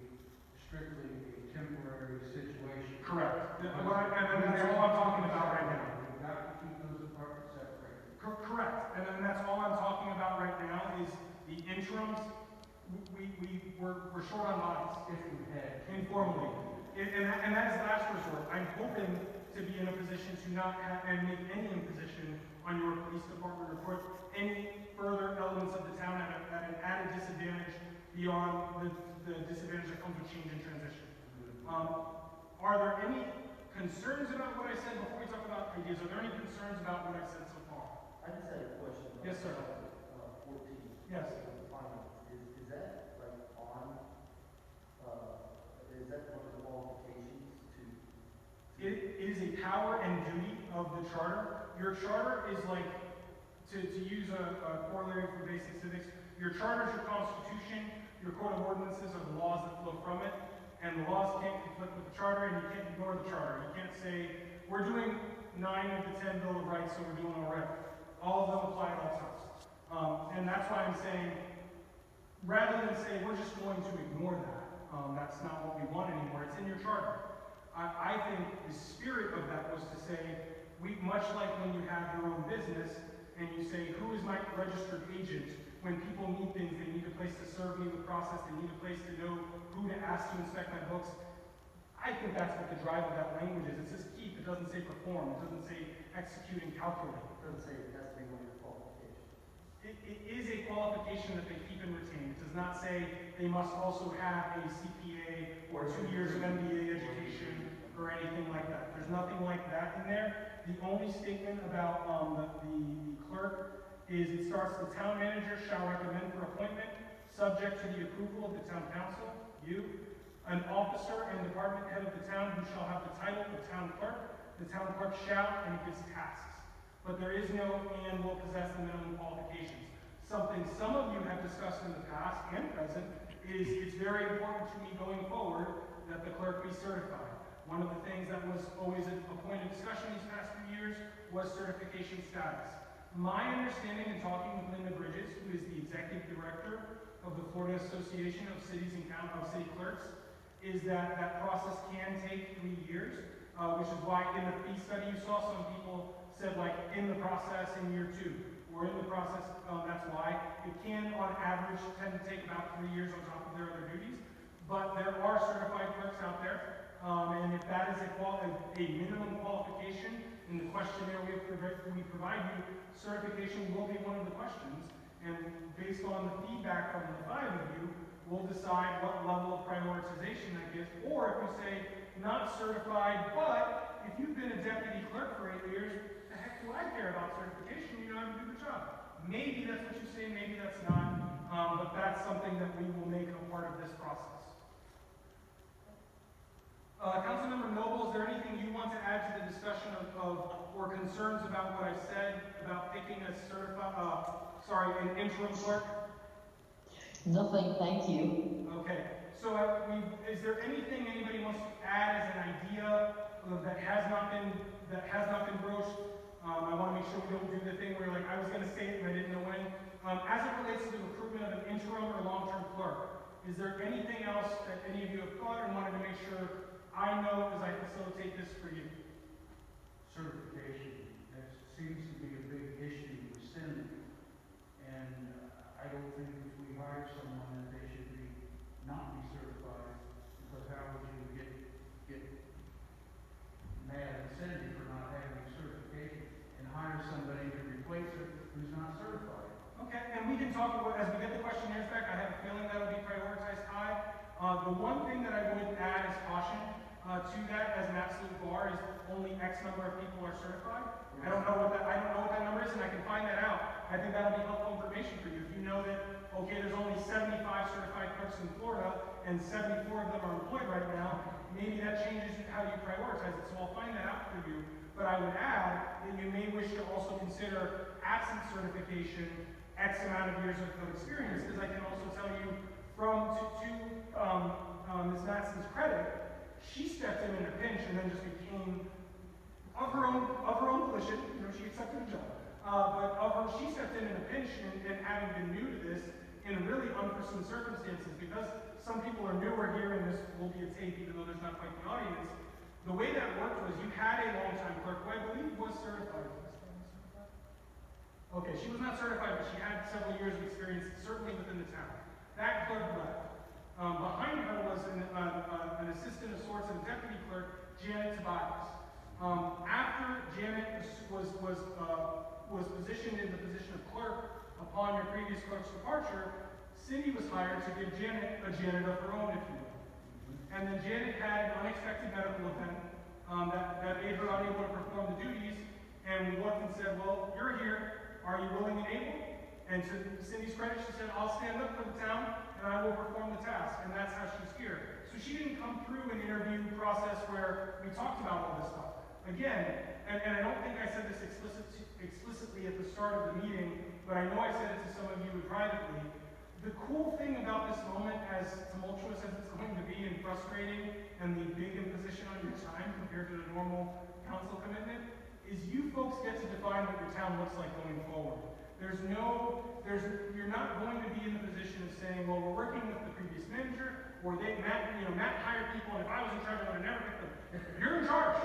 Speaker 1: strictly a temporary situation.
Speaker 4: Correct. And that's all I'm talking about right now.
Speaker 1: We've got to keep those departments separated.
Speaker 4: Correct. And that's all I'm talking about right now is the interims. We're short on bodies.
Speaker 1: If we had.
Speaker 4: Informally. And that is last resort. I'm hoping to be in a position to not have and make any imposition on your police department or put any further elements of the town at an added disadvantage beyond the disadvantage that comes with change and transition. Are there any concerns about what I said before we talk about ideas? Are there any concerns about what I've said so far?
Speaker 10: I just had a question.
Speaker 4: Yes, sir.
Speaker 10: 14.
Speaker 4: Yes.
Speaker 10: Finance. Is that like on, is that one of the qualifications to?
Speaker 4: It is a power and duty of the charter. Your charter is like, to use a corollary for basic civics, your charter is your constitution, your code of ordinances are the laws that flow from it, and the laws can't conflict with the charter, and you can't ignore the charter. You can't say, we're doing 9 of the 10 Bill of Rights, so we're doing all right. All of them apply at all times. And that's why I'm saying, rather than say, we're just going to ignore that, that's not what we want anymore, it's in your charter. I think the spirit of that was to say, much like when you have your own business, and you say, who is my registered agent? When people need things, they need a place to serve me with process, they need a place to know who to ask to inspect my books. I think that's what the drive of that language is. It says keep, it doesn't say perform, it doesn't say execute and calculate.
Speaker 10: It doesn't say it has to be one of your qualifications.
Speaker 4: It is a qualification that they keep and retain. It does not say they must also have a CPA or 2 years of MBA education or anything like that. There's nothing like that in there. The only statement about the clerk is it starts, the town manager shall recommend for appointment, subject to the approval of the town council, you, an officer and department head of the town who shall have the title of town clerk. The town clerk shall, and it gives tasks. But there is no and will possess the minimum qualifications. Something some of you have discussed in the past and present is it's very important to me going forward that the clerk be certified. One of the things that was always a point of discussion these past few years was certification status. My understanding in talking with Linda Bridges, who is the executive director of the Florida Association of Cities and County of City Clerks, is that that process can take 3 years, which is why in the fee study you saw some people said like in the process in year 2, or in the process, that's why. It can on average tend to take about 3 years on top of their other duties, but there are certified clerks out there, and if that is a a minimum qualification. In the questionnaire we provide you, certification will be one of the questions. And based on the feedback from the 5 of you, we'll decide what level of prioritization that gives. Or if you say, not certified, but if you've been a deputy clerk for 8 years, the heck do I care about certification? You know how to do the job. Maybe that's what you say, maybe that's not. But that's something that we will make a part of this process. Councilmember Noble, is there anything you want to add to the discussion or concerns about what I said about picking a an interim clerk?
Speaker 11: Nothing, thank you.
Speaker 4: Okay, so is there anything anybody wants to add as an idea that has not been broached? I want to make sure we don't do the thing where like, I was going to say it and I didn't know when. As it relates to the recruitment of an interim or long-term clerk, is there anything else that any of you have thought and wanted to make sure I know as I facilitate this for you?
Speaker 1: Certification, that seems to be a big issue with Cindy. And I don't think if we hire someone that they should not be certified, because how would you get mad at Cindy for not having certification and hire somebody to replace her who's not certified?
Speaker 4: Okay, and we can talk about, as we get the questionnaires back, I have a feeling that'll be prioritized high. The one thing that I would add as caution to that as an absolute bar is only X number of people are certified. I don't know what that number is, and I can find that out. I think that'll be helpful information for you. If you know that, okay, there's only 75 certified clerks in Florida, and 74 of them are employed right now, maybe that changes how you prioritize it. So I'll find that out for you. But I would add that you may wish to also consider absent certification, X amount of years of experience, because I can also tell you to Ms. Matson's credit, she stepped in a pinch and then just became, of her own volition, you know, she accepted the job. She stepped in a pinch and having been new to this in really unforeseen circumstances, because some people are newer here and this will be a tape even though there's not quite the audience. The way that worked was you had a long-time clerk who I believe was certified. Okay, she was not certified, but she had several years of experience, certainly within the town. That clerk left. Behind her was an assistant of sorts and deputy clerk, Janet Tobias. After Janet was positioned in the position of clerk upon your previous clerk's departure, Cindy was hired to give Janet a Janet of her own, if you will. And then Janet had an unexpected medical event that made her unable to perform the duties, and we looked and said, well, you're here, are you willing and able? And to Cindy's credit, she said, I'll stand up for the town, and I will perform the task, and that's how she's here. So she didn't come through an interview process where we talked about all this stuff. Again, and I don't think I said this explicitly at the start of the meeting, but I know I said it to some of you privately. The cool thing about this moment, as tumultuous as it's going to be and frustrating, and the big imposition on your time compared to the normal council commitment, is you folks get to define what your town looks like going forward. You're not going to be in the position of saying, well, we're working with the previous manager, or Matt hired people, and if I was in charge, I would have never picked them. You're in charge.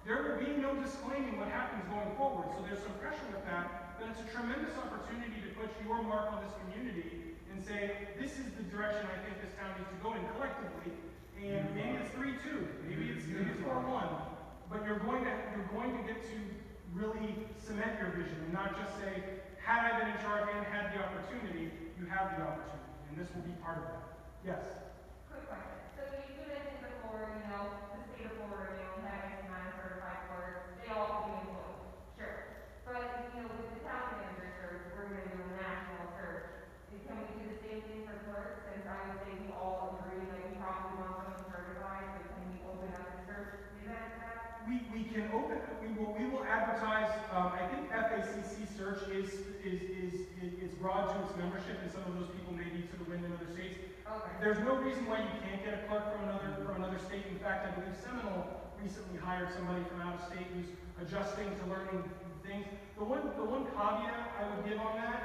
Speaker 4: There will be no disclaiming what happens going forward, so there's some pressure with that, but it's a tremendous opportunity to put your mark on this community and say, this is the direction I think this town needs to go in collectively, and maybe it's 3-2, maybe it's 4-1, but you're going to get to really cement your vision and not just say, had I been in charge and had the opportunity, you have the opportunity, and this will be part of that. Yes?
Speaker 5: Quick question. So you mentioned before, the state of Florida, having non-certified clerks, they all can be employed. Sure. But, with the town manager search, we're going to do a national search. Can we do the same thing for clerks? Since I would say we all agree that we probably want someone certified, but can we open up the search to do that?
Speaker 4: We can open, we will advertise, I think FACC search is broad to its membership, and some of those people may be to the wind in other states.
Speaker 5: Okay.
Speaker 4: There's no reason why you can't get a clerk from another state. In fact, I believe Seminole recently hired somebody from out of state who's adjusting to learning things. The one caveat I would give on that.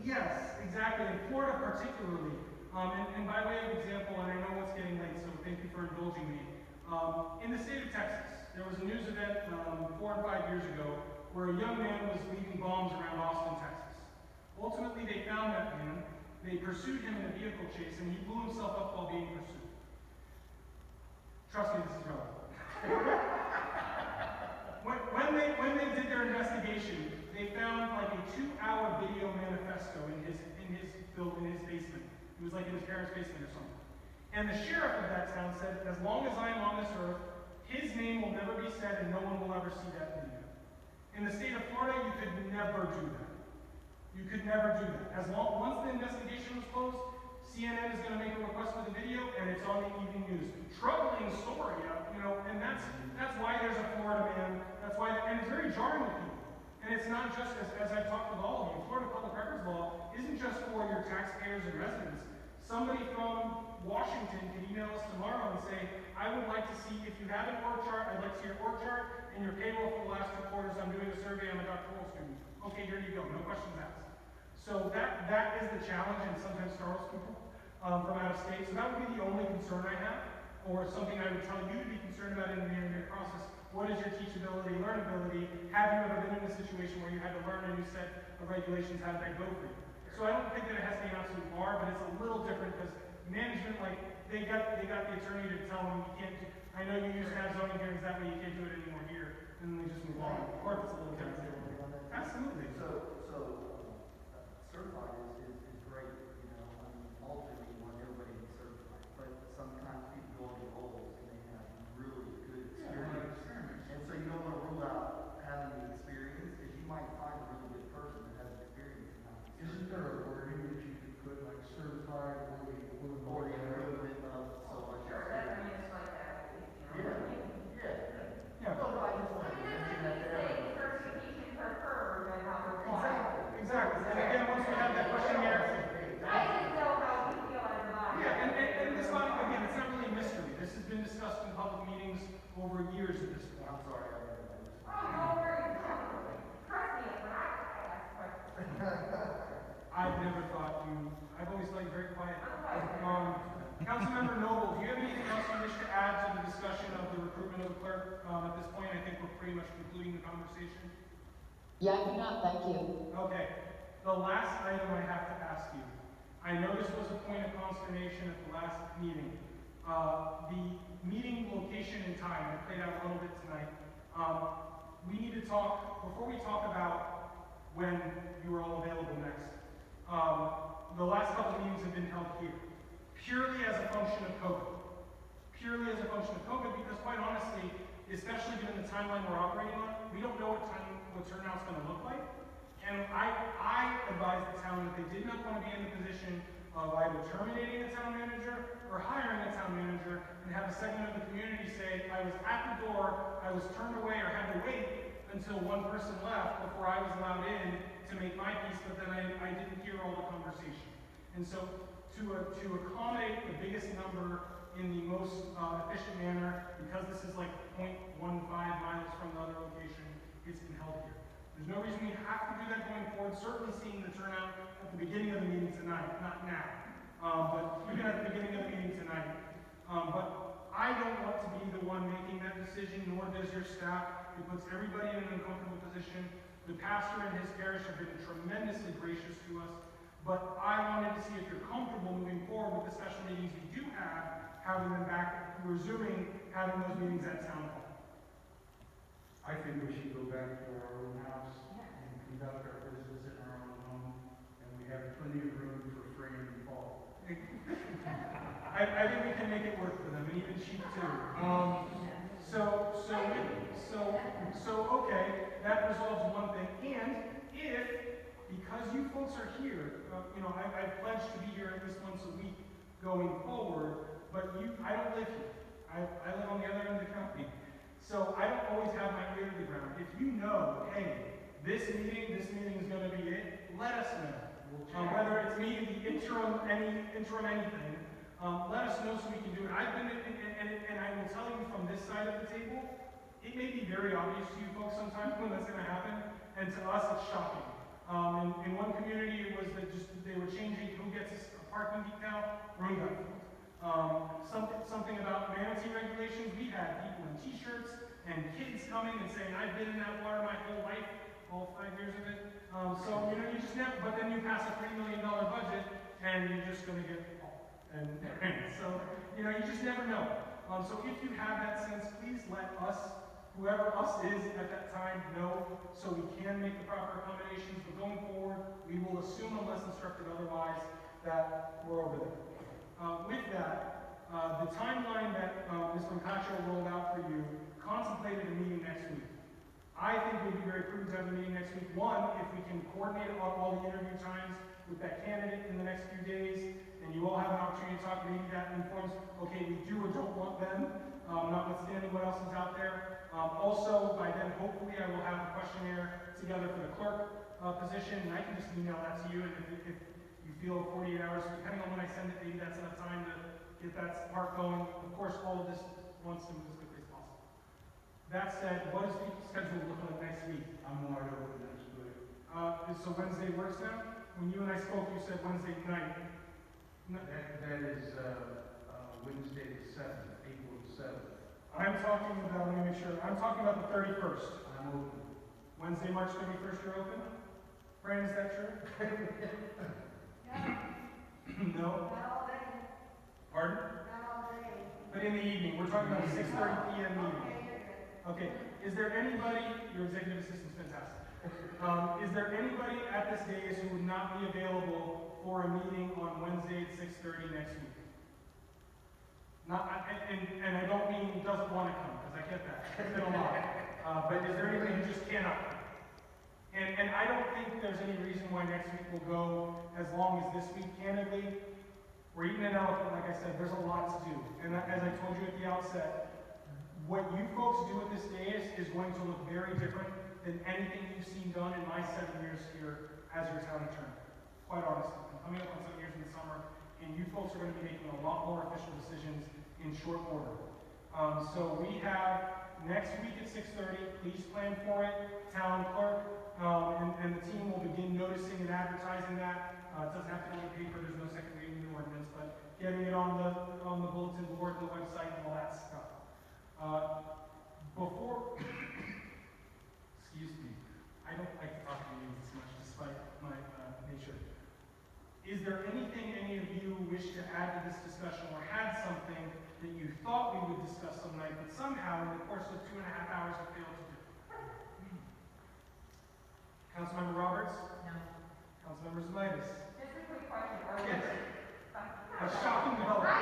Speaker 4: Yes, exactly, in Florida particularly. And by way of example, and I know it's getting late, so thank you for indulging me. In the state of Texas, there was a news event 4 or 5 years ago where a young man was leaving bombs around Austin, Texas. Ultimately, they found that man, they pursued him in a vehicle chase, and he blew himself up while being pursued. Trust me, this is relevant. Karen's basement or something. And the sheriff of that town said, as long as I am on this earth, his name will never be said and no one will ever see that video. In the state of Florida, you could never do that. You could never do that. Once the investigation was closed, CNN is going to make a request for the video, and it's on the evening news. Troubling story, and that's why there's a Florida man. That's why, and it's very jarring to people. And it's not just, as I've talked with all of you, Florida Public Records Law isn't just for your taxpayers and residents. Somebody from Washington can email us tomorrow and say, I would like to see, if you have an org chart, I'd like to see your org chart and your payroll for the last 2 quarters. I'm doing a survey, I'm a doctoral student. Okay, here you go, no questions asked. So that is the challenge, and sometimes startles people from out of state. So that would be the only concern I have, or something I would tell you to be concerned about in the interview process. What is your teachability, learnability? Have you ever been in a situation where you had to learn a new set of regulations? How did that go for you? So I don't think that it has to be an absolute bar, but it's a little different because management, they got the attorney to tell them you can't do, I know you used to have zoning hearings that way, you can't do it anymore here, and then they just move on. Or if it's a little different. Absolutely.
Speaker 10: So, certified is great, ultimately you want everybody to be certified, but sometimes people go into roles and they have really good experience. And so you don't want to rule out having the experience, because you might find a really good person that has experience.
Speaker 1: Isn't there a wording that you could put, like certified, or
Speaker 10: Or you so much experience.
Speaker 4: Yeah.
Speaker 10: No, I just wanted to mention that to everyone.
Speaker 5: Certification per firm and not required.
Speaker 4: Exactly. And again, once we have that questionnaire,
Speaker 5: I just know how we feel as a body.
Speaker 4: yeah, and this body, again, it's not really a mystery. This has been discussed in public meetings over years at this point.
Speaker 10: I'm sorry.
Speaker 5: Oh, don't worry. Trust me, when I ask questions.
Speaker 4: I've never thought I've always thought you very quiet. Councilmember Noble, do you have anything else you wish to add to the discussion of the recruitment of a clerk? At this point, I think we're pretty much concluding the conversation.
Speaker 11: Yeah, I do not, thank you.
Speaker 4: Okay, the last item I have to ask you. I know this was a point of consternation at the last meeting. The meeting location and time, I played out a little bit tonight. We need to talk, before we talk about when you are all available next. The last couple of meetings have been held here, purely as a function of COVID. Purely as a function of COVID, because quite honestly, especially given the timeline we're operating on, we don't know what turnout's going to look like. And I advised the town that they did not want to be in the position of either terminating a town manager or hiring a town manager and have a segment of the community say, I was at the door, I was turned away or had to wait until one person left before I was allowed in to make my piece, but then I didn't hear all the conversation. And so to accommodate the biggest number in the most efficient manner, because this is like 0.15 miles from the other location, it's been held here. There's no reason we have to do that going forward, certainly seeing the turnout at the beginning of the meeting tonight, not now, but even at the beginning of the meeting tonight. But I don't want to be the one making that decision, nor does your staff. It puts everybody in an uncomfortable position. The pastor and his parish have been tremendously gracious to us, but I wanted to see if you're comfortable moving forward with the special meetings we do have, having them back, resuming having those meetings at town hall.
Speaker 1: I think we should go back to our own house and conduct our business in our own home, and we have plenty of room for Fran and Paul.
Speaker 4: I think we can make it work for them, and even sheep too. Okay, that resolves one thing. And if, because you folks are here, I've pledged to be here at least once a week going forward, but I don't live here. I live on the other end of the county. So I don't always have my ear to the ground. If you know, hey, this meeting is going to be it, let us know. Whether it's me, the interim anything, let us know so we can do it. I've been, and I will tell you from this side of the table, it may be very obvious to you folks sometimes when that's going to happen, and to us it's shocking. In one community, it was that they were changing who gets a parking decal, room got filled. Something about manatee regulations, we had people in t-shirts and kids coming and saying, I've been in that water my whole life, all 5 years of it. You just never, but then you pass a $3 million budget and you're just going to get and so, you just never know. So if you have that sense, please let us, whoever us is at that time, know so we can make the proper accommodations. But going forward, we will assume, unless instructed otherwise, that we're over there. With that, the timeline that Ms. Moncacho rolled out for you contemplated a meeting next week. I think it would be very prudent to have a meeting next week. One, if we can coordinate on all the interview times with that candidate in the next few days, and you all have an opportunity to talk, maybe that informs, okay, we do or don't want them, notwithstanding what else is out there. Also, by then, hopefully, I will have a questionnaire together for the clerk position, and I can just email that to you, and if you feel 48 hours, depending on when I send it, maybe that's enough time to get that part going. Of course, all of this wants to move as quickly as possible. That said, what does the schedule look like next week?
Speaker 1: I'm wide open next week.
Speaker 4: So Wednesday works now? When you and I spoke, you said Wednesday night. No,
Speaker 1: That is, Wednesday the 7th, April the 7th.
Speaker 4: I'm talking about, let me make sure, I'm talking about the 31st.
Speaker 1: I'm open.
Speaker 4: Wednesday, March 31st, you're open? Fran, is that true? No? Pardon? But in the evening, we're talking about a 6:30 p.m. meeting. Okay, is there anybody, your executive assistant's fantastic. Is there anybody at this dais who would not be available for a meeting on Wednesday at 6:30 next week? And I don't mean doesn't want to come, because I get that, it's been a lot. But is there anybody who just cannot come? And I don't think there's any reason why next week will go as long as this week, candidly. We're eating an elephant, like I said, there's a lot to do. And as I told you at the outset, what you folks do at this dais is going to look very different than anything you've seen done in my 7 years here as your town attorney. Quite honestly, I'm coming up on 7 years in the summer, and you folks are going to be making a lot more official decisions in short order. So we have next week at 6:30, please plan for it, town clerk, and the team will begin noticing and advertising that. It doesn't have to be on paper, there's no second reading of the ordinance, but getting it on the bulletin board, the website, and all that stuff. Excuse me, I don't like to talk to you this much despite my nature. Is there anything any of you wish to add to this discussion or had something that you thought we would discuss some night, but somehow in the course of 2.5 hours have failed to do? Councilmember Roberts?
Speaker 6: No.
Speaker 4: Councilmember Zemitis?
Speaker 5: Just a quick question.
Speaker 4: Yes. A shocking development.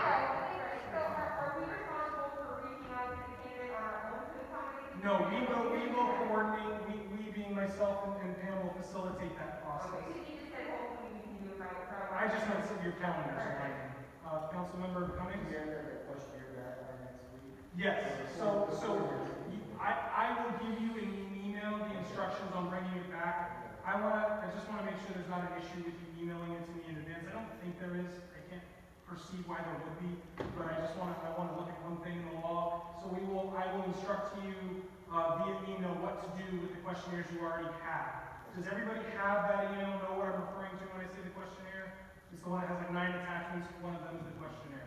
Speaker 5: So are we responsible for reaching out to the candidate on our own to accommodate?
Speaker 4: No, we will coordinate, we being myself and Pam will facilitate that process.
Speaker 5: Okay, you just said hopefully we can do it right.
Speaker 4: I just meant some of your calendars, right? Councilmember Cummings?
Speaker 10: We have that questionnaire back by next week.
Speaker 4: Yes, so I will give you an email, the instructions on bringing it back. I just wanna make sure there's not an issue with you emailing it to me in advance. I don't think there is, I can't perceive why there would be, but I wanna look at one thing in the law. So I will instruct to you, via email what to do with the questionnaires you already have. Does everybody have that email, know what I'm referring to when I say the questionnaire? It's the one that has like 9 attachments, one of them is the questionnaire.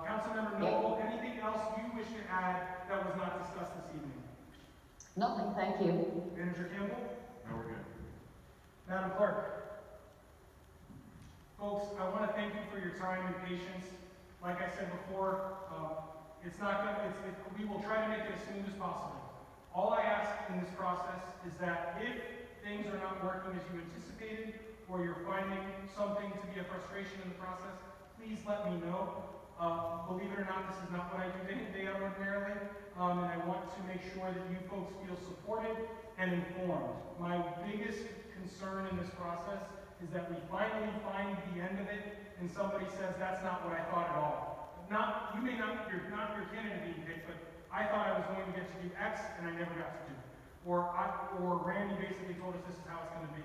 Speaker 4: Councilmember Noble, anything else you wish to add that was not discussed this evening?
Speaker 11: Nothing, thank you.
Speaker 4: Manager Campbell?
Speaker 12: No, we're good.
Speaker 4: Madam Clerk? Folks, I want to thank you for your time and patience. Like I said before, we will try to make it as smooth as possible. All I ask in this process is that if things are not working as you anticipated, or you're finding something to be a frustration in the process, please let me know. Believe it or not, this is not what I do day in, day out ordinarily, and I want to make sure that you folks feel supported and informed. My biggest concern in this process is that we finally find the end of it, and somebody says, that's not what I thought at all. You're not your candidate being picked, but I thought I was going to get to do X, and I never got to do it. Or Randy basically told us this is how it's going to be.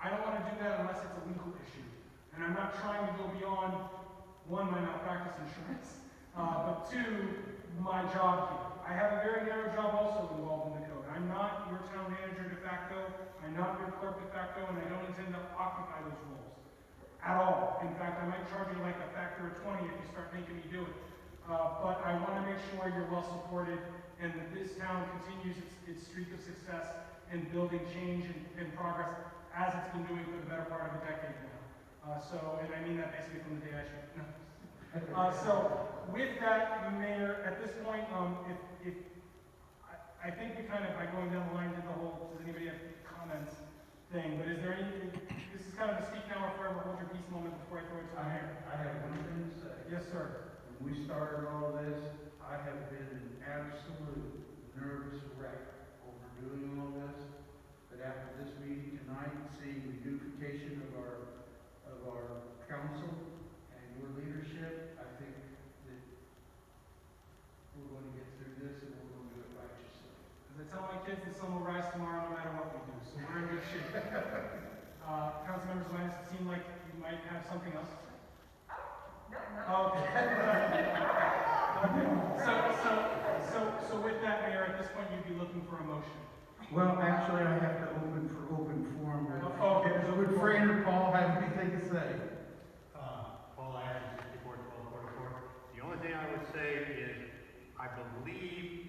Speaker 4: I don't want to do that unless it's a legal issue. And I'm not trying to go beyond, one, my malpractice insurance, but two, my job here. I have a very narrow job also involved in the code. I'm not your town manager de facto, I'm not your clerk de facto, and I don't intend to occupy those roles at all. In fact, I might charge you like a factor of 20 if you start making me do it. But I want to make sure you're well supported and that this town continues its streak of success in building change and progress as it's been doing for the better part of a decade now. And I mean that basically from the day I showed. No. So with that, Mayor, at this point, I think we kind of, by going down the line, did the whole, does anybody have comments thing, but is there any, this is kind of a speak now or forever hold your peace moment before I throw it to the mayor.
Speaker 1: I have one thing to we started all this, I have been an absolute nervous wreck over doing all this. But after this meeting tonight, seeing the unification of our council and your leadership, I think that we're going to get through this and we're going to do it righteously.
Speaker 4: As I tell my kids, the sun will rise tomorrow no matter what we do, so we're in good shape. Council members, Linus, it seemed like you might have something else to say.
Speaker 5: No,
Speaker 4: Okay. So with that, Mayor, at this point, you'd be looking for a motion.
Speaker 1: Well, actually, I have to open for open forum.
Speaker 4: Okay.
Speaker 1: Would Fran or Paul have anything to say?
Speaker 7: Paul Ashton, 64-12-44. The only thing I would say is, I believe